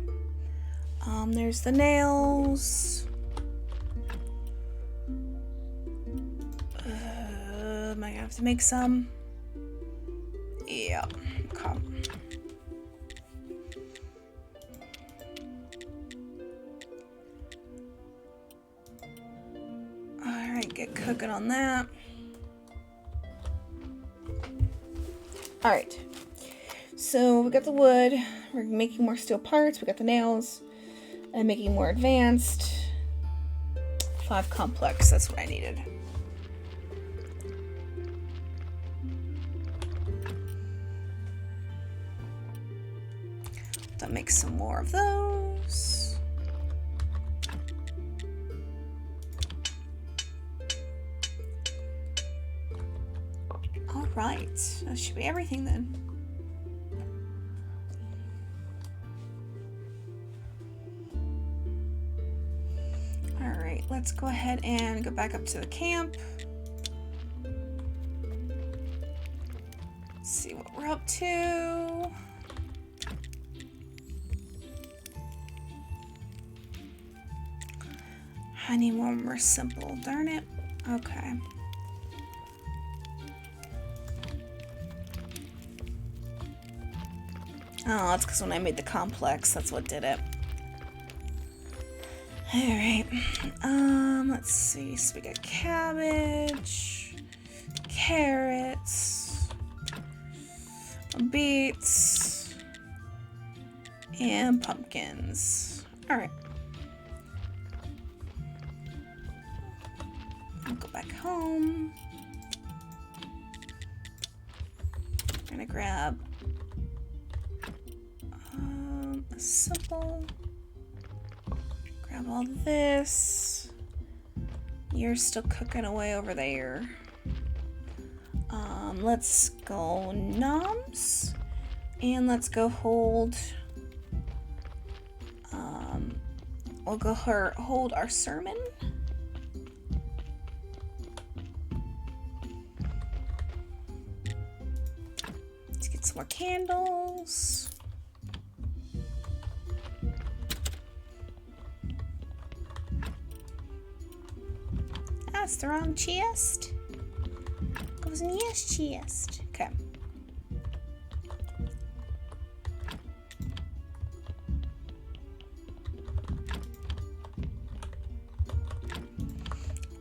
There's the nails. Am I gonna have to make some? Yeah. Okay. Alright, get cooking on that. Alright. So we got the wood. We're making more steel parts. We got the nails. And making more advanced. 5 complex. That's what I needed. I'll make some more of those. All right, that should be everything then. All right, let's go ahead and go back up to the camp. Let's see what we're up to. I need one more simple, darn it. Okay. Oh, that's because when I made the complex, that's what did it. Alright. Let's see. So we got cabbage, carrots, beets, and pumpkins. Alright. I'll go back home. I'm gonna grab a simple. Grab all this. You're still cooking away over there. Let's go noms. And let's go hold. We'll go hold our sermon. Let's get some more candles. That's the wrong chest. Goes in yes chest. Okay.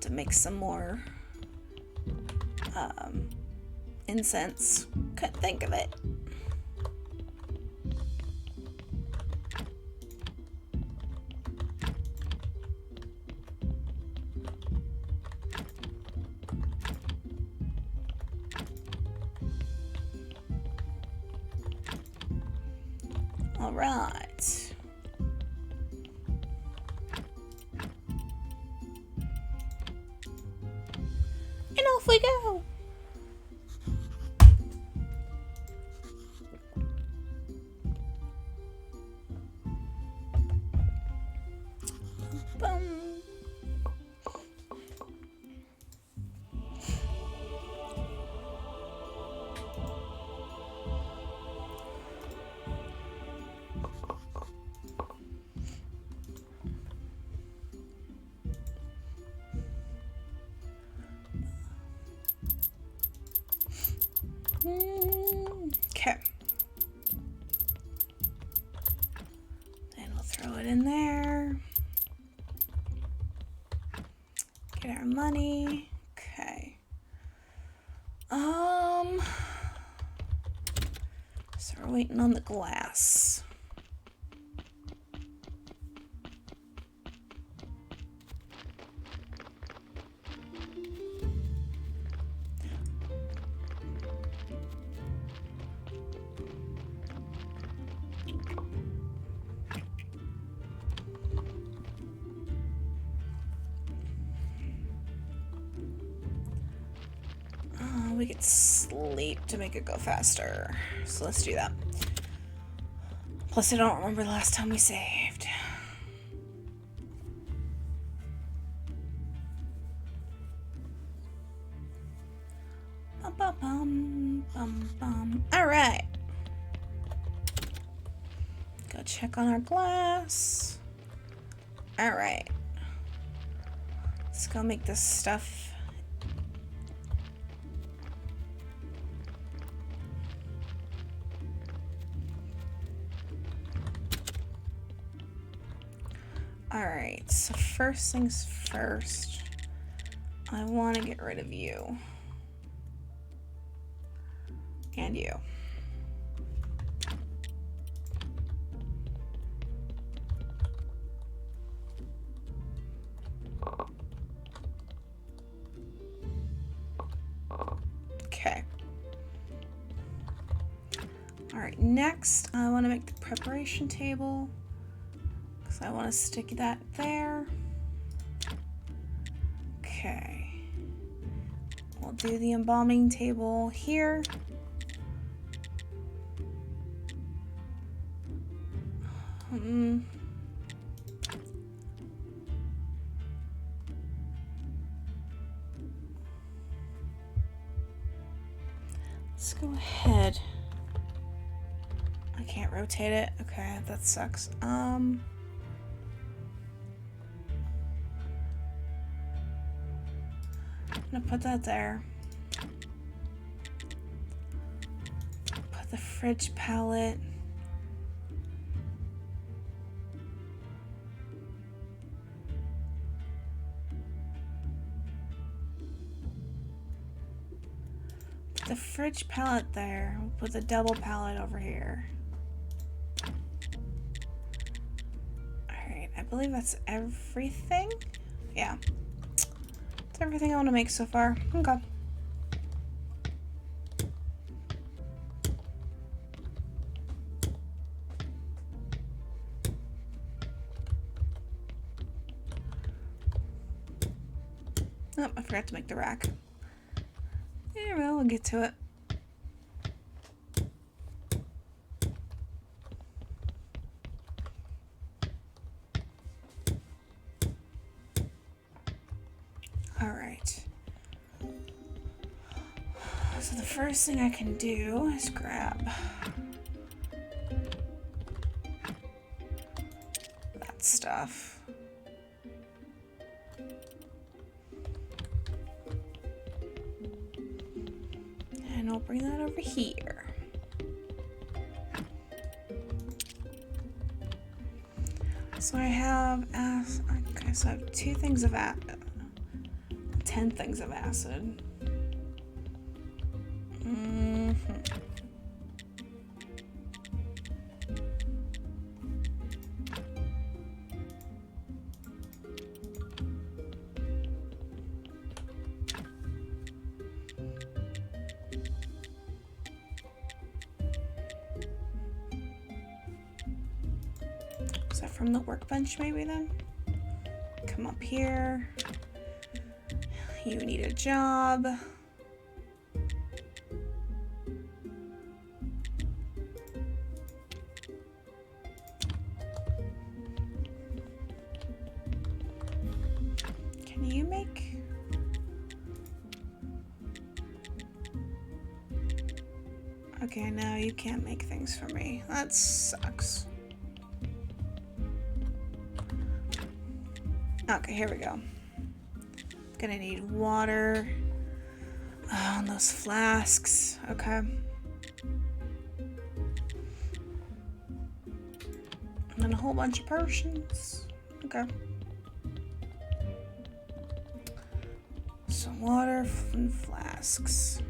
To make some more incense. Couldn't think of it. All right. And off we go. Boom. Okay. Then we'll throw it in there. Get our money. Okay. So we're waiting on the glass. We could sleep to make it go faster. So let's do that. Plus, I don't remember the last time we saved. Bum, bum, bum, bum, bum. All right. Go check on our glass. All right. Let's go make this stuff. Alright, so first things first, I want to get rid of you. And you. Okay. Alright, next I want to make the preparation table. So I want to stick that there. Okay. We'll do the embalming table here. Let's go ahead. I can't rotate it. Okay, that sucks. I'm gonna put that there. Put the fridge palette. Put the fridge palette there. We'll put the double palette over here. Alright, I believe that's everything. Yeah. Everything I want to make so far. Okay. Oh, I forgot to make the rack. Yeah, well, we'll get to it. So the first thing I can do is grab that stuff. And I'll bring that over here. So I have okay, so I have 2 things of 10 things of acid. Is that from the workbench maybe then? Come up here. You need a job. Can you make? Okay, no, you can't make things for me. That sucks. Okay, here we go. Gonna need water. Oh, and those flasks. Okay. And then a whole bunch of potions. Okay. So water and flasks.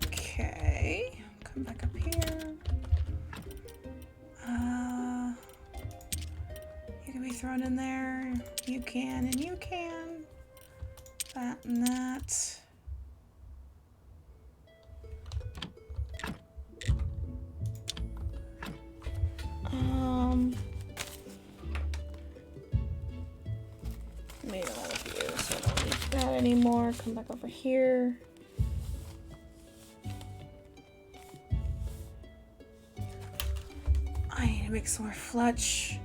Okay, come back up here. You can be thrown in there. You can, and you can. That and that. Made a lot of you, so I don't need that anymore. Come back over here. I need to make some more flutch.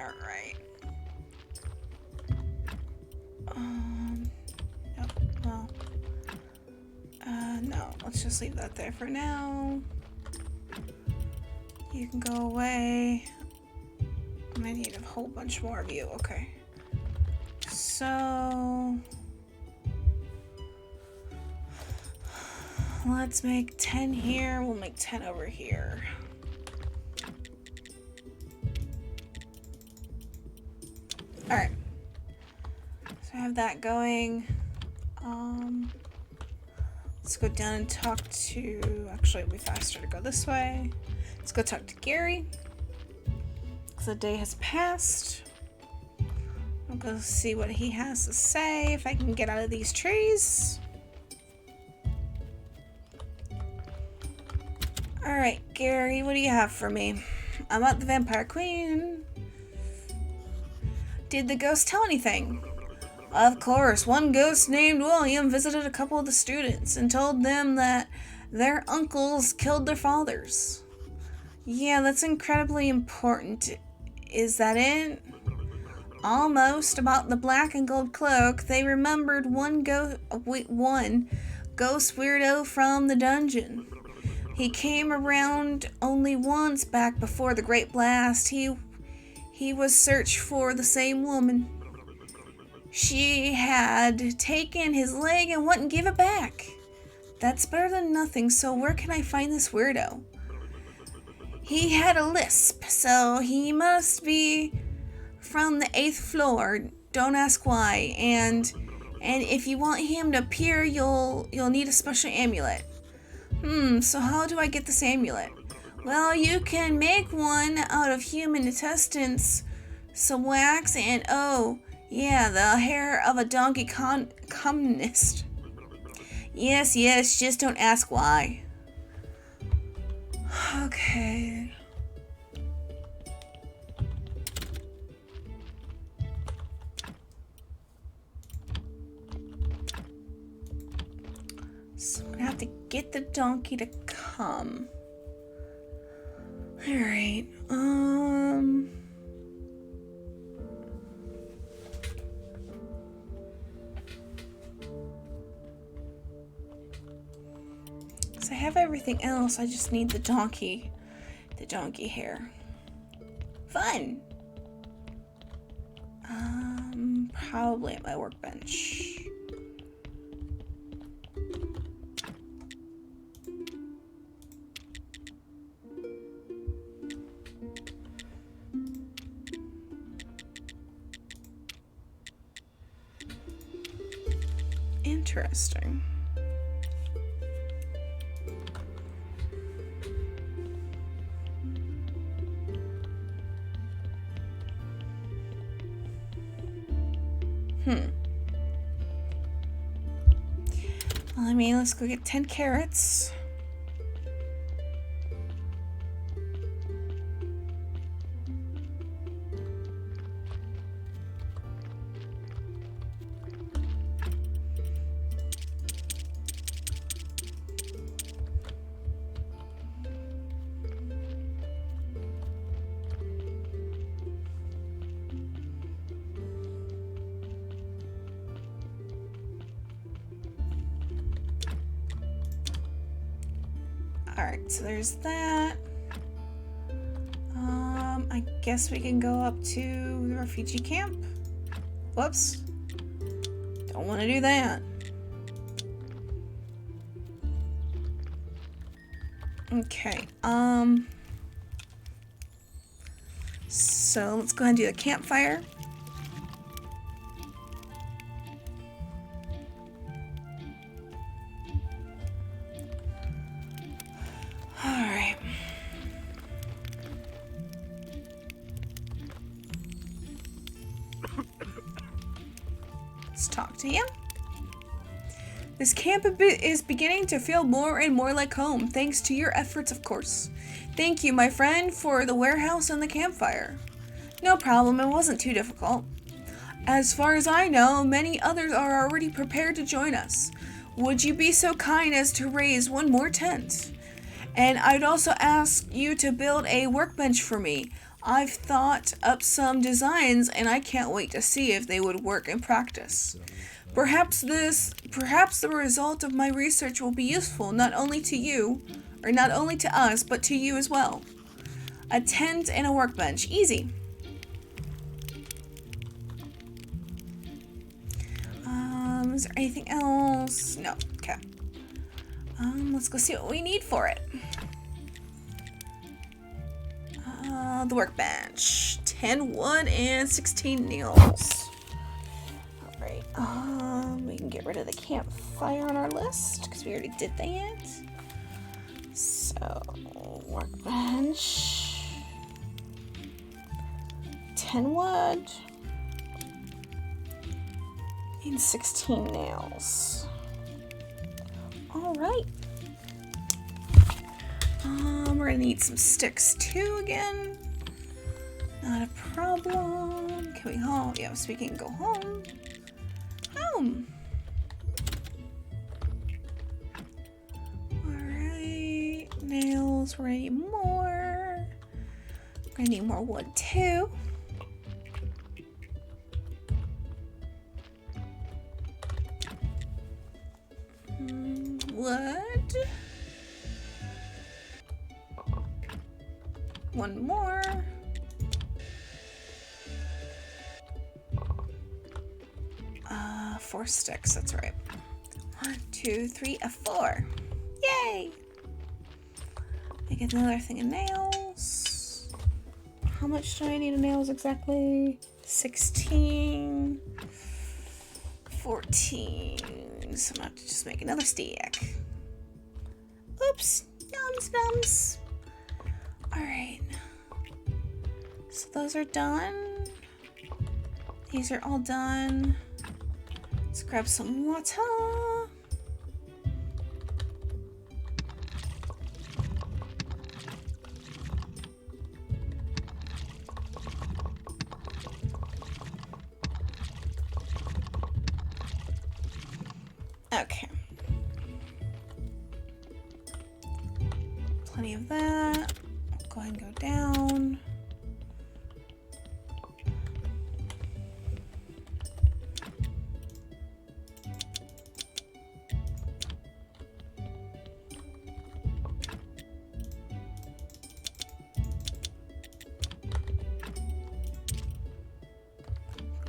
All right. Yep, well. No, let's just leave that there for now. You can go away. I need a whole bunch more of you. Okay. So let's make 10 here. We'll make 10 over here. All right. So I have that going. Let's go down and talk to, actually it'll be faster to go this way. Let's go talk to Gary. Because the day has passed. I'll go see what he has to say, if I can get out of these trees. Alright, Gary, what do you have for me? I'm at the Vampire Queen. Did the ghost tell anything? Of course, one ghost named William visited a couple of the students and told them that their uncles killed their fathers. Yeah, that's incredibly important. Is that it? Almost. About the black and gold cloak, they remembered one ghost weirdo from the dungeon. He came around only once back before the Great Blast. He was searched for the same woman. She had taken his leg and wouldn't give it back. That's better than nothing, so where can I find this weirdo? He had a lisp, so he must be from the 8th floor. Don't ask why. And if you want him to appear, you'll need a special amulet. So how do I get this amulet? Well, you can make one out of human intestines, some wax, and oh, yeah, the hair of a donkey communist. Yes, yes, just don't ask why. Okay. So I'm gonna have to get the donkey to come. Alright, so I have everything else, I just need the donkey hair. Fun! Probably at my workbench. Interesting. Well, I mean, let's go get 10 carrots. Alright, so there's that. I guess we can go up to the refugee camp. Whoops. Don't want to do that. Okay, so let's go ahead and do the campfire. Alright. Let's talk to him. This camp is beginning to feel more and more like home, thanks to your efforts, of course. Thank you, my friend, for the warehouse and the campfire. No problem, it wasn't too difficult. As far as I know, many others are already prepared to join us. Would you be so kind as to raise one more tent? And I'd also ask you to build a workbench for me. I've thought up some designs and I can't wait to see if they would work in practice. Perhaps the result of my research will be useful not only to you, or not only to us, but to you as well. A tent and a workbench. Easy. Is there anything else? No. Okay. Let's go see what we need for it. The workbench. 10 wood and 16 nails. Alright. We can get rid of the campfire on our list because we already did that. So, workbench. 10 wood. And 16 nails. Alright. We're gonna need some sticks too again. Not a problem. Can we home? Yeah, so we can go home. Home. Alright. Nails. We're gonna need more. We're gonna need more wood too. Wood. One more. 4 sticks, that's right. 1, 2, 3, 4. Yay! Make another thing of nails. How much do I need of nails exactly? 16. 14. So I'm gonna have to just make another stick. Oops. Nums. All right. So those are done. These are all done. Let's grab some water. Okay. Plenty of that. I'll go ahead and go down.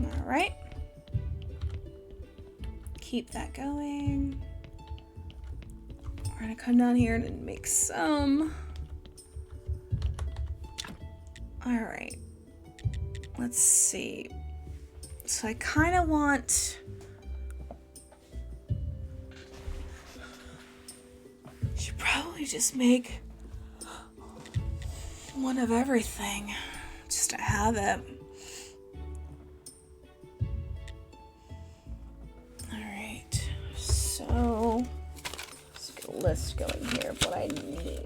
All right. Keep that going. We're gonna come down here and make some. All right. Let's see. So I kind of want. Should probably just make one of everything, just to have it. So let's get a list going here of what I need.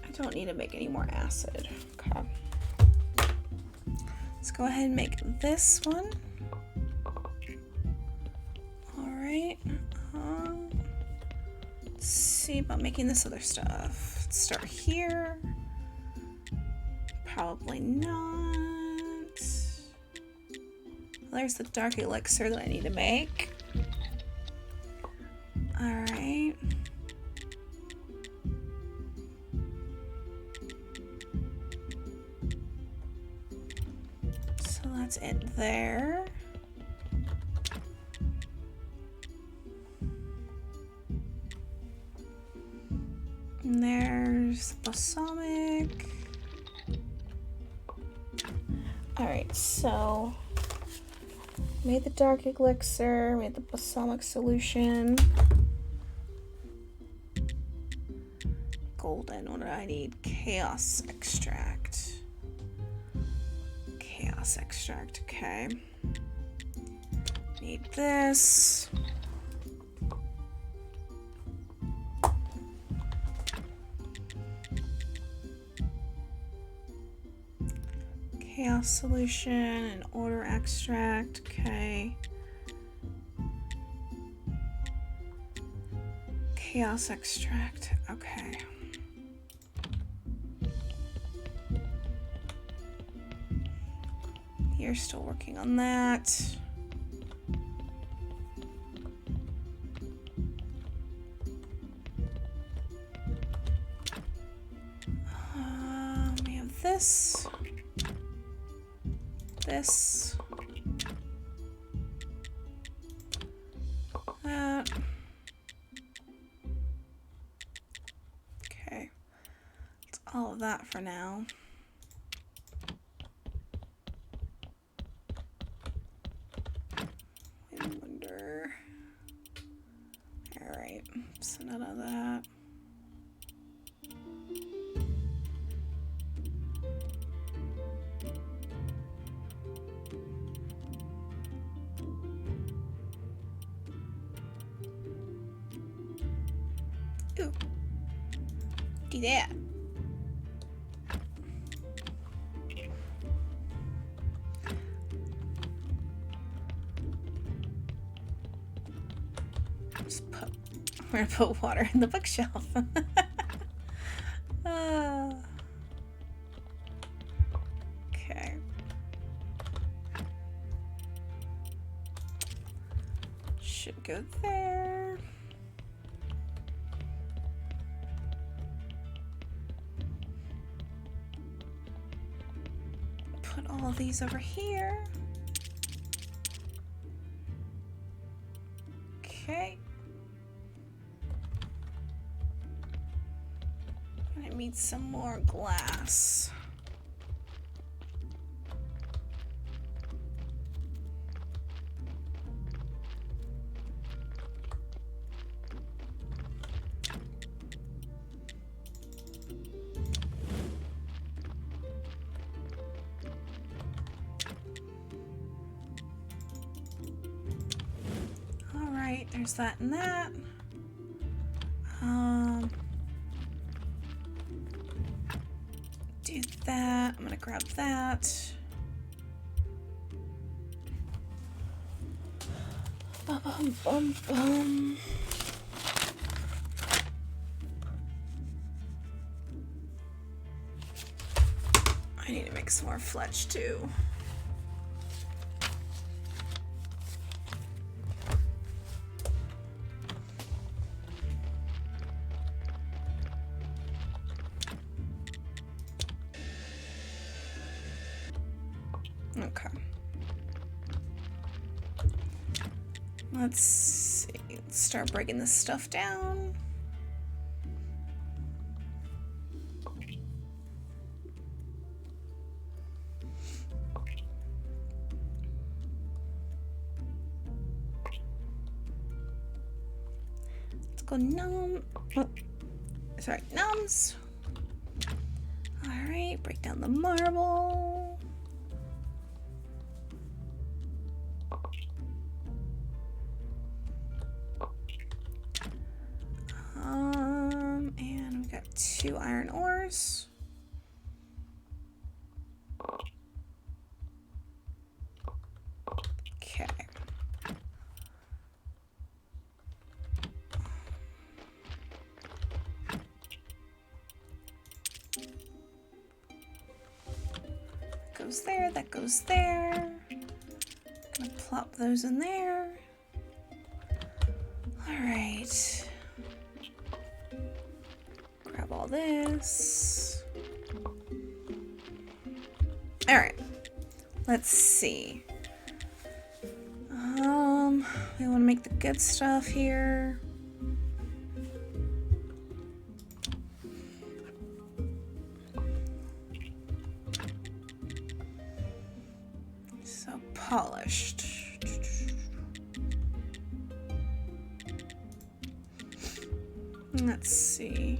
I don't need to make any more acid. Okay. Let's go ahead and make this one. All right. Let's see about making this other stuff. Let's start here. Probably not. There's the dark elixir that I need to make. All right. So that's it there. And there's balsamic. All right, so made the dark elixir, made the balsamic solution. Golden, what do I need? Chaos extract. Chaos extract, okay. Need this. Chaos solution and order extract, okay. Chaos extract, okay. You're still working on that. We have this. This. That. Okay. That's all of that for now. I wonder. Alright, so none of that. Ooh. Do that. We're gonna put water in the bookshelf. Okay. Should go there. Put all of these over here. Okay. I need some more glass. All right, there's that and that. Do that. I'm gonna grab that. I need to make some more fletch too. Okay. Let's see. Let's start breaking this stuff down. Let's go numbs. All right, break down the marble. And we got 2 iron ores. Okay. Goes there, that goes there. Gonna plop those in there. All right. Grab all this. All right. Let's see. We want to make the good stuff here. So polished. Let's see.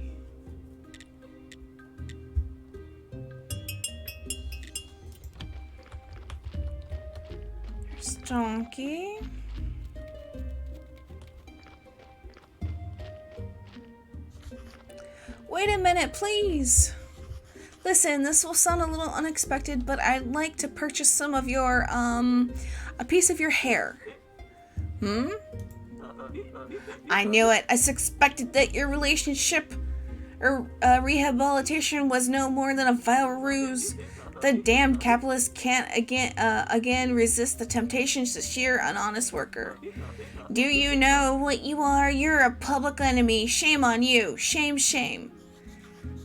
There's Donkey. Wait a minute, please. Listen, this will sound a little unexpected, but I'd like to purchase some of your, a piece of your hair. I knew it. I suspected that your relationship or rehabilitation was no more than a vile ruse. The damned capitalist can't again resist the temptations to shear an honest worker. Do you know what you are? You're a public enemy. Shame on you. Shame, shame.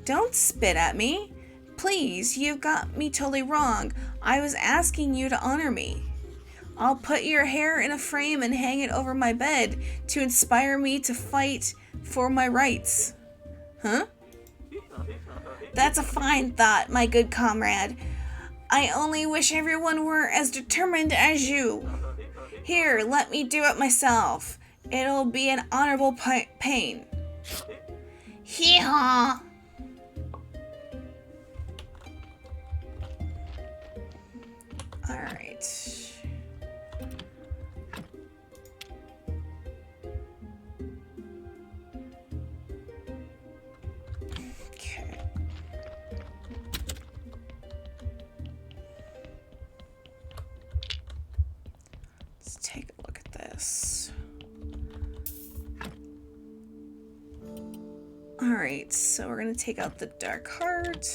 Don't spit at me. Please, you've got me totally wrong. I was asking you to honor me. I'll put your hair in a frame and hang it over my bed to inspire me to fight for my rights. Huh? That's a fine thought, my good comrade. I only wish everyone were as determined as you. Here, let me do it myself. It'll be an honorable pain. Hee-haw! Alright. Okay. Let's take a look at this. Alright, so we're gonna take out the dark heart.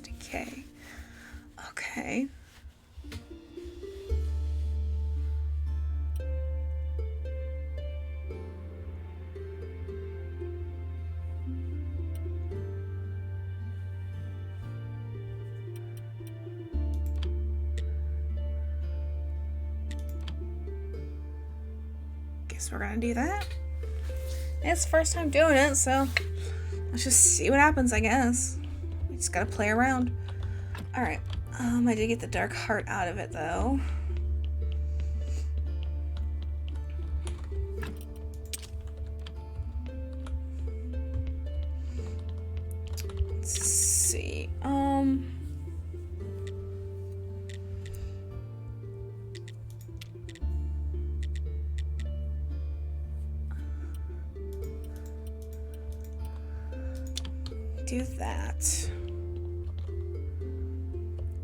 Decay. Okay. Guess we're gonna do that. It's the first time doing it, so let's just see what happens, I guess. We just gotta play around. Alright, I did get the dark heart out of it, though. Let's see, do that.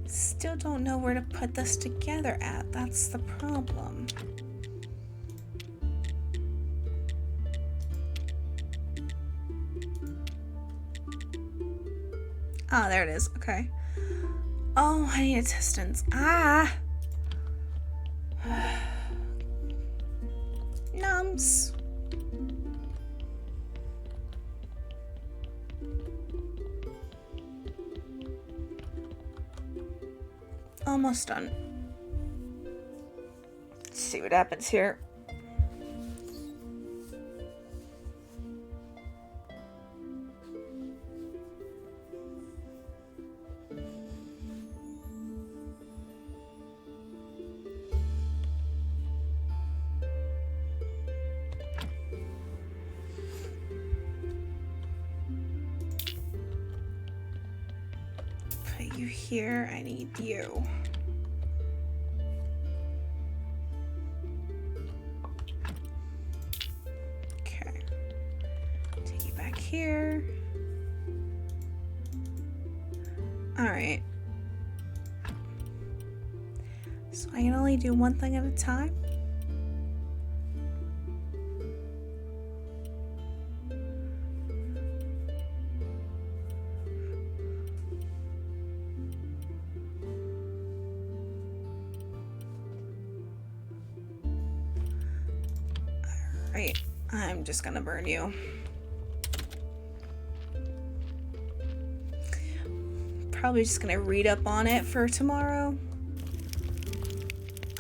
Still don't know where to put this together at. That's the problem. Oh, there it is. Okay. Oh, I need assistance. Ah! Nums. Almost done. Let's see what happens here. Put you here. I need you. Okay. Take you back here. Alright. So I can only do one thing at a time. Alright, I'm just gonna burn you. Probably just gonna read up on it for tomorrow.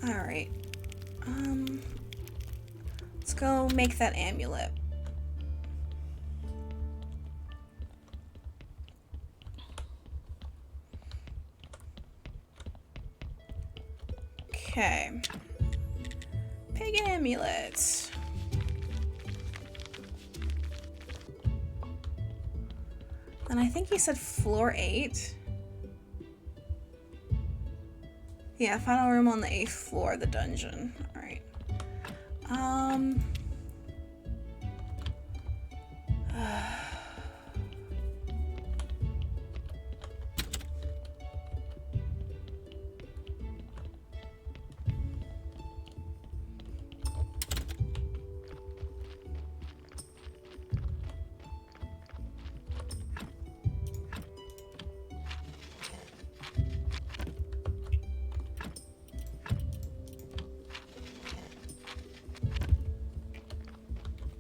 Alright. Let's go make that amulet. Okay. Pagan amulet. And I think he said floor 8. Yeah, final room on the 8th floor of the dungeon. Alright.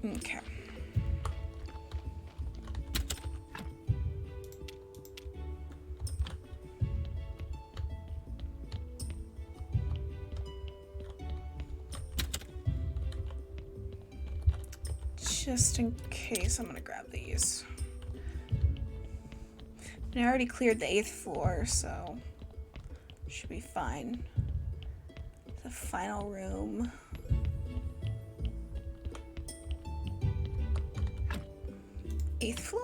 Okay. Just in case, I'm gonna grab these. And I already cleared the 8th floor, so should be fine. The final room. 8th floor.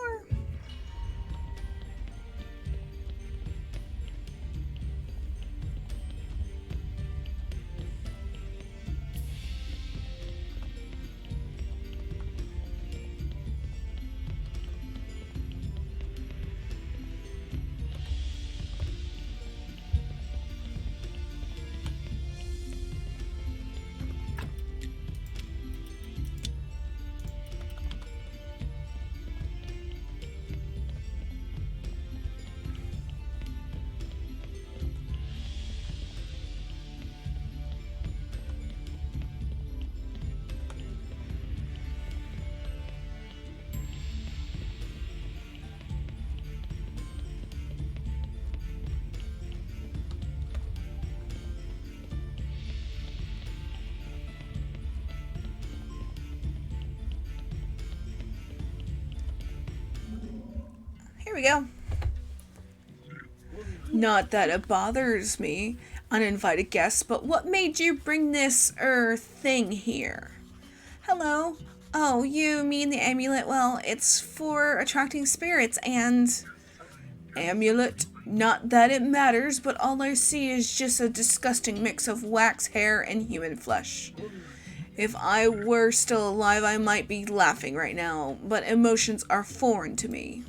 Here we go. Not that it bothers me, uninvited guests, but what made you bring this, thing here? Hello? Oh, you mean the amulet? Well, it's for attracting spirits and... Amulet? Not that it matters, but all I see is just a disgusting mix of wax, hair, and human flesh. If I were still alive, I might be laughing right now, but emotions are foreign to me.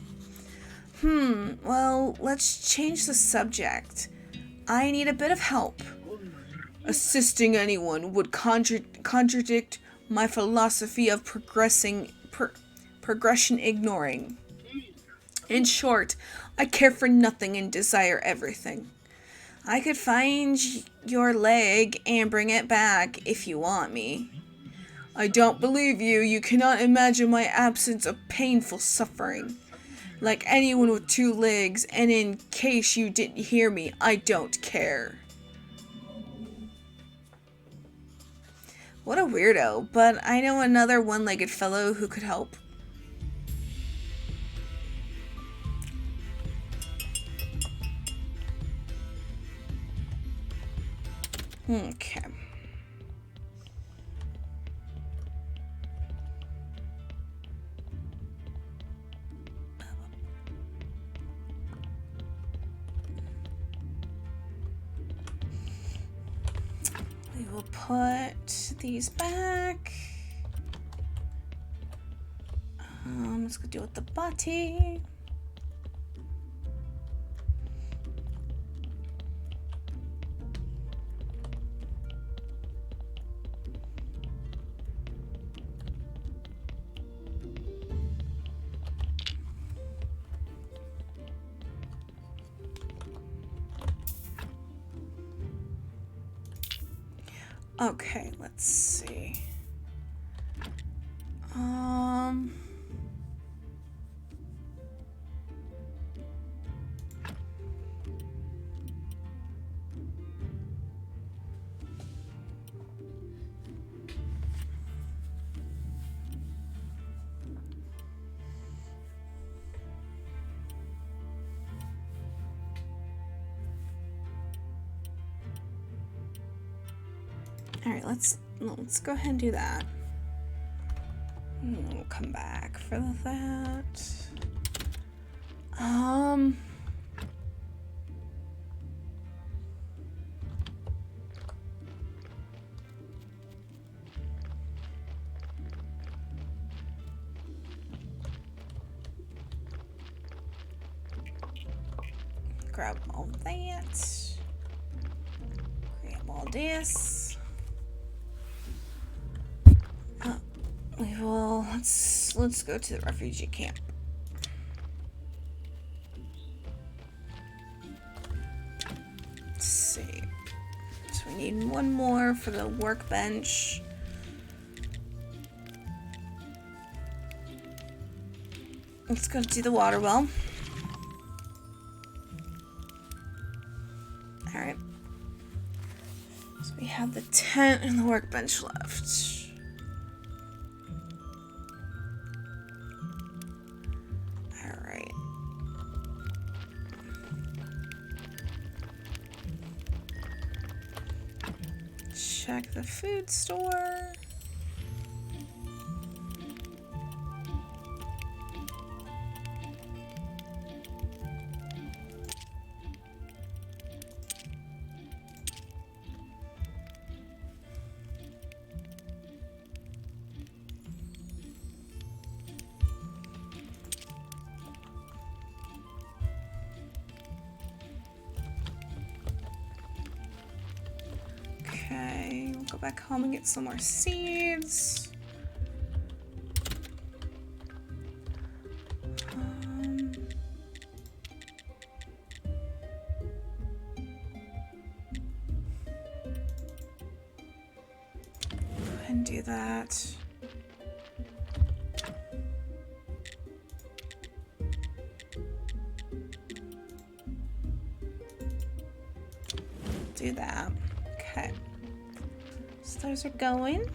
Well, let's change the subject. I need a bit of help. Assisting anyone would contradict my philosophy of progression ignoring. In short, I care for nothing and desire everything. I could find your leg and bring it back if you want me. I don't believe you. You cannot imagine my absence of painful suffering. Like anyone with 2 legs, and in case you didn't hear me, I don't care. What a weirdo, but I know another one-legged fellow who could help. Okay. We will put these back. Let's go deal with the body. Okay, let's see. Alright, let's go ahead and do that. We'll come back for that. Grab all that. Grab all this. We will, let's go to the refugee camp. Let's see. So we need one more for the workbench. Let's go do the water well. Alright. So we have the tent and the workbench left. Check the food store. back home and get some more seeds. Go ahead and do that. Do that. Okay. So those are going.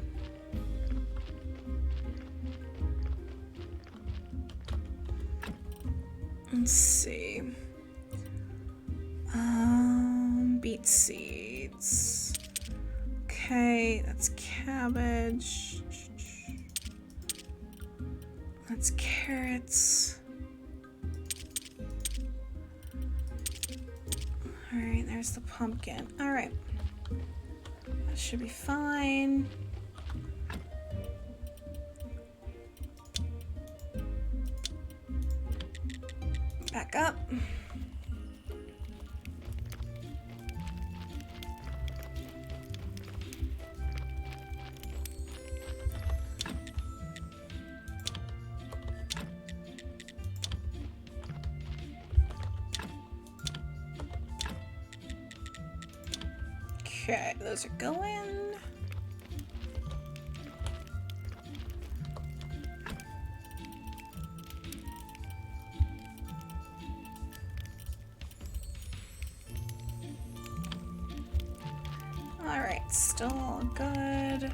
Let's see. Beet seeds. Okay, that's cabbage. That's carrots. Alright, there's the pumpkin. Alright. That should be fine. Back up. Okay, those are going. All right, still all good.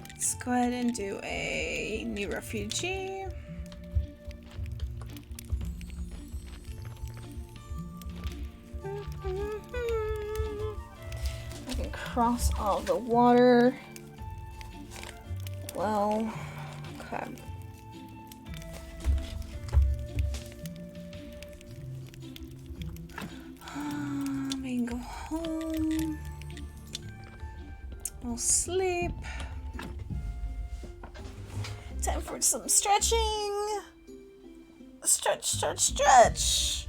Let's go ahead and do a new refugee. I can cross all the water. Well, okay. We can go home. We'll sleep. Time for some stretching. Stretch, stretch, stretch.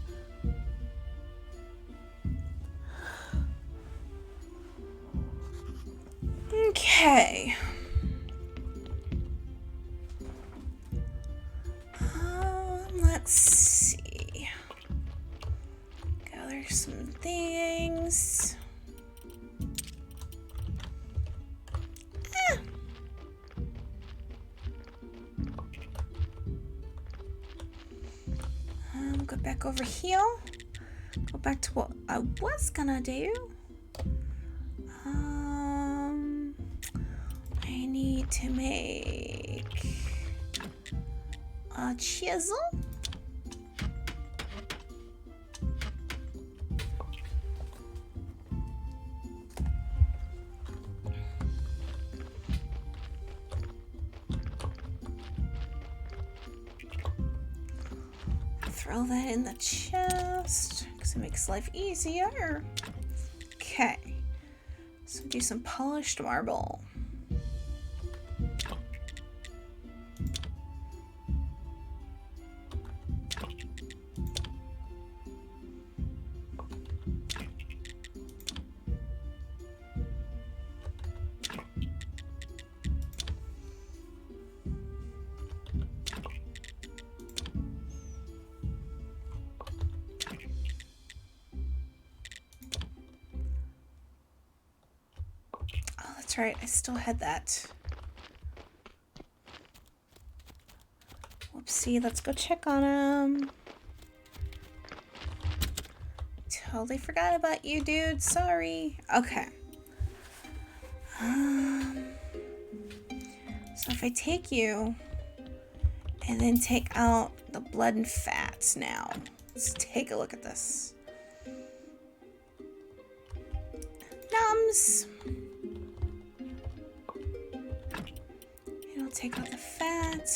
Okay. Let's see. Gather some things. Go back over here. Go back to what I was gonna do. I need to make a chisel. Throw that in the chest because it makes life easier. Okay, so do some polished marble. That's right, I still had that. Whoopsie, let's go check on him. Totally forgot about you, dude. Sorry. Okay. So if I take you and then take out the blood and fat now. Let's take a look at this. Nums. It'll take out the fat.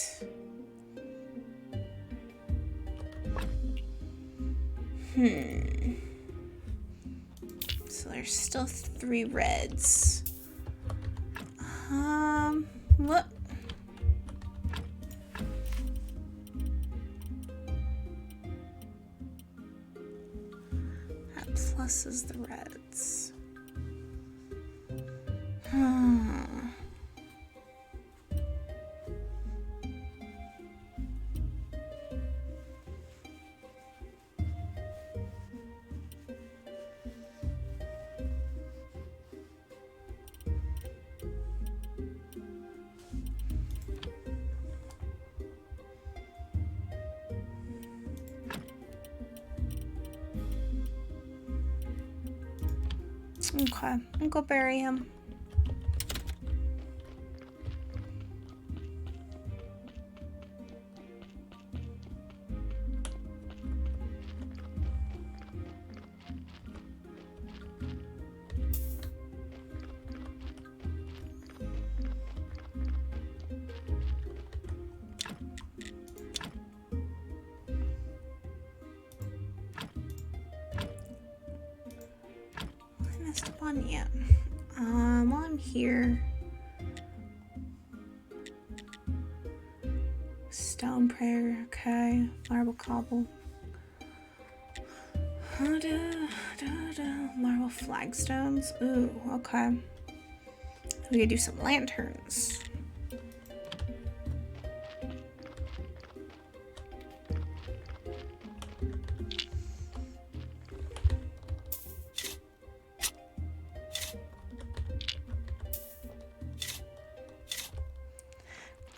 So there's still 3 reds. What? That plus is the reds. Okay, I'll go bury him. Yet. While I'm here, stone prayer, okay, marble cobble, marble flagstones. Ooh, okay. We could do some lanterns.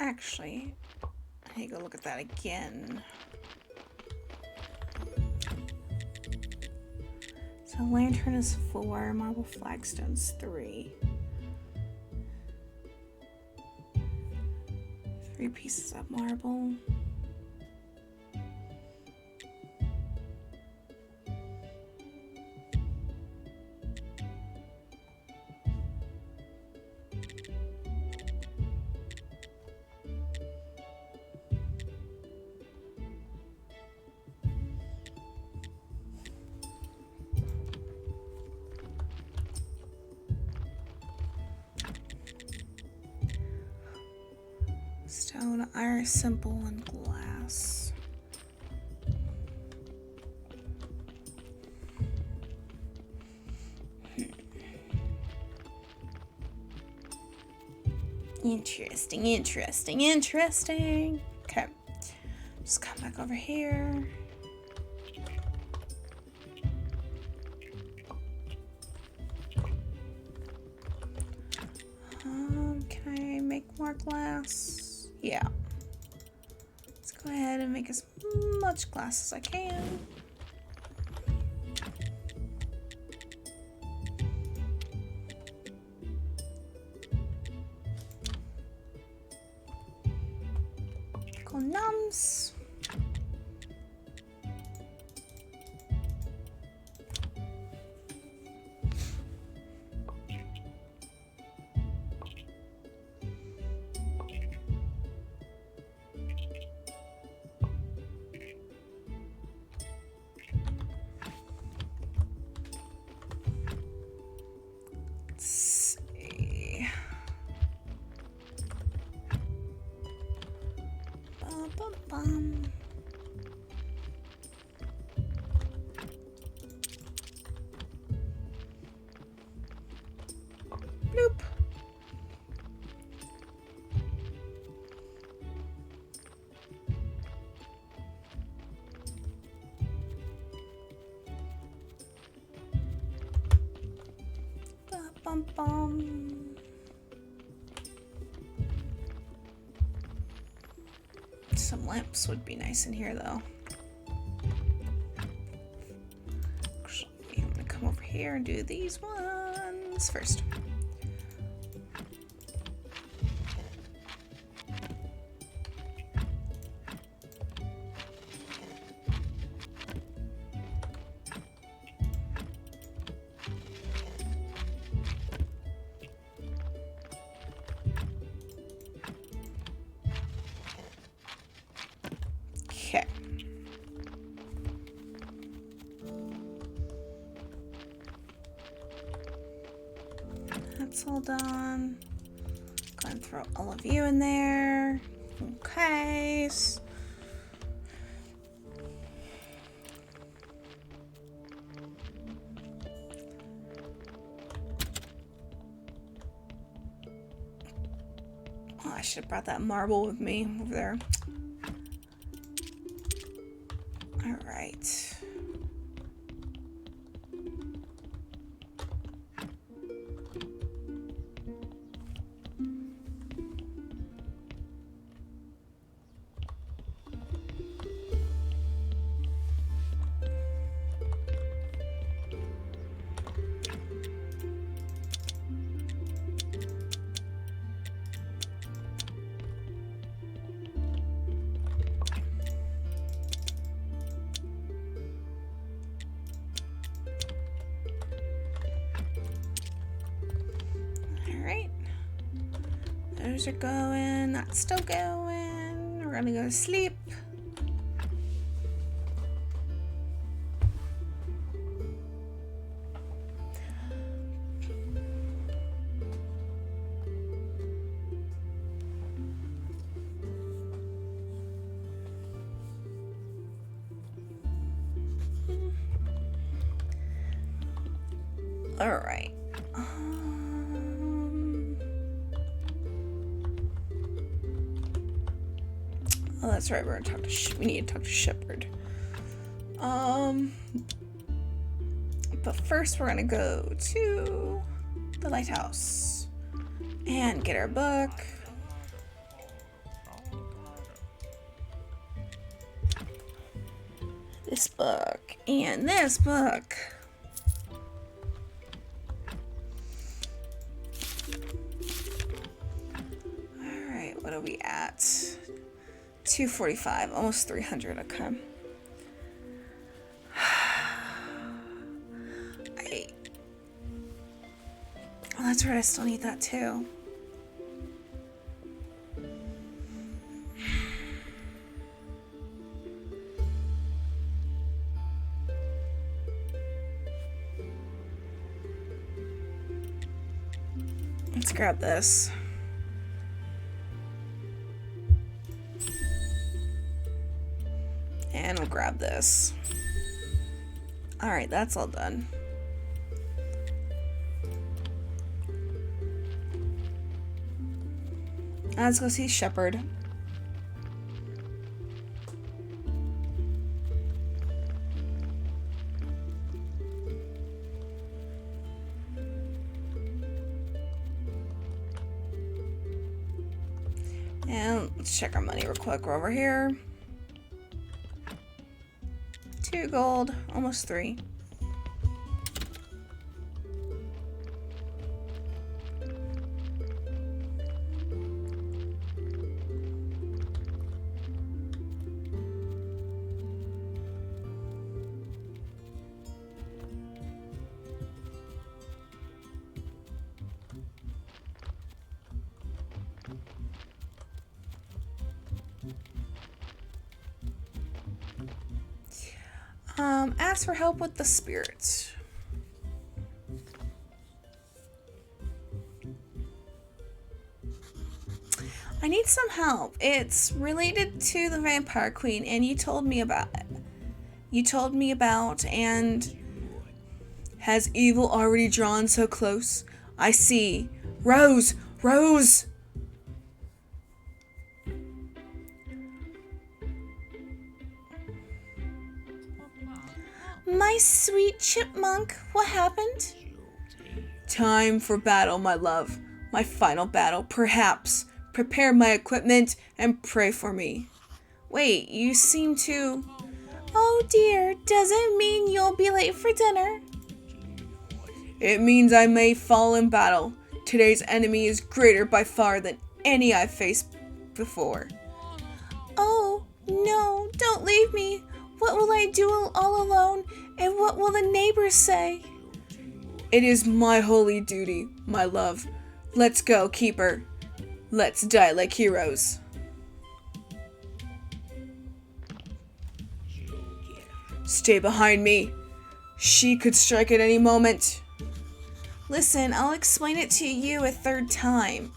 Actually, I need to go look at that again. So lantern is 4, marble flagstone's 3. 3 pieces of marble. Stone, iron, simple, and glass. Interesting. Okay, just come back over here. Can I make more glass? Yeah. Let's go ahead and make as much glass as I can. Go nums. Bloop. Bum bum. Some lamps would be nice in here, though. Actually, I'm gonna come over here and do these ones first. Okay. That's all done. Go ahead and throw all of you in there. Okay. I should have brought that marble with me over there. All right. Alright. Those are going. That's still going. We're gonna go to sleep. Alright. Oh, that's right. We're gonna talk to. We need to talk to Shepherd. But first we're gonna go to the lighthouse and get our book. This book and this book. All right, what are we at? 245, almost 300. Okay. Oh, that's right. I still need that too. Let's grab this. And we'll grab this. Alright, that's all done. Let's go see Shepherd. And let's check our money real quick. We're over here. 2 gold, almost 3. Ask for help with the spirits. I need some help. It's related to the Vampire Queen, and you told me about it. And has evil already drawn so close? I see. Rose! Rose! My sweet chipmunk, what happened? Time for battle, my love. My final battle, perhaps. Prepare my equipment and pray for me. Wait, you seem to... Oh dear, does it mean you'll be late for dinner? It means I may fall in battle. Today's enemy is greater by far than any I've faced before. Oh, no, don't leave me. What will I do all alone, and what will the neighbors say? It is my holy duty, my love. Let's go, keeper. Let's die like heroes. Stay behind me. She could strike at any moment. Listen, I'll explain it to you a third time.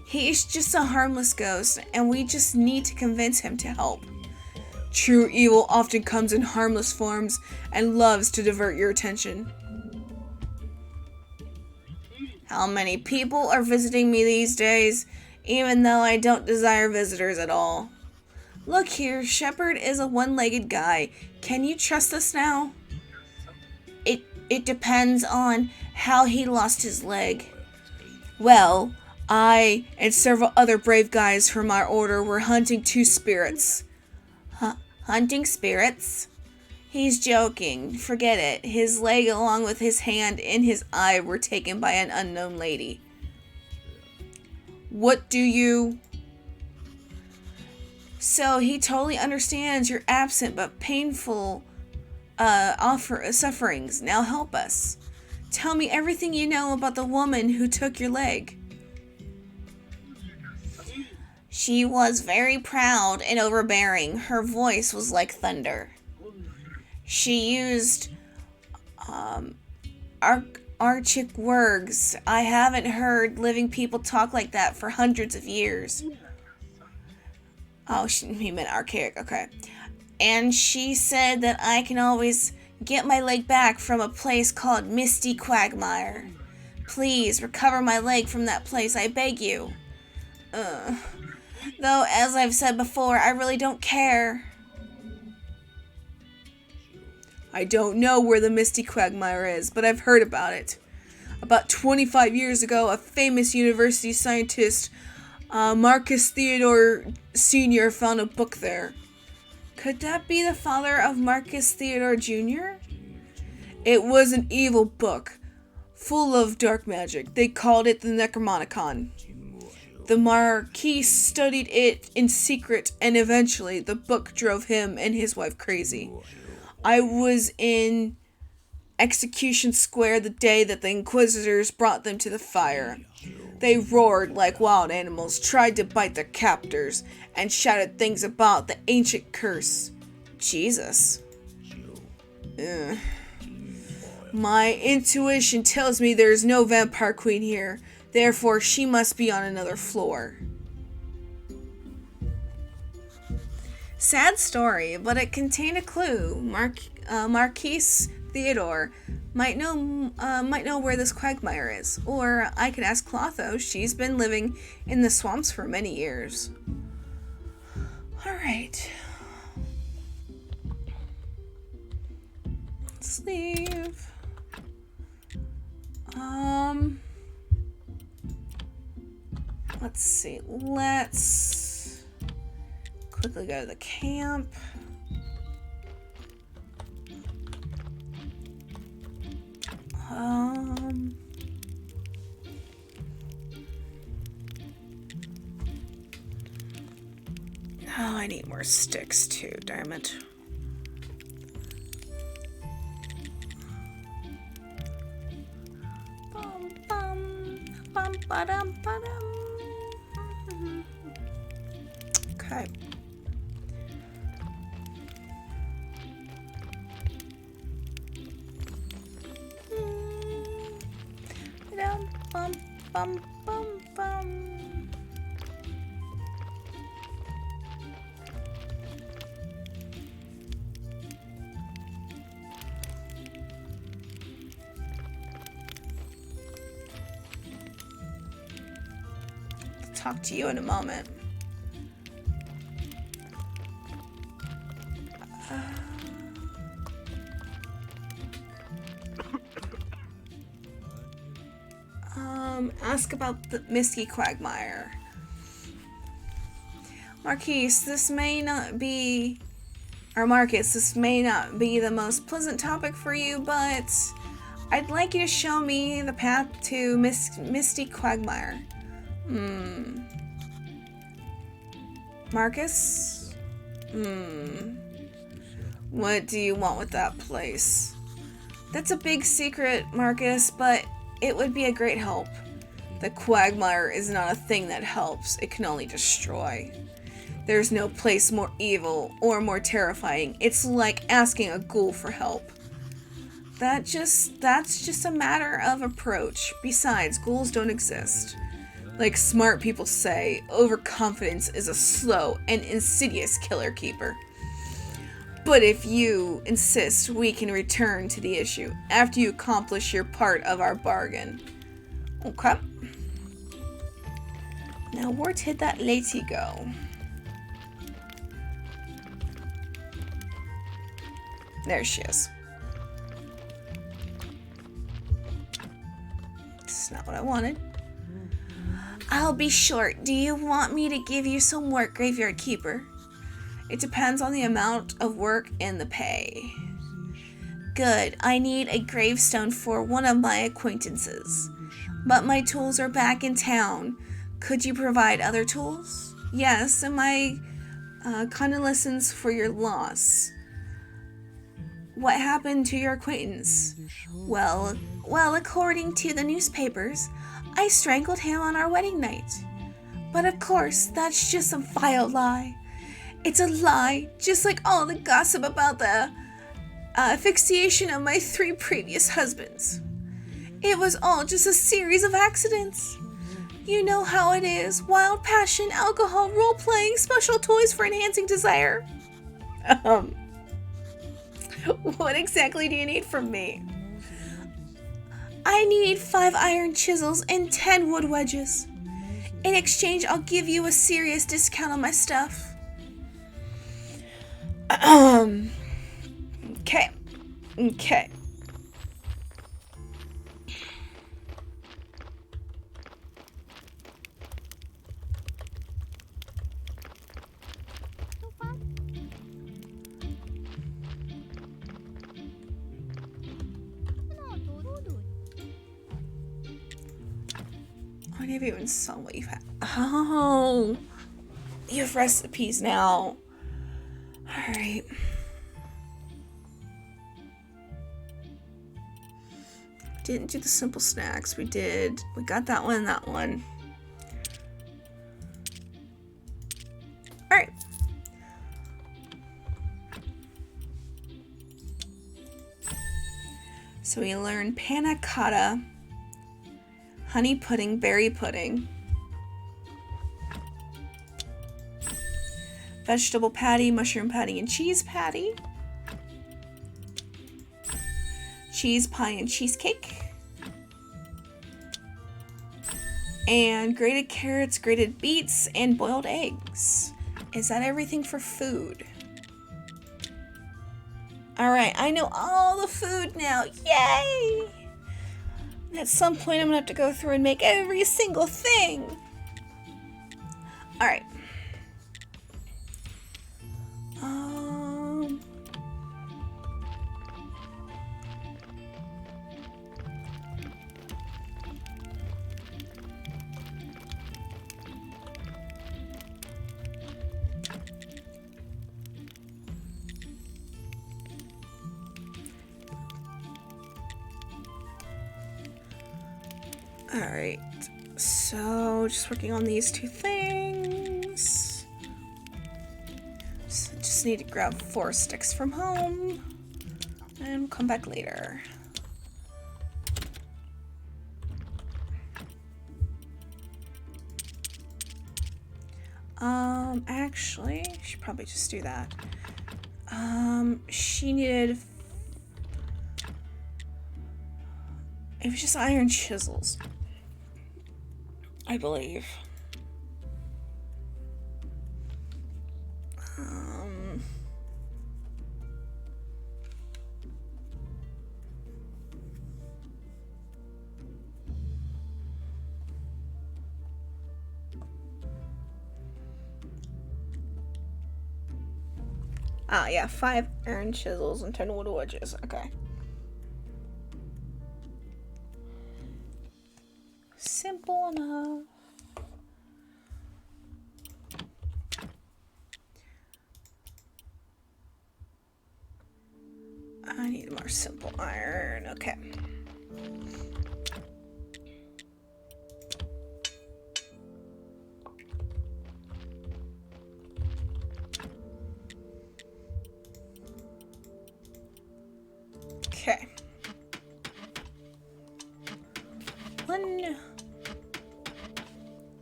He's just a harmless ghost, and we just need to convince him to help. True evil often comes in harmless forms and loves to divert your attention. How many people are visiting me these days? even though I don't desire visitors at all. Look here, Shepard is a one-legged guy. Can you trust us now? It depends on how he lost his leg. Well, I and several other brave guys from our order were hunting two spirits. Hunting spirits? He's joking. Forget it. His leg along with his hand and his eye were taken by an unknown lady. What do you... So he totally understands your absent but painful sufferings. Now help us. Tell me everything you know about the woman who took your leg. She was very proud and overbearing. Her voice was like thunder. She used archaic words. I haven't heard living people talk like that for hundreds of years. Oh, he meant archaic, okay. And she said that I can always get my leg back from a place called Misty Quagmire. Please, recover my leg from that place, I beg you. Though, as I've said before, I really don't care. I don't know where the Misty Quagmire is, but I've heard about it. About 25 years ago, a famous university scientist, Marcus Theodore Sr., found a book there. Could that be the father of Marcus Theodore Jr.? It was an evil book, full of dark magic. They called it the Necromonicon. The Marquis studied it in secret, and eventually the book drove him and his wife crazy. I was in Execution Square the day that the Inquisitors brought them to the fire. They roared like wild animals, tried to bite their captors, and shouted things about the ancient curse. Jesus. Ugh. My intuition tells me there is no vampire queen here. Therefore, she must be on another floor. Sad story, but it contained a clue. Marquise Theodore might know where this quagmire is. Or I could ask Clotho. She's been living in the swamps for many years. Alright. Let's leave. Let's see. Let's quickly go to the camp. Oh, I need more sticks too, damn it. Bum, bum, bum, ba-dum, ba-dum. Okay. Bum, bum, bum, bum. Talk to you in a moment. Ask about the Misty Quagmire. Marquise, this may not be... Or Marcus, this may not be the most pleasant topic for you, but I'd like you to show me the path to Misty Quagmire. Marcus? What do you want with that place? That's a big secret, Marcus, but it would be a great help. The quagmire is not a thing that helps, it can only destroy. There's no place more evil or more terrifying. It's like asking a ghoul for help. That's just a matter of approach. Besides, ghouls don't exist. Like smart people say, overconfidence is a slow and insidious killer keeper. But if you insist, we can return to the issue after you accomplish your part of our bargain. Okay. Now, where did that lady go? There she is. This is not what I wanted. I'll be short. Do you want me to give you some work, Graveyard Keeper? It depends on the amount of work and the pay. Good. I need a gravestone for one of my acquaintances. But my tools are back in town. Could you provide other tools? Yes, and my condolences for your loss. What happened to your acquaintance? Well, according to the newspapers, I strangled him on our wedding night. But of course, that's just a vile lie. It's a lie, just like all the gossip about the asphyxiation of my 3 previous husbands. It was all just a series of accidents. You know how it is. Wild passion, alcohol, role-playing, special toys for enhancing desire. What exactly do you need from me? I need 5 iron chisels and 10 wood wedges. In exchange, I'll give you a serious discount on my stuff. Okay. I never even saw what you had. Oh, you have recipes now. All right. Didn't do the simple snacks. We did. We got that one and that one. All right. So we learned panna cotta, honey pudding, berry pudding, vegetable patty, mushroom patty, and cheese patty, cheese pie and cheesecake, and grated carrots, grated beets, and boiled eggs. Is that everything for food? All right, I know all the food now. Yay! At some point, I'm gonna have to go through and make every single thing. All right. Alright, so just working on these 2 things. So just need to grab 4 sticks from home, and we'll come back later. Actually, I should probably just do that. She needed... It was just iron chisels, I believe. Yeah, 5 iron chisels and 10 wood wedges. Okay. Simple enough. I need more simple iron. Okay. Okay. 1,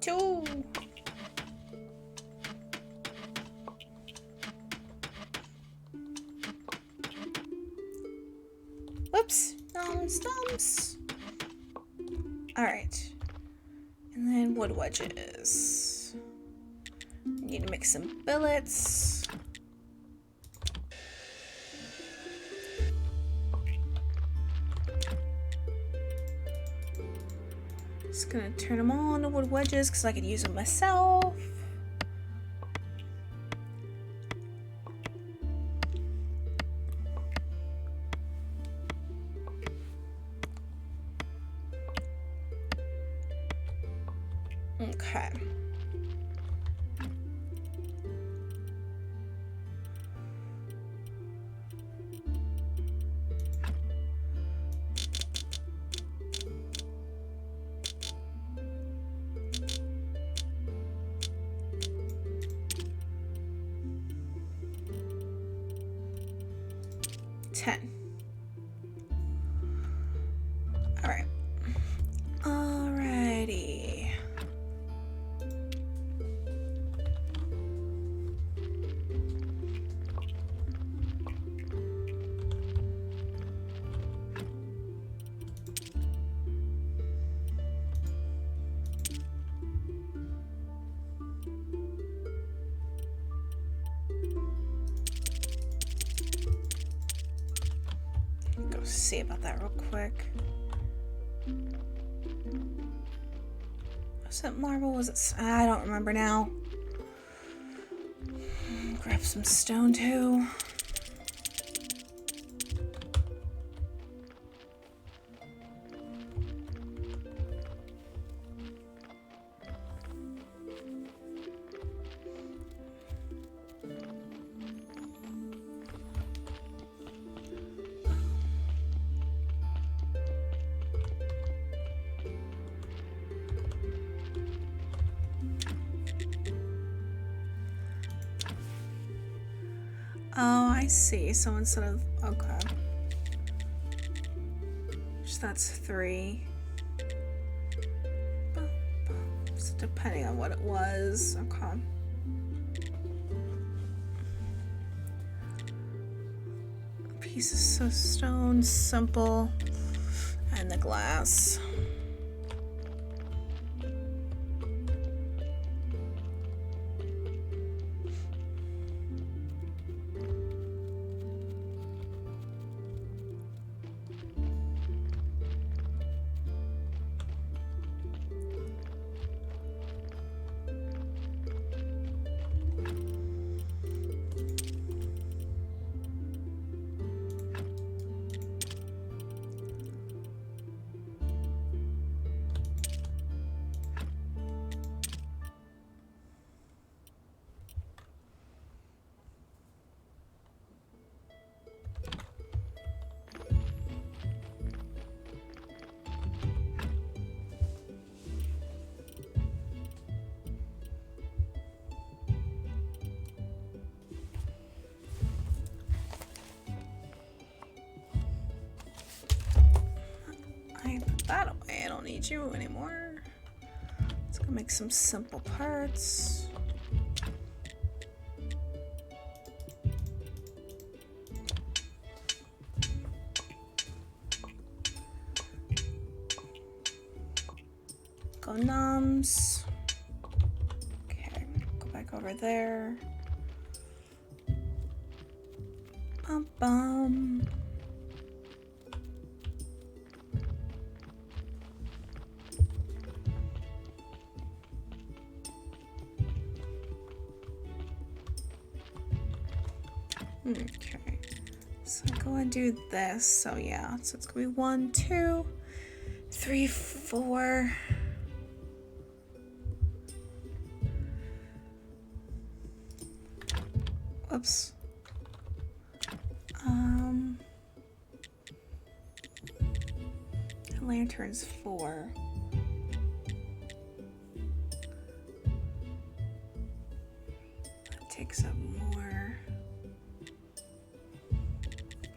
2. Whoops. Stumps. All right. And then wood wedges. Need to make some billets. Just gonna turn them all into wood wedges because I could use them myself. Okay. All right. Alrighty. Go see about that real quick. Was it marble? Was it? I don't remember now. Grab some stone too. Oh, I see. So instead of, okay. So that's 3. So depending on what it was. Okay. Pieces of stone, simple, and the glass. I put that away. I don't need you anymore. Let's go make some simple parts. Go nums. Okay, go back over there. Bum bum. Okay, so go and do this. So yeah, so it's gonna be 1, 2, 3, 4. Whoops. The lantern's 4. That takes up more.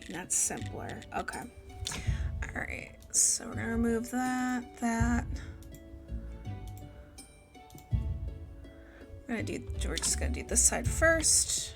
That's simpler. Okay. All right. So we're gonna remove that. We're just gonna do this side first.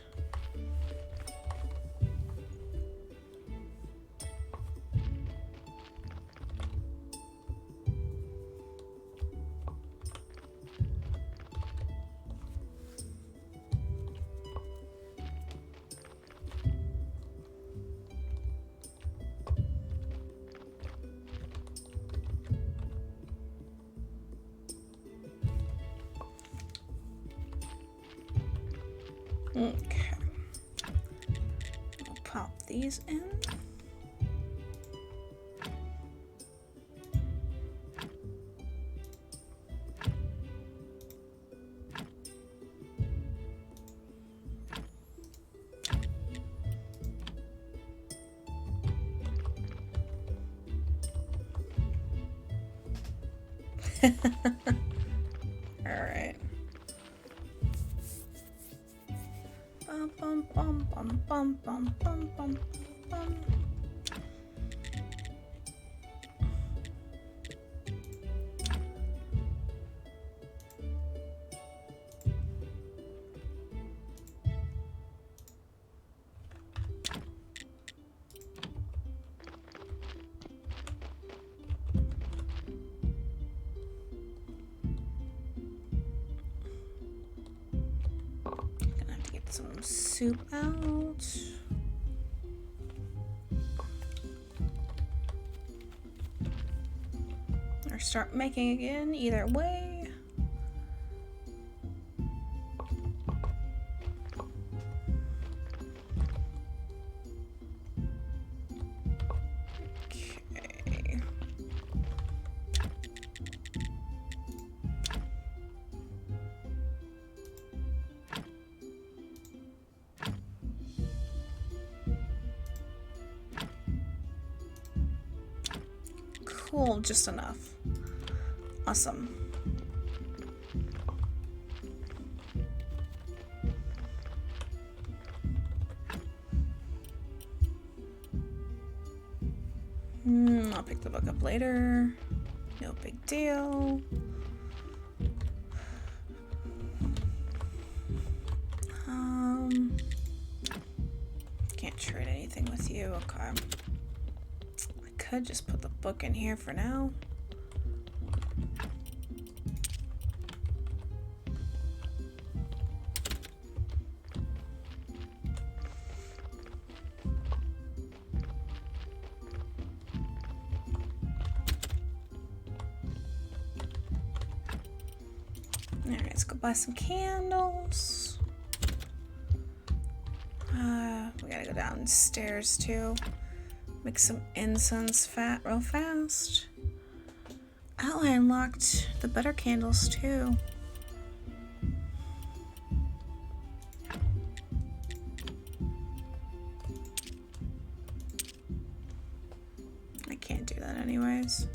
Okay. We'll pop these in. Alright. Bum, bum, bum, bum, bum, bum, bum, bum, bum. Gonna have to get some soup out. Or start making again, either way. Okay. Cool, just enough. Awesome. I'll pick the book up later. No big deal. Can't trade anything with you. Okay. I could just put the book in here for now. Alright, let's go buy some candles. We gotta go downstairs too. Make some incense real fast. Oh, I unlocked the better candles too. I can't do that anyways.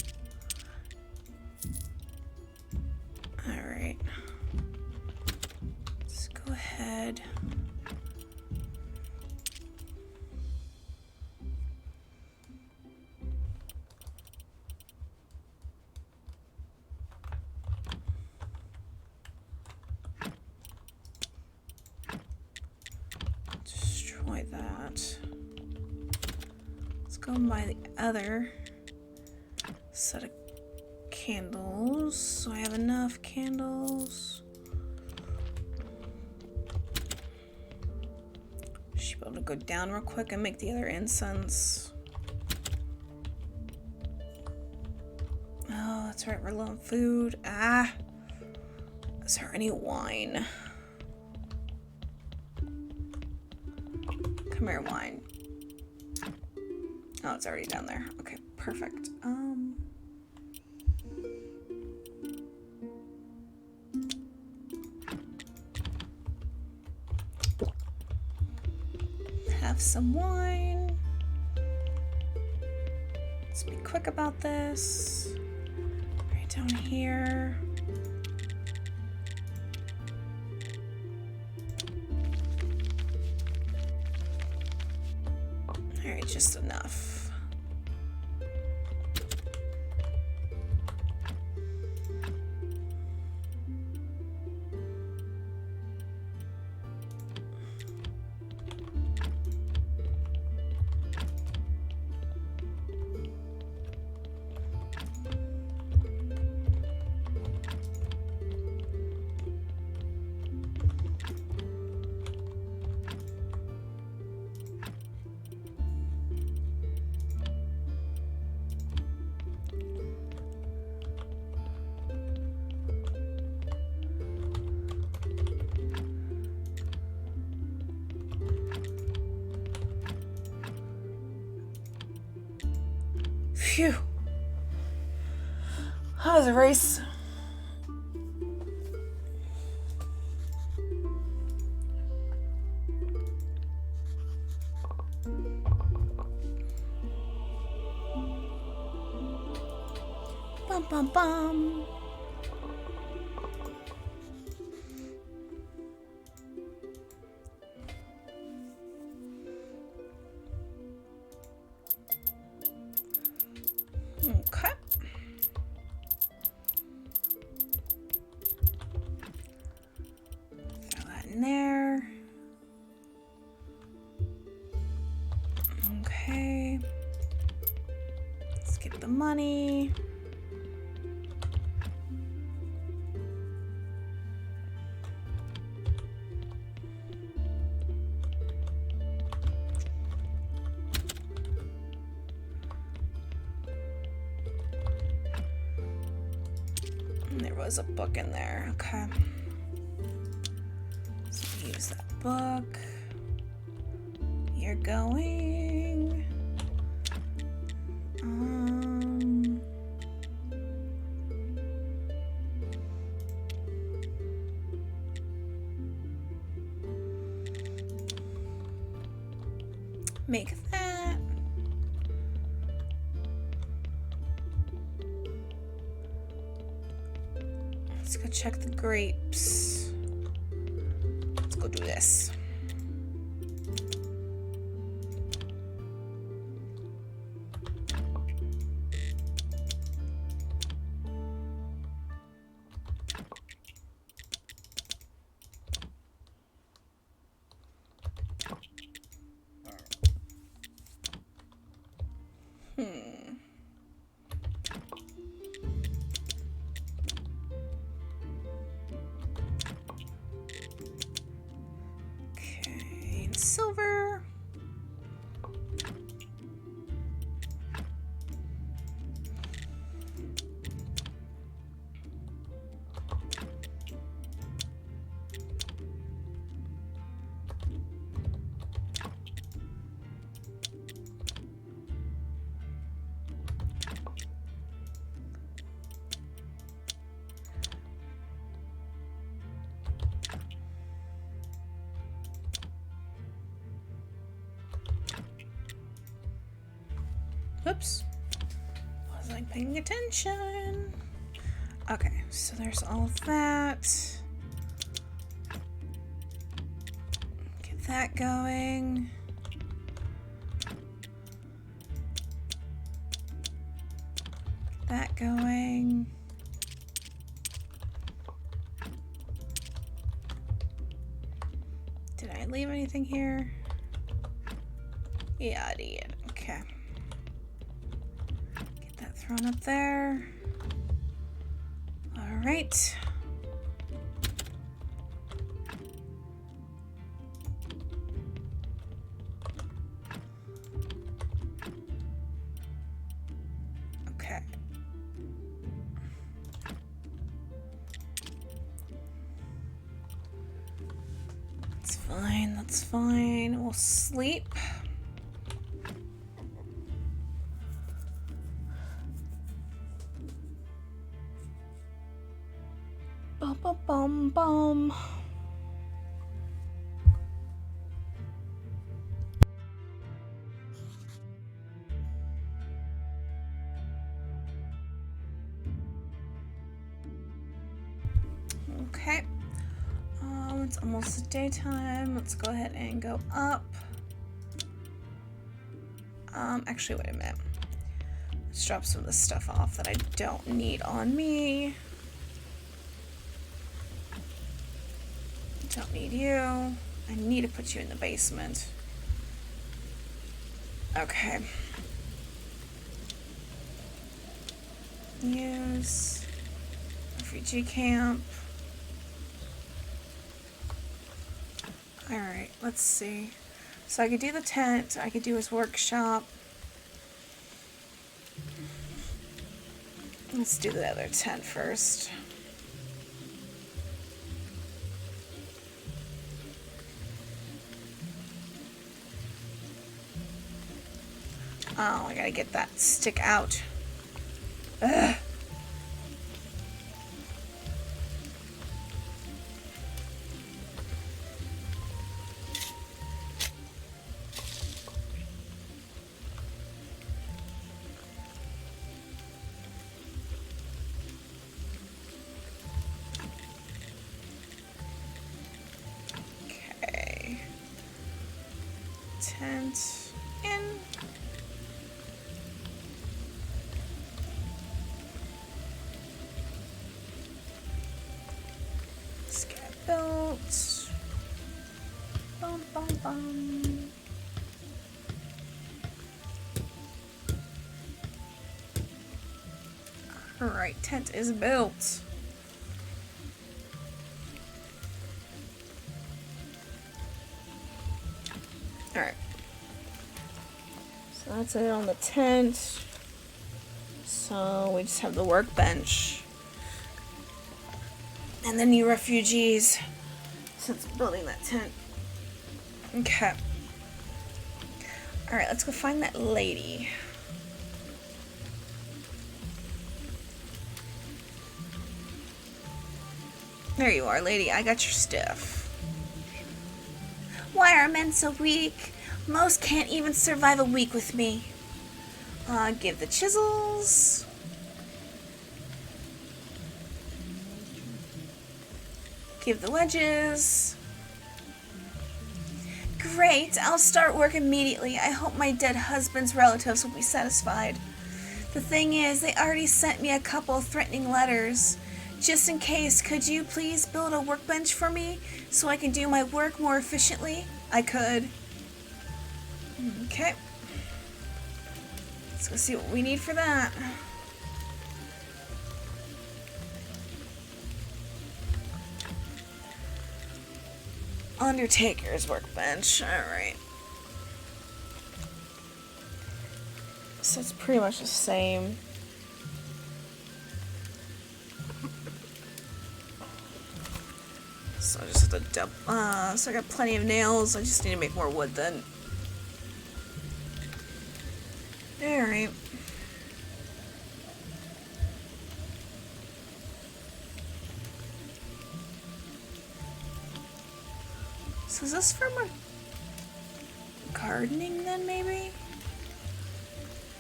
Alright. Let's go ahead. Destroy that. Let's go and buy the other set of candles. So I have enough candles. Should be able to go down real quick and make the other incense. Oh, that's right, we're low on food. Ah! Is there any wine? Come here, wine. Oh, it's already down there. Okay, perfect. Have some wine. Let's be quick about this. Right down here. Alright, just enough. Phew. That was a race. Bum bum bum. Okay. Throw that in there. Okay. Let's get the money. There was a book in there. Okay. So use that book. You're going. Make that. Let's go check the grapes. Let's go do this. Okay, silver. Whoops. Wasn't paying attention. Okay, so there's all of that. Get that going. Get that going. Did I leave anything here? Yeah, I did. Okay. Get that thrown up there. All right. Okay. That's fine. That's fine. We'll sleep. Bum bum bum bum. Okay. It's almost daytime. Let's go ahead and go up. Actually, wait a minute. Let's drop some of this stuff off that I don't need on me. Don't need you. I need to put you in the basement. Okay. Use refugee camp. Alright, let's see. So I could do the tent, I could do his workshop. Let's do the other tent first. Oh, I gotta get that stick out. Ugh. Okay. Tent in. Scat belt. Bum bum bum. Alright, tent is built. Alright. So that's it on the tent. So we just have the workbench. And the new refugees. Since building that tent. Okay. Alright, let's go find that lady. There you are, lady. I got your stuff. Why are men so weak? Most can't even survive a week with me. Give the chisels. Give the wedges. Great, I'll start work immediately. I hope my dead husband's relatives will be satisfied. The thing is, they already sent me a couple threatening letters. Just in case, could you please build a workbench for me so I can do my work more efficiently? I could. Okay. Let's go see what we need for that. Undertaker's workbench. Alright. So it's pretty much the same. So I just have to dump. So I got plenty of nails. I just need to make more wood then. Alright. So is this for my gardening then, maybe?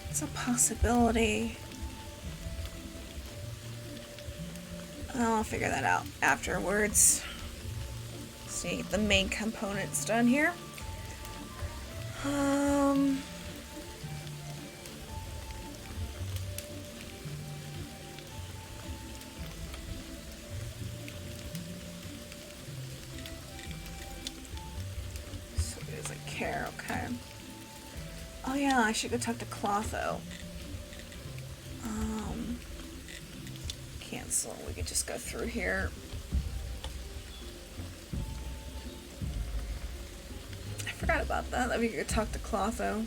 It's a possibility. I'll figure that out afterwards. See, the main components done here. So he doesn't care, okay. Oh yeah, I should go talk to Clotho. Cancel. We could just go through here. I forgot about that. That we could talk to Clotho.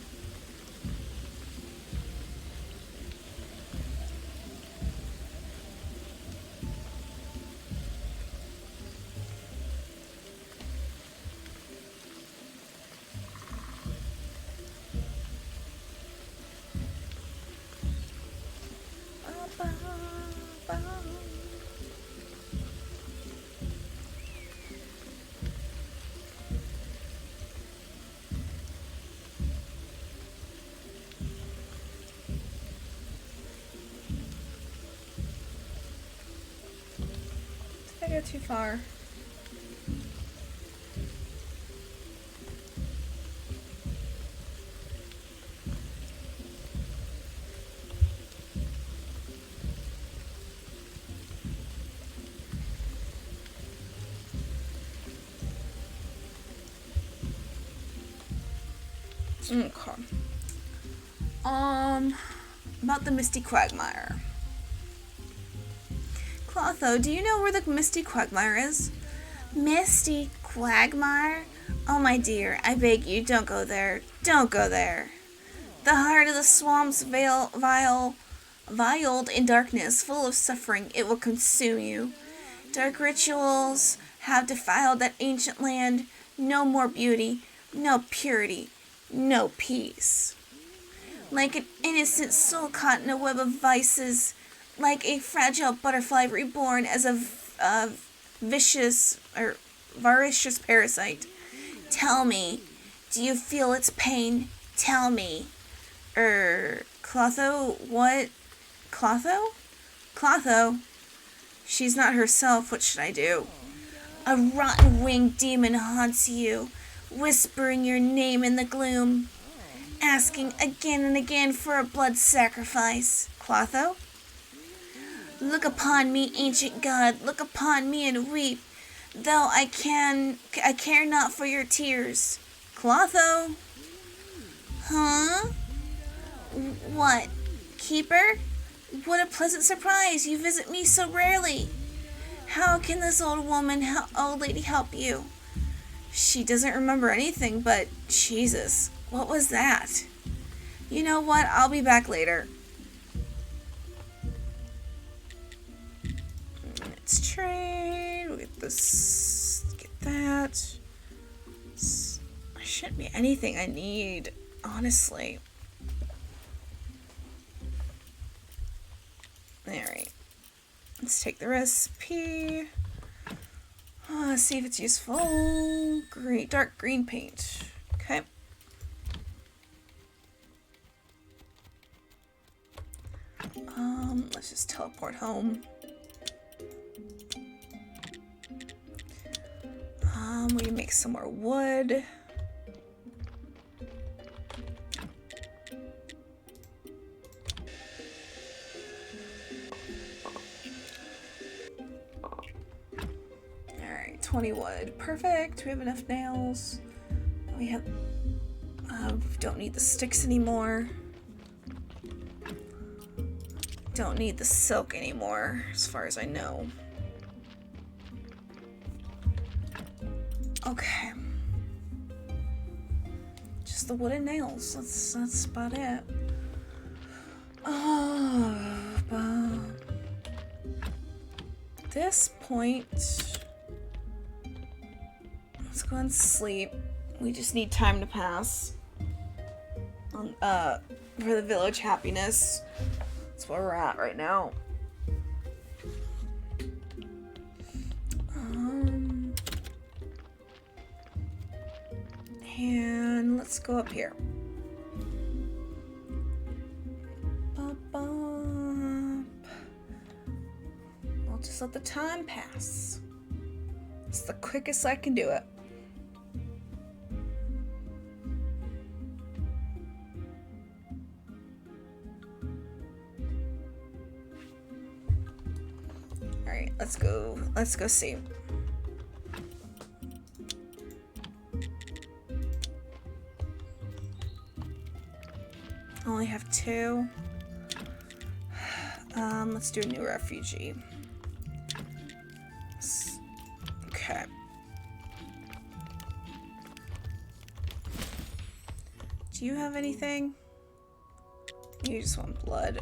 Did I go too far? Okay. About the Misty Quagmire. Clotho, do you know where the Misty Quagmire is? Misty Quagmire? Oh my dear, I beg you, don't go there. Don't go there. The heart of the swamps violed in darkness, full of suffering, it will consume you. Dark rituals have defiled that ancient land. No more beauty, no purity, no peace. like an innocent soul caught in a web of vices, like a fragile butterfly reborn as a vicious or voracious parasite. Tell me, do you feel its pain? Tell me. Clotho, what? Clotho? Clotho? She's not herself, what should I do? A rotten winged demon haunts you, whispering your name in the gloom, asking again and again for a blood sacrifice. Clotho? Look upon me, ancient god, look upon me and weep, though I care not for your tears. Clotho? Huh? What? Keeper? What a pleasant surprise, you visit me so rarely. How can this old lady help you? She doesn't remember anything, but Jesus, what was that? You know what, I'll be back later. Let's trade, we'll get this, get that. There shouldn't be anything I need, honestly. Alright, let's take the recipe. See if it's useful. Great, dark green paint. Okay. Let's just teleport home. We can make some more wood. Alright, 20 wood. Perfect. We have enough nails. We have... don't need the sticks anymore. Don't need the silk anymore, as far as I know. Okay. Just the wooden nails. That's about it. At this point, let's go and sleep. We just need time to pass. For the village happiness. That's where we're at right now. And let's go up here. We'll just let the time pass. It's the quickest I can do it. Alright, let's go see. Only have 2. Let's do a new refugee. Okay. Do you have anything? You just want blood.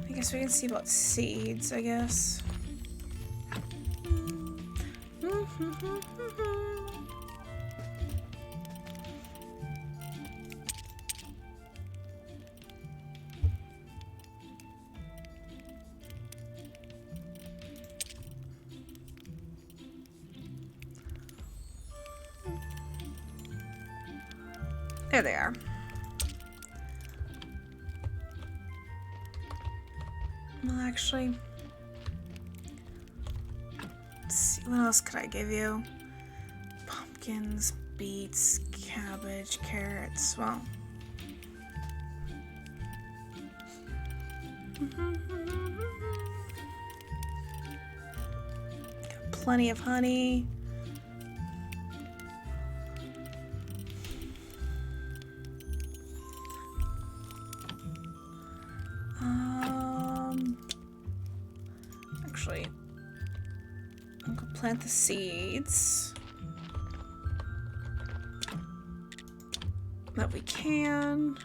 I guess we can see about seeds, I guess. There they are. Well, actually, let's see, what else could I give you? Pumpkins, beets, cabbage, carrots, well. Got plenty of honey. Actually, I'm gonna plant the seeds that we can.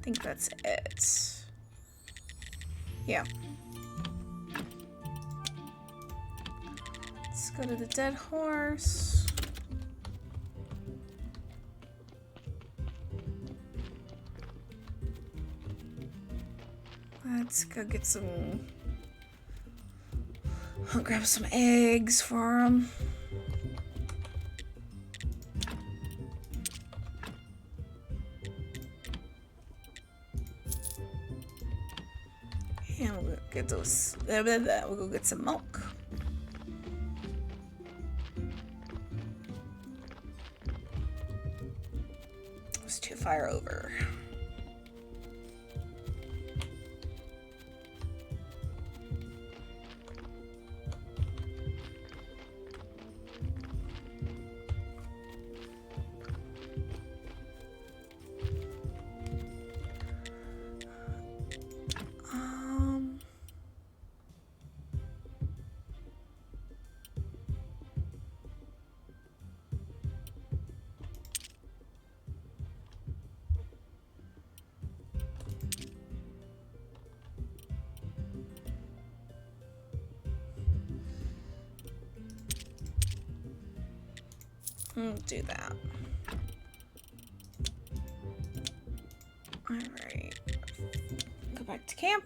think that's it. Yeah. Let's go to the dead horse. Let's go get some... I'll grab some eggs for him. And we'll get those... We'll go get some milk. It's too far over. Do that. Alright. Go back to camp.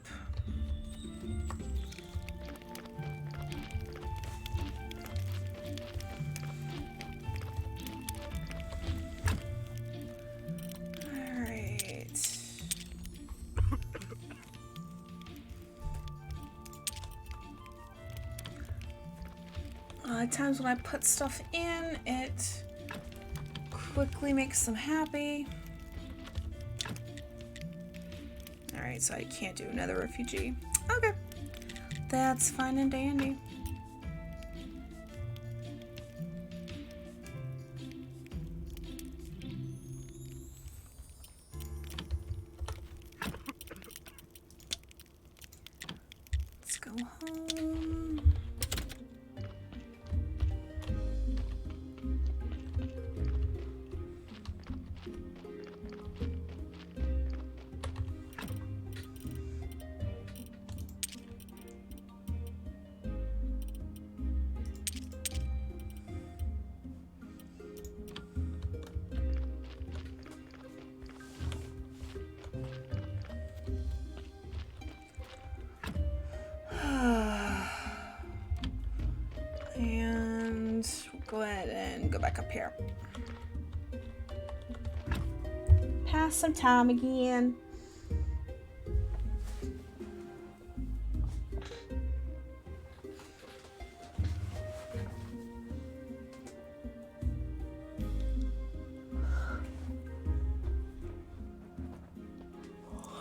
Alright. A lot of times when I put stuff in, it quickly makes them happy. Alright, so I can't do another refugee. Okay. That's fine and dandy. Let's go home. And go ahead and go back up here. Pass some time again.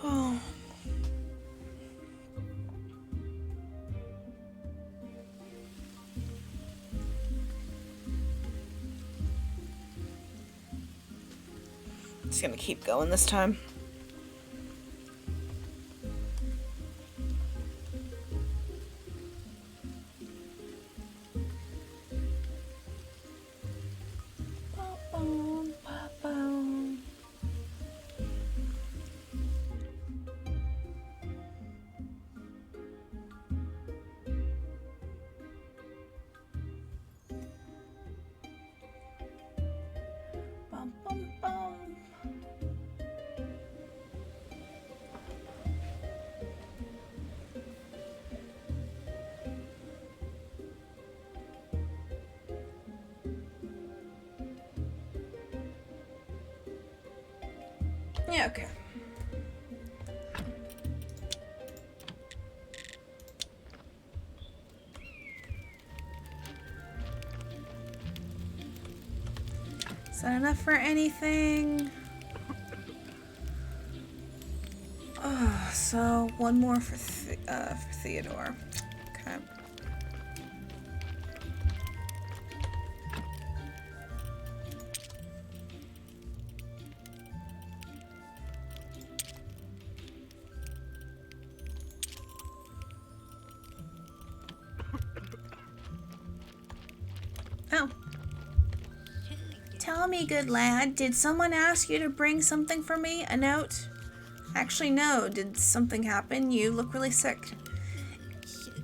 Oh. Just gonna keep going this time. Bum, bum, bum. Yeah, okay. Is that enough for anything? Oh, so one more for Theodore. Okay. Oh. Tell me, good lad, did someone ask you to bring something for me? A note? Actually, no. Did something happen? You look really sick.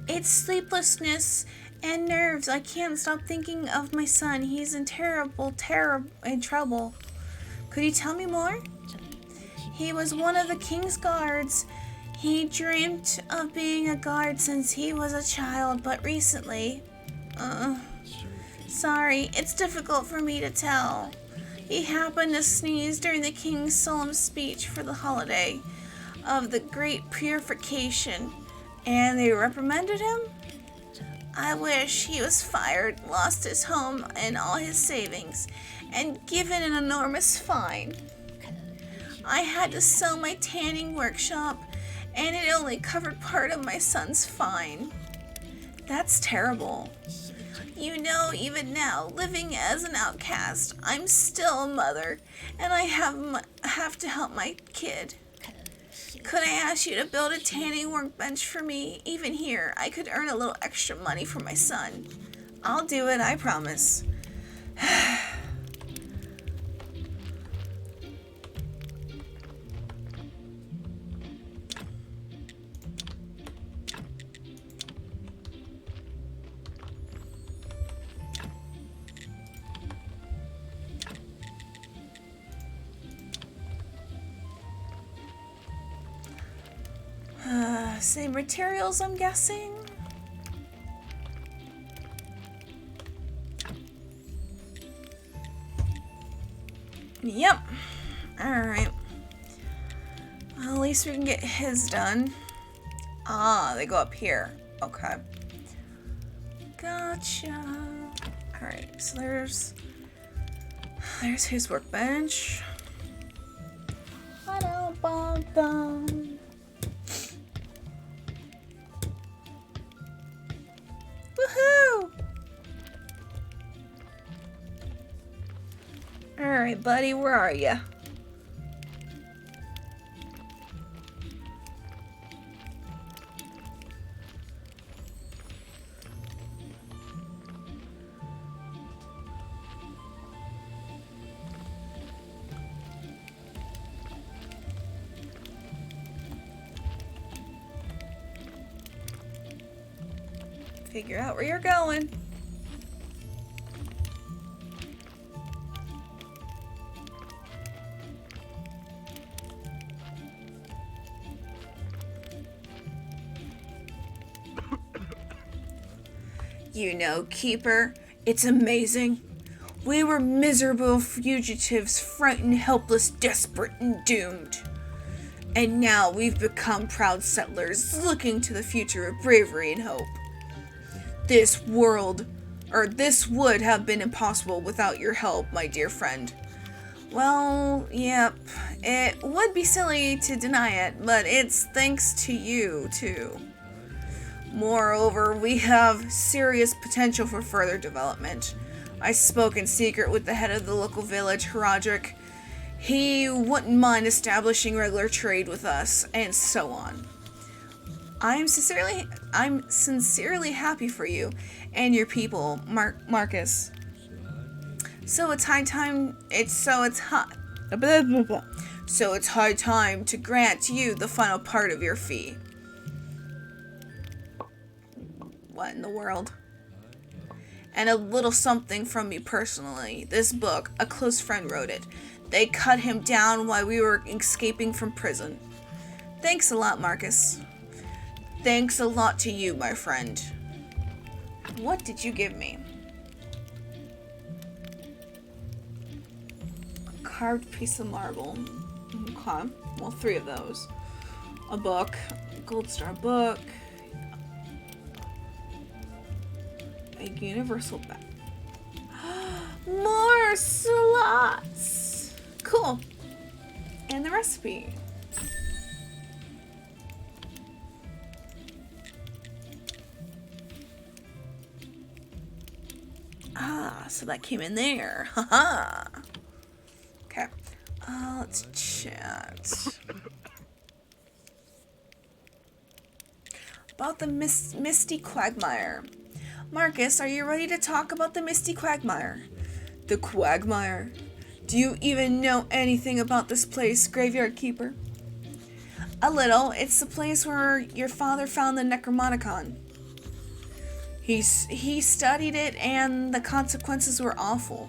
It's sleeplessness and nerves. I can't stop thinking of my son. He's in in trouble. Could you tell me more? He was one of the king's guards. He dreamt of being a guard since he was a child, but recently... sorry, it's difficult for me to tell. He happened to sneeze during the king's solemn speech for the holiday of the Great Purification, and they reprimanded him? I wish he was fired, lost his home and all his savings, and given an enormous fine. I had to sell my tanning workshop, and it only covered part of my son's fine. That's terrible. You know, even now, living as an outcast, I'm still a mother, and I have to help my kid. Could I ask you to build a tanning workbench for me? Even here, I could earn a little extra money for my son. I'll do it, I promise. Same materials, I'm guessing? Yep. Alright. Well, at least we can get his done. Ah, they go up here. Okay. Gotcha. Alright, so there's his workbench. Woohoo! Alright, buddy, where are ya? Figure out where you're going. You know, Keeper, it's amazing. We were miserable fugitives, frightened, helpless, desperate, and doomed. And now we've become proud settlers, looking to the future of bravery and hope. This would have been impossible without your help, my dear friend. Well, yep, it would be silly to deny it, but it's thanks to you, too. Moreover, we have serious potential for further development. I spoke in secret with the head of the local village, Roderick. He wouldn't mind establishing regular trade with us, and so on. I'm sincerely happy for you and your people, Marcus. So it's high time to grant you the final part of your fee. What in the world? And a little something from me personally. This book, a close friend wrote it. They cut him down while we were escaping from prison. Thanks a lot, Marcus. Thanks a lot to you, my friend. What did you give me? A carved piece of marble. Okay. Well, 3 of those. A book. A gold star book. A universal bag. More slots! Cool. And the recipe. Ah, so that came in there. Haha. Okay. Let's chat. About the Misty Quagmire. Marcus, are you ready to talk about the Misty Quagmire? The Quagmire? Do you even know anything about this place, Graveyard Keeper? A little. It's the place where your father found the Necromonicon. He studied it and the consequences were awful.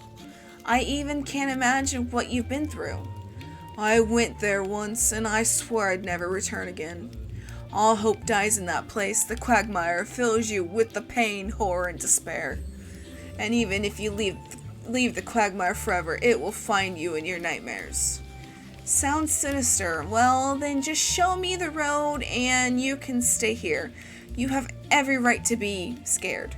I even can't imagine what you've been through. I went there once and I swore I'd never return again. All hope dies in that place. The quagmire fills you with the pain, horror, and despair. And even if you leave the quagmire forever, it will find you in your nightmares. Sounds sinister. Well, then just show me the road and you can stay here. You have every right to be scared.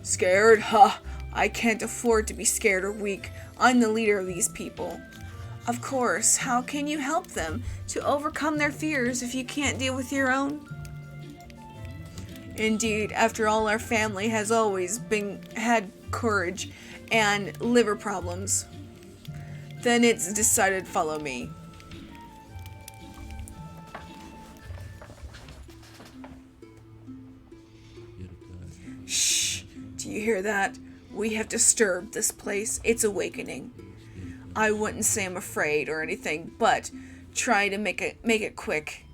Scared? Ha! I can't afford to be scared or weak. I'm the leader of these people. Of course, how can you help them to overcome their fears if you can't deal with your own? Indeed, after all, our family has always had courage and liver problems. Then it's decided follow me. Shh! Do you hear that? We have disturbed this place. It's awakening. I wouldn't say I'm afraid or anything, but try to make it quick.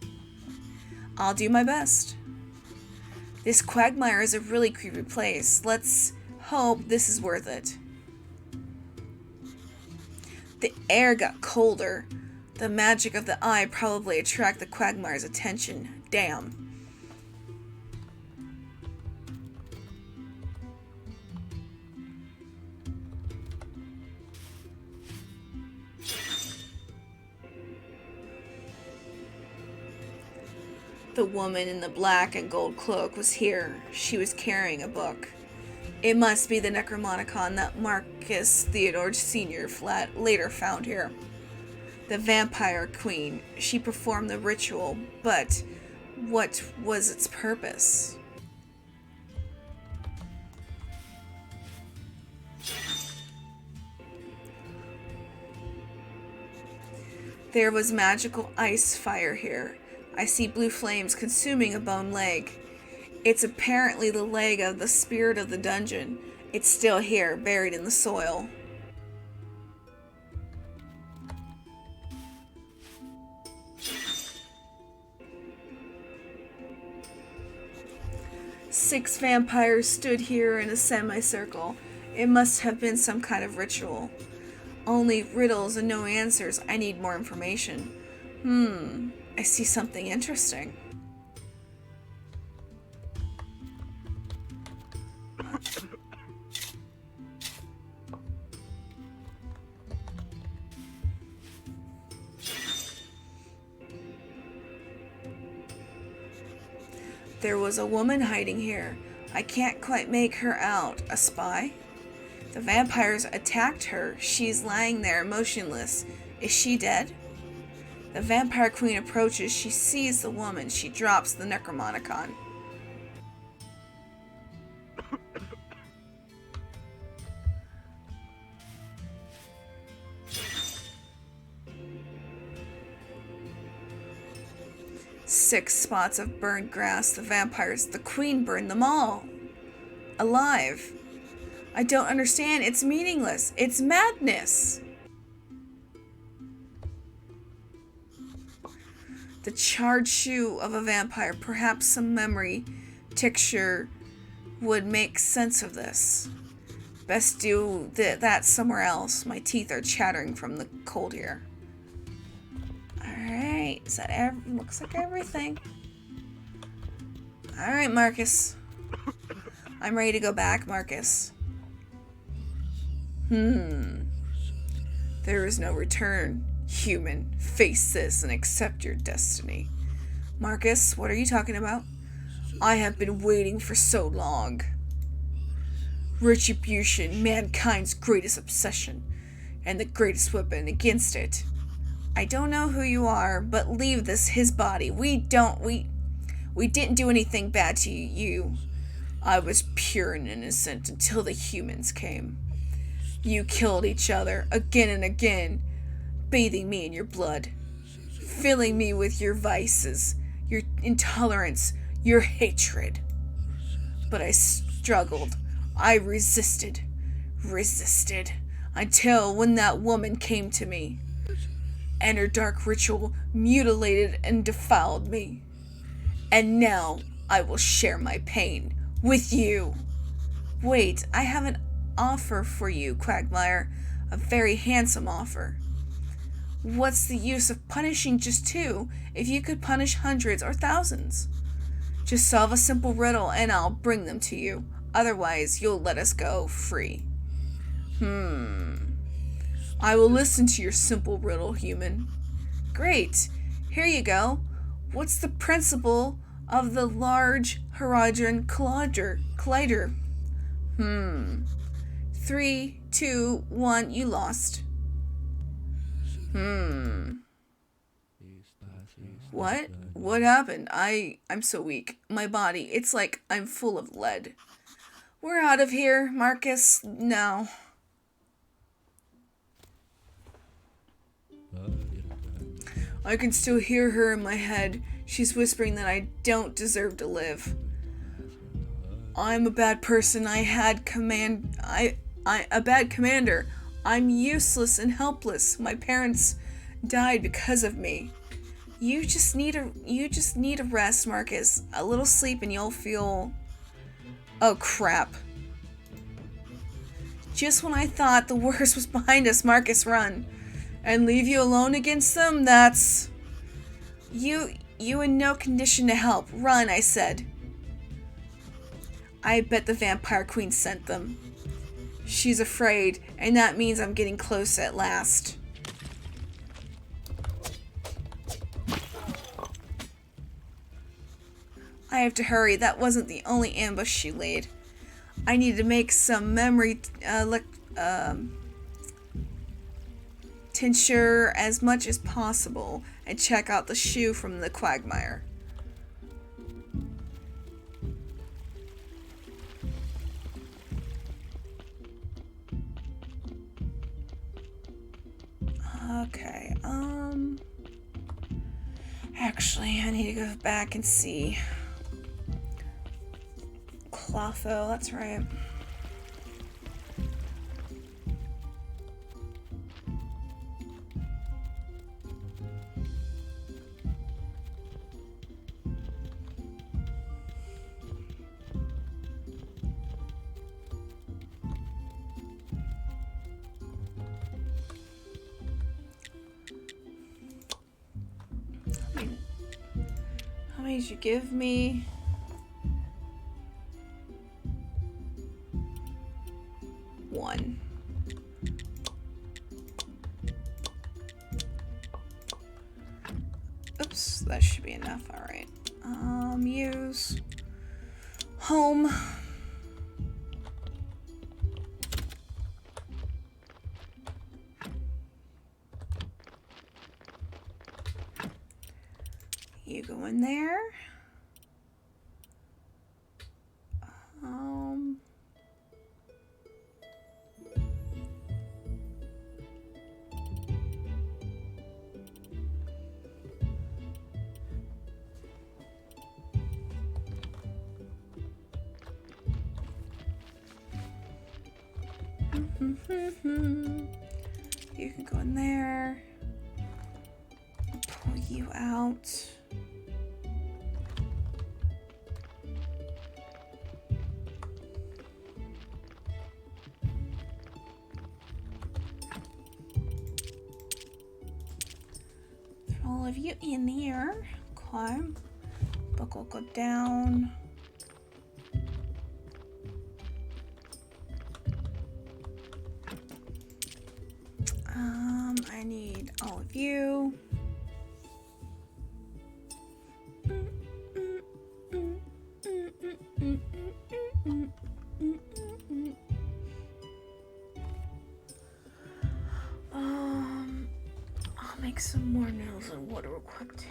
I'll do my best. This quagmire is a really creepy place. Let's hope this is worth it. The air got colder. The magic of the eye probably attracted the quagmire's attention. Damn. The woman in the black and gold cloak was here. She was carrying a book. It must be the Necromonicon that Marcus Theodore Sr. later found here. The Vampire Queen. She performed the ritual, but what was its purpose? There was magical ice fire here. I see blue flames consuming a bone leg. It's apparently the leg of the spirit of the dungeon. It's still here, buried in the soil. Six vampires stood here in a semicircle. It must have been some kind of ritual. Only riddles and no answers. I need more information. I see something interesting. There was a woman hiding here. I can't quite make her out. A spy? The vampires attacked her. She's lying there, motionless. Is she dead? The Vampire Queen approaches. She sees the woman. She drops the Necromonicon. Six spots of burned grass. The vampires. The queen burned them all. Alive. I don't understand. It's meaningless. It's madness. The charred shoe of a vampire. Perhaps some memory tincture would make sense of this. Best do that somewhere else. My teeth are chattering from the cold here. Alright, is that looks like everything. Alright, Marcus. I'm ready to go back, Marcus. There is no return. Human, face this and accept your destiny. Marcus, what are you talking about? I have been waiting for so long. Retribution, mankind's greatest obsession, and the greatest weapon against it. I don't know who you are, but leave this his body. We didn't do anything bad to you. I was pure and innocent until the humans came. You killed each other again and again, bathing me in your blood, filling me with your vices, your intolerance, your hatred. But I struggled. I resisted, until when that woman came to me. and her dark ritual mutilated and defiled me. And now I will share my pain with you. Wait, I have an offer for you, Quagmire. A very handsome offer. What's the use of punishing just two if you could punish hundreds or thousands? Just solve a simple riddle and I'll bring them to you. Otherwise, you'll let us go free. I will listen to your simple riddle, human. Great. Here you go. What's the principle of the Large Hadron Collider? 3, 2, 1, you lost. What? What happened? I'm so weak. My body, it's like I'm full of lead. We're out of here, Marcus. No. I can still hear her in my head. She's whispering that I don't deserve to live. I'm a bad person. A bad commander. I'm useless and helpless. My parents died because of me. You just need a rest, Marcus. A little sleep and you'll feel... Oh, crap. Just when I thought the worst was behind us, Marcus, run. And leave you alone against them? That's... You in no condition to help. Run, I said. I bet the Vampire Queen sent them. She's afraid, and that means I'm getting close at last. I have to hurry. That wasn't the only ambush she laid. I need to make some memory tincture as much as possible and check out the shoe from the Quagmire. Okay, actually, I need to go back and see. Clotho, that's right. How many did you give me? One. Oops, that should be enough. All right. Use home. You go in there. You can go in there. I'll pull you out. Throw all of you in here. Okay. Book will go down. I need all of you. I'll make some more noodles and water real quick too.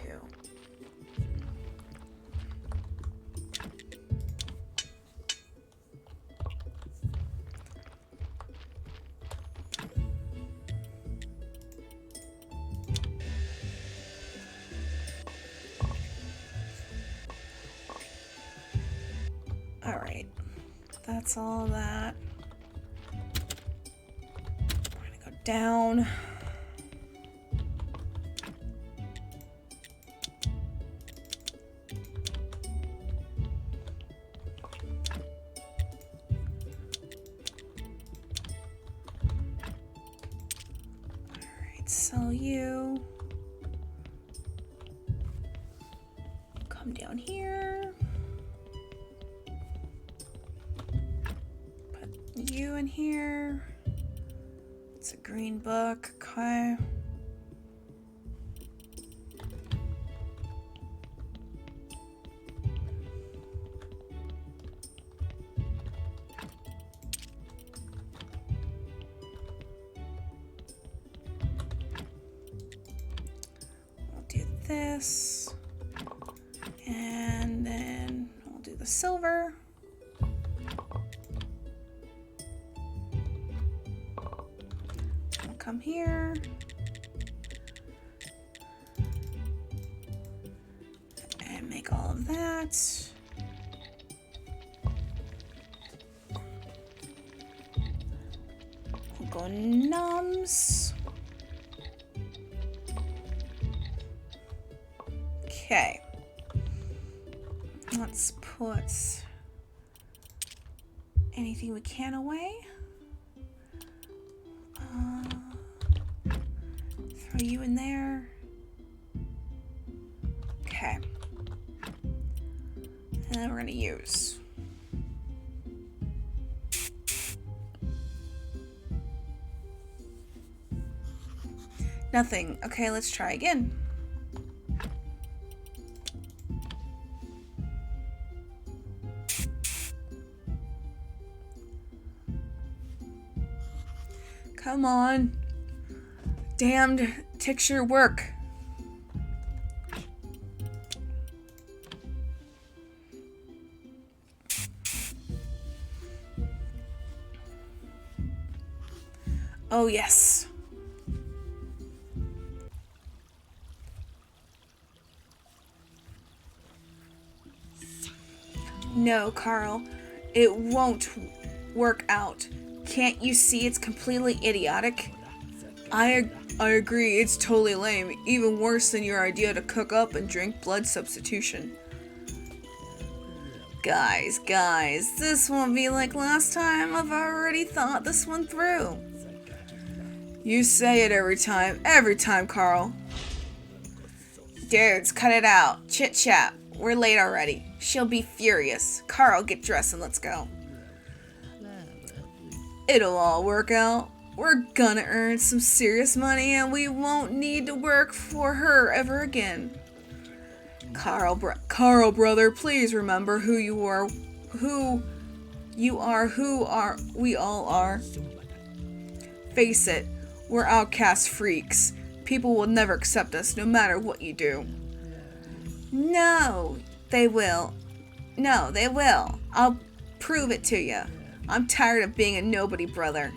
Alright, that's all that. We're gonna go down. sell you. Come down here. Put you in here. It's a green book. Okay. This, and then we'll do the silver. We'll come here. And make all of that. We'll go nums. Okay, let's put anything we can away. Throw you in there. Okay, and then we're gonna use. Nothing. Okay, let's try again. Come on. Damned picture work. Oh, yes. No, Carl. It won't work out. Can't you see it's completely idiotic? I agree, it's totally lame. Even worse than your idea to cook up and drink blood substitution. Guys, this won't be like last time. I've already thought this one through. You say it every time, Carl. Dudes, cut it out. Chit chat. We're late already. She'll be furious. Carl, get dressed and let's go. It'll all work out. We're gonna earn some serious money and we won't need to work for her ever again. Carl, brother, please remember who you are. We all are. Face it, we're outcast freaks. People will never accept us no matter what you do. No, they will. I'll prove it to you. I'm tired of being a nobody, brother.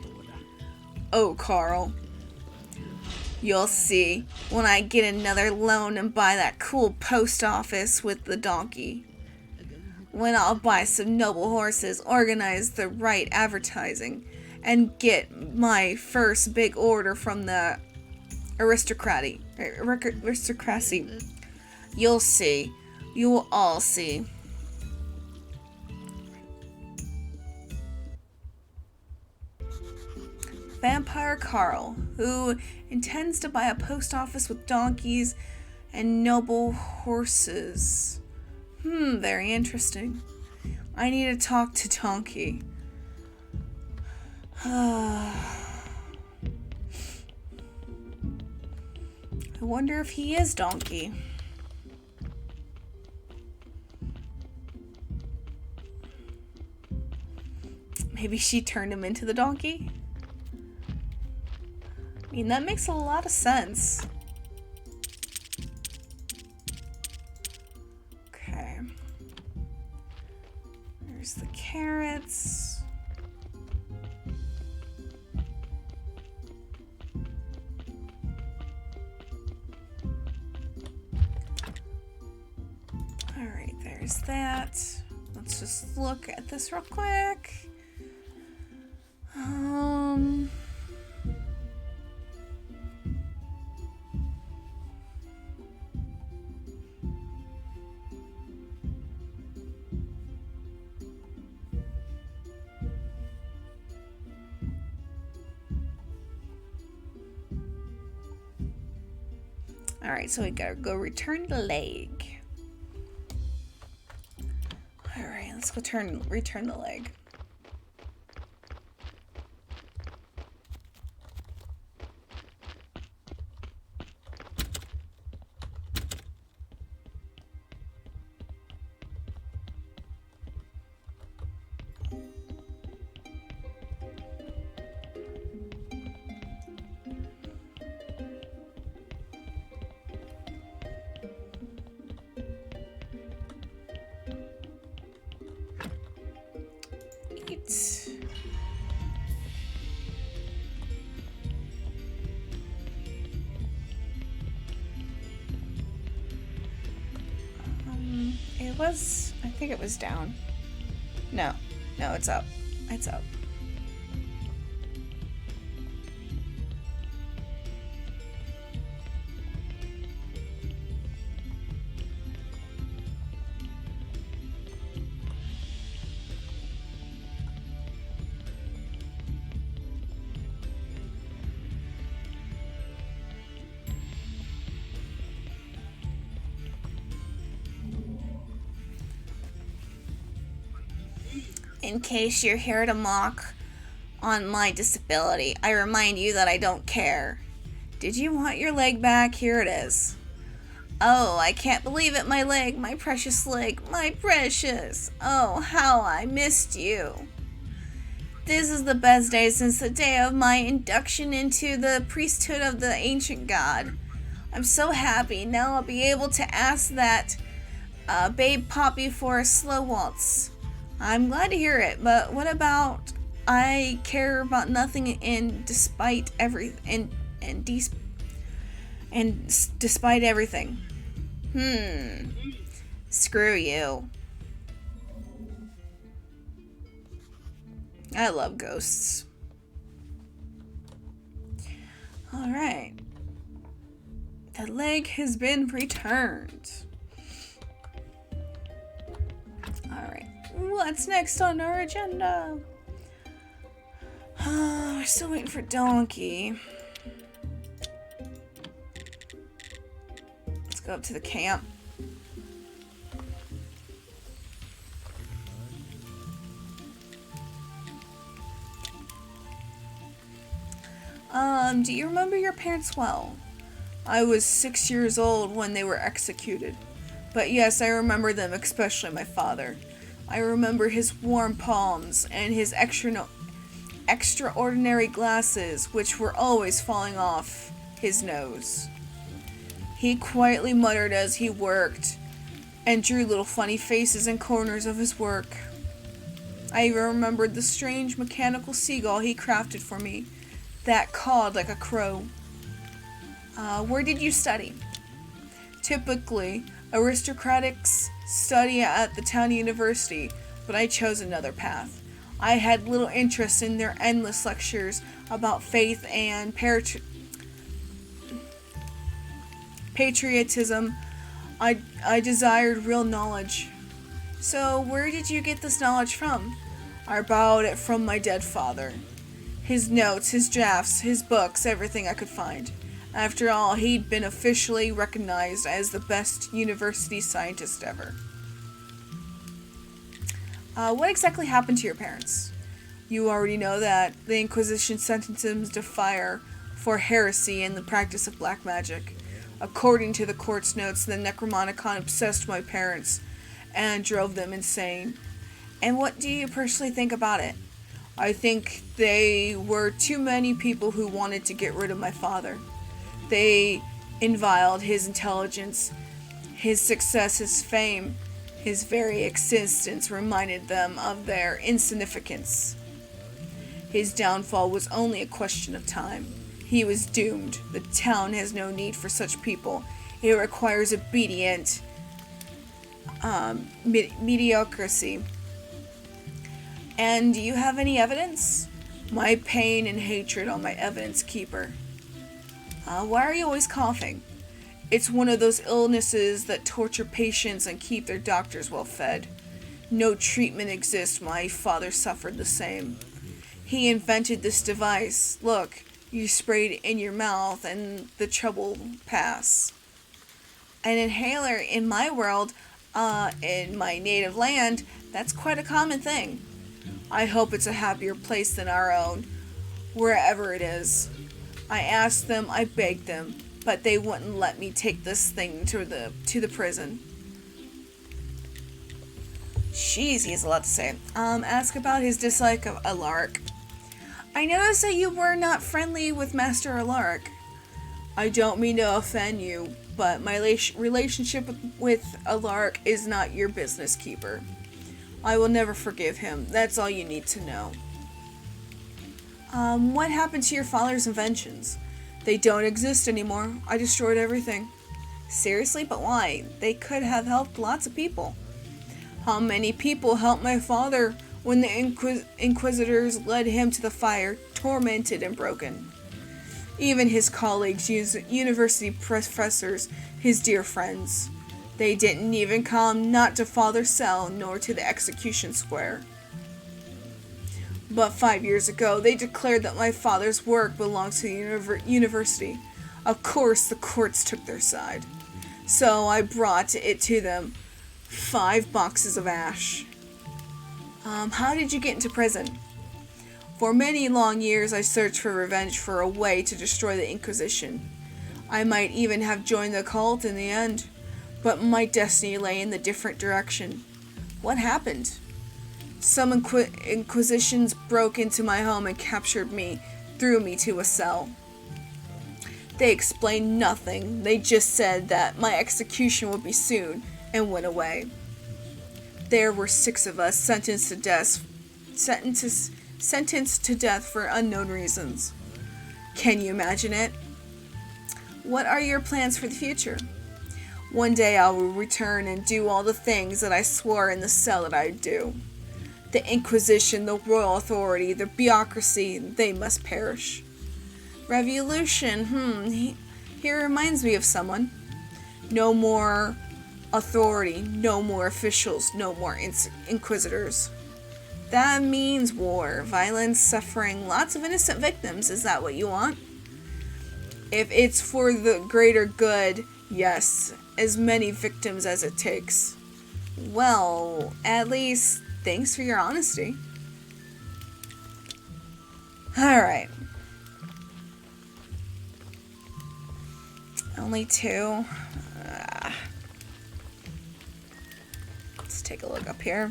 Oh, Carl. You'll see when I get another loan and buy that cool post office with the donkey. When I'll buy some noble horses, organize the right advertising, and get my first big order from the aristocracy. You'll see. You will all see. Vampire Carl, who intends to buy a post office with donkeys and noble horses. Very interesting. I need to talk to Donkey. I wonder if he is Donkey. Maybe she turned him into the donkey? I mean, that makes a lot of sense. Okay. There's the carrots. Alright, there's that. Let's just look at this real quick. Alright, so we gotta go return the leg. Alright, let's go return the leg. I think it was down. No, it's up. It's up. In case you're here to mock on my disability, I remind you that I don't care. Did you want your leg back? Here it is. Oh, I can't believe it, my leg, my precious leg, my precious. Oh, how I missed you. This is the best day since the day of my induction into the priesthood of the ancient god. I'm so happy. Now I'll be able to ask that babe Poppy for a slow waltz. I'm glad to hear it, but what about I care about nothing and despite everything despite everything. Screw you. I love ghosts. Alright. The leg has been returned. Alright. What's next on our agenda? We're still waiting for Donkey. Let's go up to the camp. Do you remember your parents well? I was 6 years old when they were executed. But yes, I remember them, especially my father. I remember his warm palms and his extraordinary glasses, which were always falling off his nose. He quietly muttered as he worked and drew little funny faces in corners of his work. I even remembered the strange mechanical seagull he crafted for me that cawed like a crow. Where did you study? Typically, aristocrats study at the town university, but I chose another path. I had little interest in their endless lectures about faith and patriotism. I desired real knowledge. So, where did you get this knowledge from? I borrowed it from my dead father. His notes, his drafts, his books, everything I could find. After all, he'd been officially recognized as the best university scientist ever. What exactly happened to your parents? You already know that the Inquisition sentenced them to fire for heresy and the practice of black magic. According to the court's notes, the Necromonicon obsessed my parents and drove them insane. And what do you personally think about it? I think they were too many people who wanted to get rid of my father. They invioled his intelligence, his success, his fame. His very existence reminded them of their insignificance. His downfall was only a question of time. He was doomed. The town has no need for such people. It requires obedient mediocrity. And do you have any evidence? My pain and hatred are my evidence keeper. Why are you always coughing? It's one of those illnesses that torture patients and keep their doctors well fed. No treatment exists. My father suffered the same. He invented this device. Look, you spray it in your mouth and the trouble pass. An inhaler in my world, in my native land, that's quite a common thing. I hope it's a happier place than our own, wherever it is. I asked them, I begged them, but they wouldn't let me take this thing to the prison. Jeez, he has a lot to say. Ask about his dislike of Alaric. I noticed that you were not friendly with Master Alaric. I don't mean to offend you, but my relationship with Alaric is not your business, Keeper. I will never forgive him. That's all you need to know. What happened to your father's inventions? They don't exist anymore. I destroyed everything. Seriously? But why? They could have helped lots of people. How many people helped my father when the Inquisitors led him to the fire, tormented and broken? Even his colleagues, university professors, his dear friends. They didn't even come not to Father's cell nor to the execution square. But 5 years ago, they declared that my father's work belongs to the university. Of course, the courts took their side. So I brought it to them. 5 boxes of ash. How did you get into prison? For many long years, I searched for revenge, for a way to destroy the Inquisition. I might even have joined the cult in the end, but my destiny lay in the different direction. What happened? Some Inquisitions broke into my home and captured me, threw me to a cell. They explained nothing. They just said that my execution would be soon, and went away. There were 6 of us sentenced to death for unknown reasons. Can you imagine it? What are your plans for the future? One day I will return and do all the things that I swore in the cell that I'd do. The Inquisition, the royal authority, the bureaucracy, they must perish. Revolution, he reminds me of someone. No more authority, no more officials, no more inquisitors. That means war, violence, suffering, lots of innocent victims. Is that what you want? If it's for the greater good, yes, as many victims as it takes. Well, at least, thanks for your honesty. Alright. Only 2. Let's take a look up here.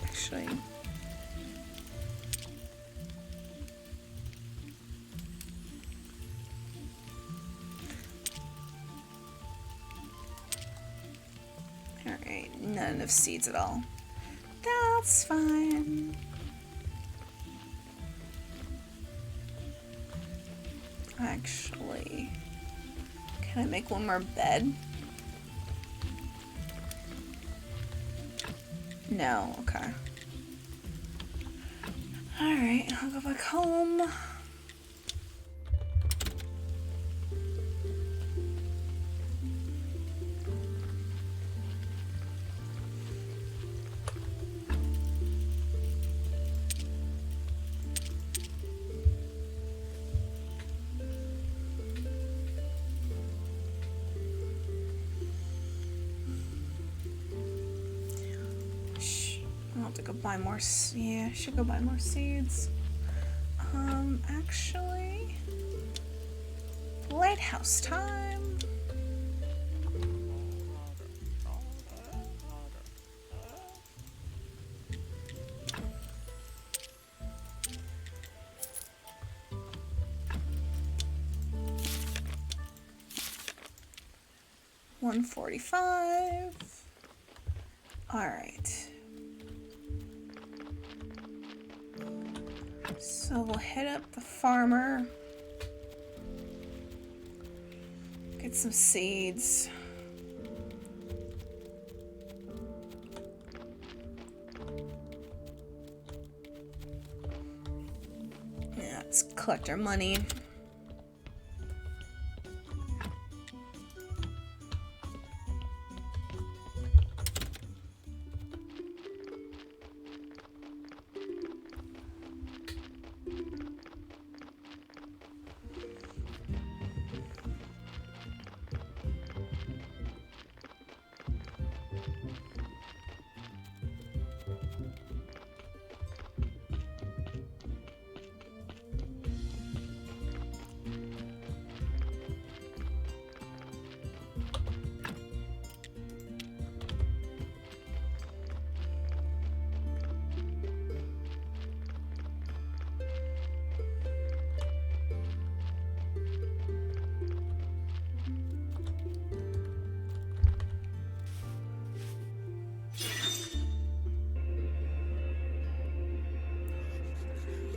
Actually, alright, not enough seeds at all. That's fine. Actually, can I make one more bed? No, okay. Alright, I'll go back home. I'll have to go buy more. Yeah, I should go buy more seeds. Actually, lighthouse time. $145. All right. So we'll hit up the farmer, get some seeds. Yeah, let's collect our money.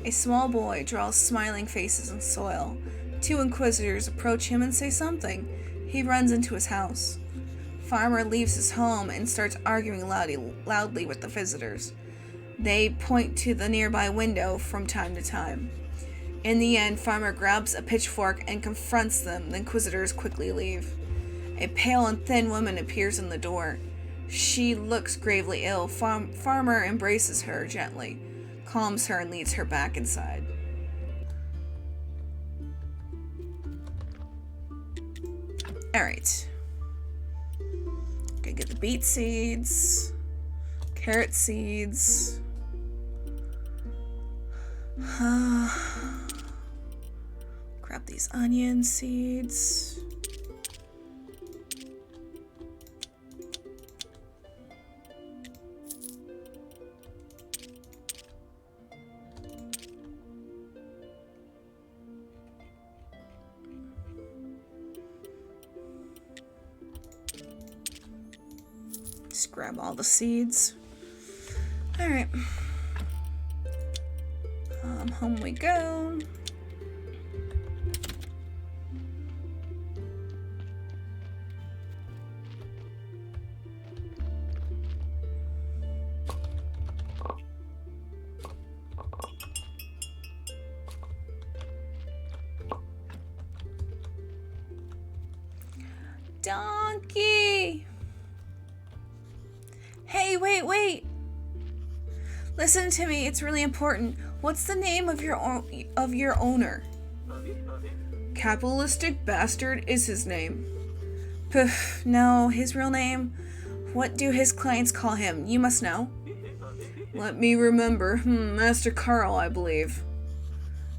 A small boy draws smiling faces in soil. Two inquisitors approach him and say something. He runs into his house. Farmer leaves his home and starts arguing loudly with the visitors. They point to the nearby window from time to time. In the end, Farmer grabs a pitchfork and confronts them. The inquisitors quickly leave. A pale and thin woman appears in the door. She looks gravely ill. Farmer embraces her gently, calms her, and leads her back inside. Alright. Gonna get the beet seeds, carrot seeds. Grab these onion seeds. Just grab all the seeds. Alright. Home we go. Donkey! Hey, wait! Listen to me, it's really important. What's the name of your owner? Capitalistic Bastard is his name. Poof, no, his real name? What do his clients call him? You must know. Let me remember. Master Carl, I believe.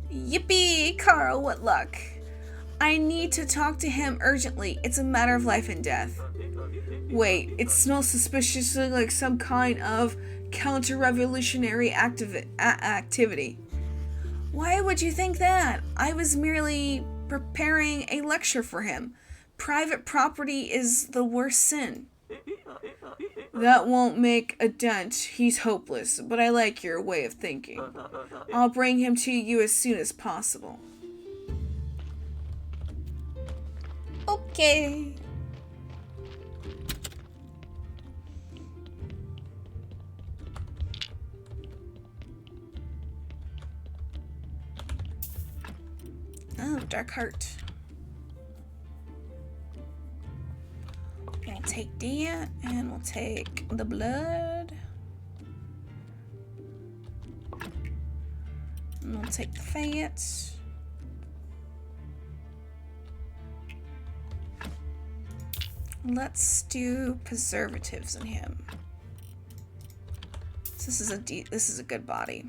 Yippee! Carl, what luck. I need to talk to him urgently. It's a matter of life and death. Wait, it smells suspiciously like some kind of counter-revolutionary activity. Why would you think that? I was merely preparing a lecture for him. Private property is the worst sin. That won't make a dent. He's hopeless, but I like your way of thinking. I'll bring him to you as soon as possible. Okay. Oh, Dark Heart. We'll take that, and we'll take the blood. And we'll take the fat. Let's do preservatives in him. So this is a good body.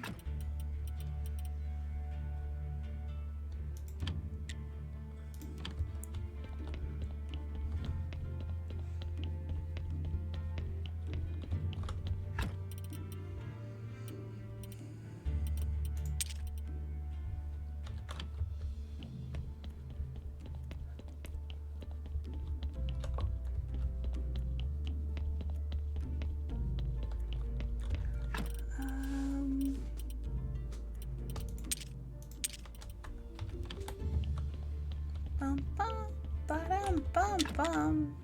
Bum.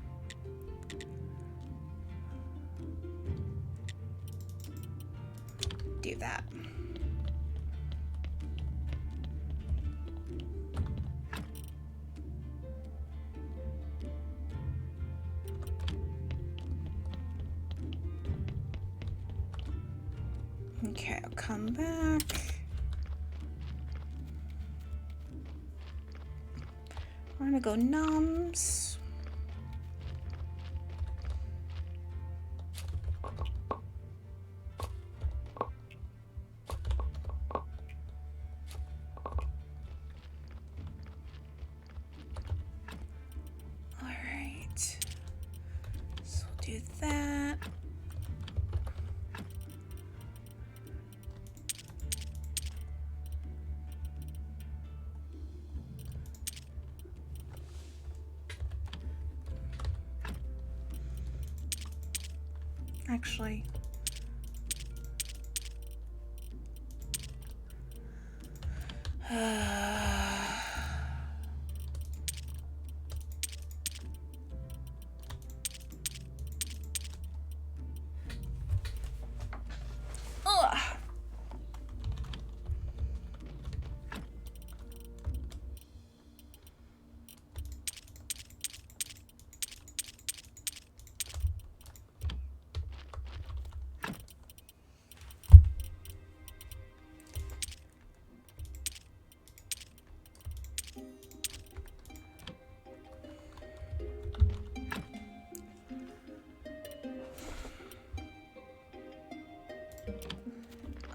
Do that. Okay, I'll come back. We're gonna go nums. Do that. Actually, Ugh.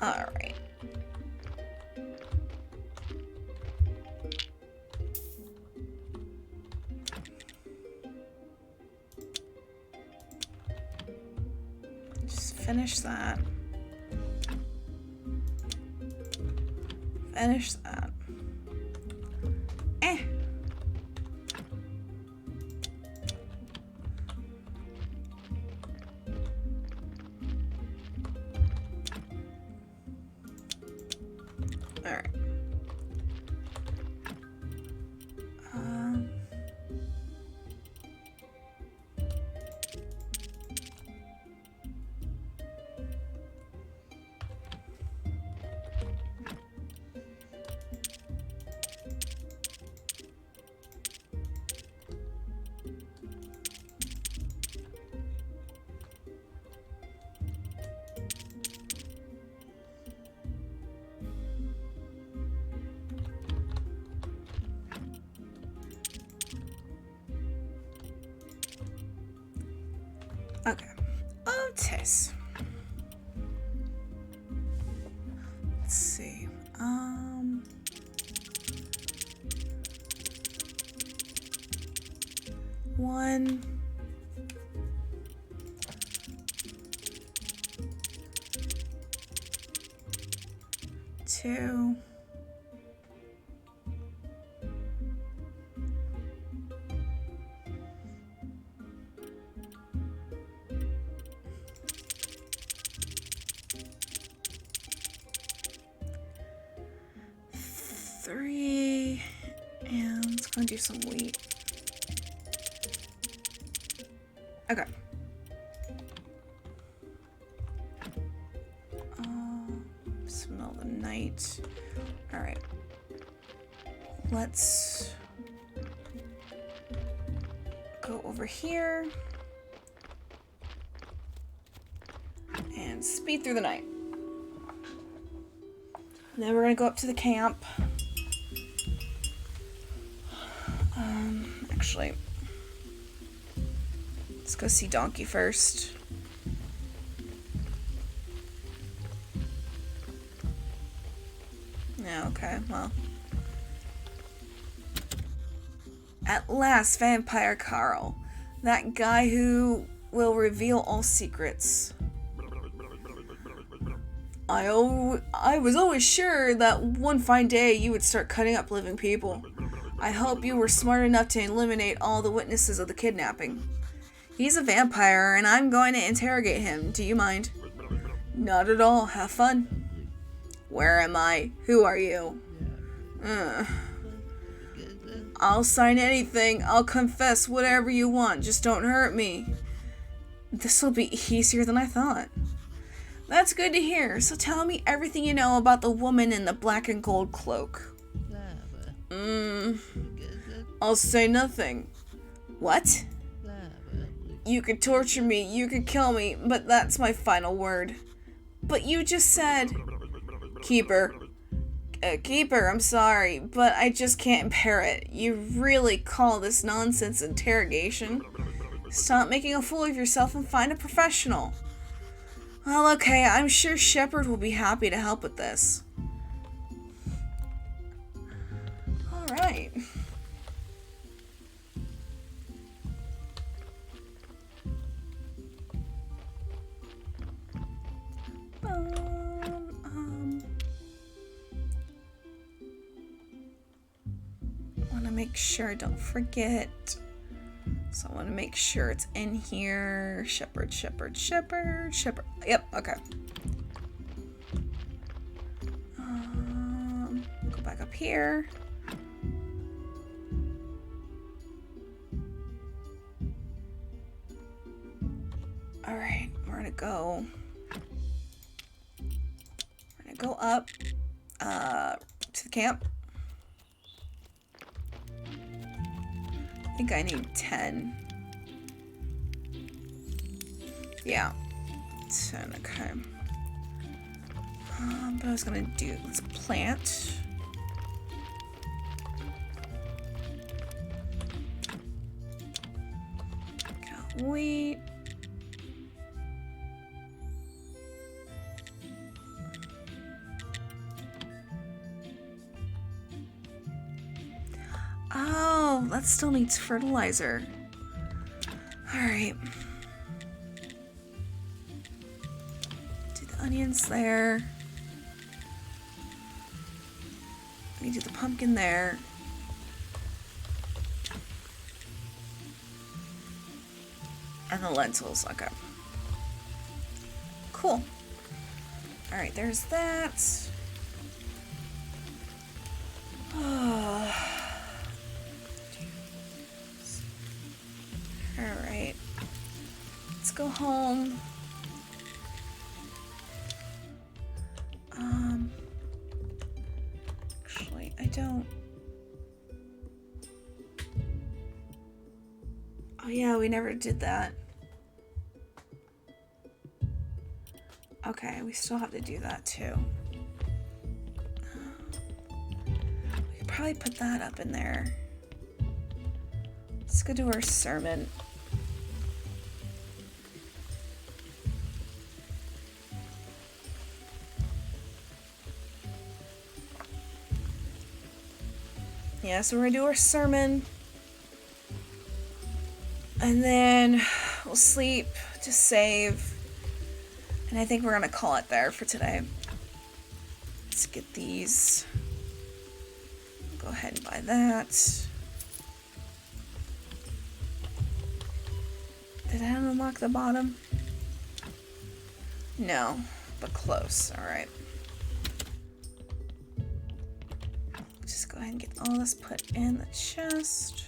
All right. Just finish that. Finish that. Eh. All right. Okay. Otis. Let's see. One. Two. Three, and let's go and do some wheat. Okay. It's the middle of the night. All right. Let's go over here and speed through the night. Then we're gonna go up to the camp. Actually, let's go see Donkey first. Yeah, okay, well. At last, Vampire Carl. That guy who will reveal all secrets. I was always sure that one fine day you would start cutting up living people. I hope you were smart enough to eliminate all the witnesses of the kidnapping. He's a vampire, and I'm going to interrogate him. Do you mind? Not at all. Have fun. Where am I? Who are you? I'll sign anything. I'll confess whatever you want. Just don't hurt me. This'll be easier than I thought. That's good to hear. So tell me everything you know about the woman in the black and gold cloak. I'll say nothing. What? You could torture me, you could kill me, but that's my final word. But you just said... Keeper. Keeper, I'm sorry, but I just can't bear it. You really call this nonsense interrogation? Stop making a fool of yourself and find a professional. Well, okay, I'm sure Shepard will be happy to help with this. Alright. Want to make sure, don't forget. So I want to make sure it's in here. Shepard. Yep, okay. Go back up here. All right, we're gonna go up to the camp. I think I need 10. Yeah, 10, okay. But I was gonna do, let's plant. Got wheat. Oh, that still needs fertilizer. All right. Do the onions there. We do the pumpkin there. And the lentils, okay. Cool. All right, there's that. Alright. Let's go home. Actually, I don't... Oh yeah, we never did that. Okay, we still have to do that too. We could probably put that up in there. Let's go do our sermon. Yeah, so we're gonna do our sermon. And then we'll sleep, just save. And I think we're gonna call it there for today. Let's get these. Go ahead and buy that. Did I unlock the bottom? No, but close. All right. Just go ahead and get all this put in the chest.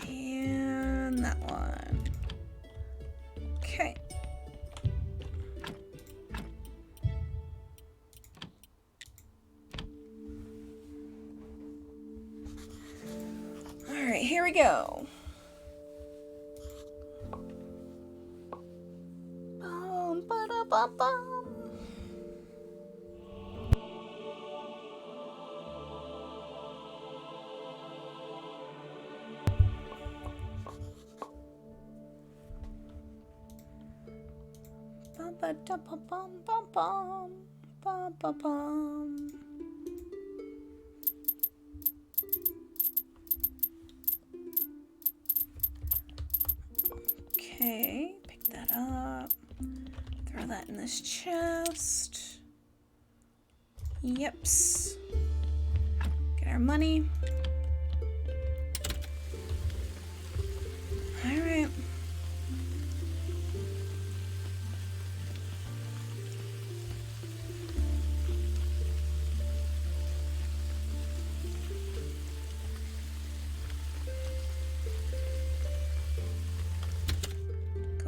And that one. Okay. All right, here we go. Bum, ba-da-bum-bum. Ba-da-bum-bum-bum-bum. Ba-ba-bum. Okay, pick that up. Throw that in this chest. Yeps. Get our money. All right.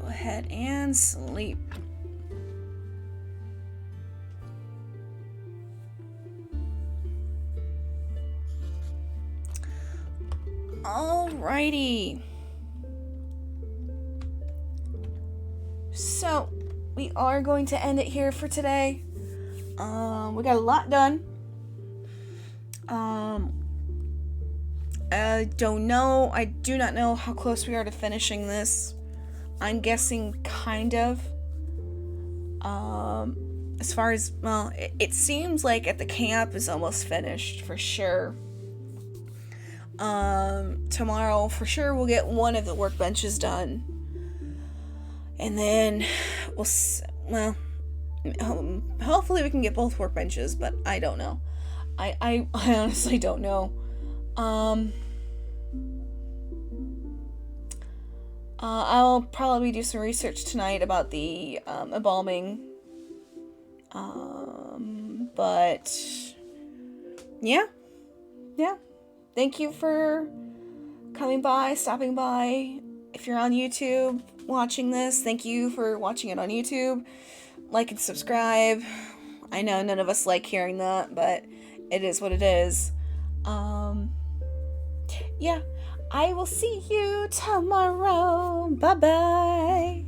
Ahead and sleep. Alrighty. So we are going to end it here for today. We got a lot done. Don't know. I do not know how close we are to finishing this. I'm guessing kind of. As far as, well, it seems like at the camp is almost finished for sure. Tomorrow for sure we'll get one of the workbenches done. And then hopefully we can get both workbenches, but I don't know. I honestly don't know. I'll probably do some research tonight about the embalming. But yeah. Thank you for coming by, stopping by. If you're on YouTube watching this, thank you for watching it on YouTube. Like and subscribe. I know none of us like hearing that, but it is what it is. Yeah. I will see you tomorrow. Bye-bye.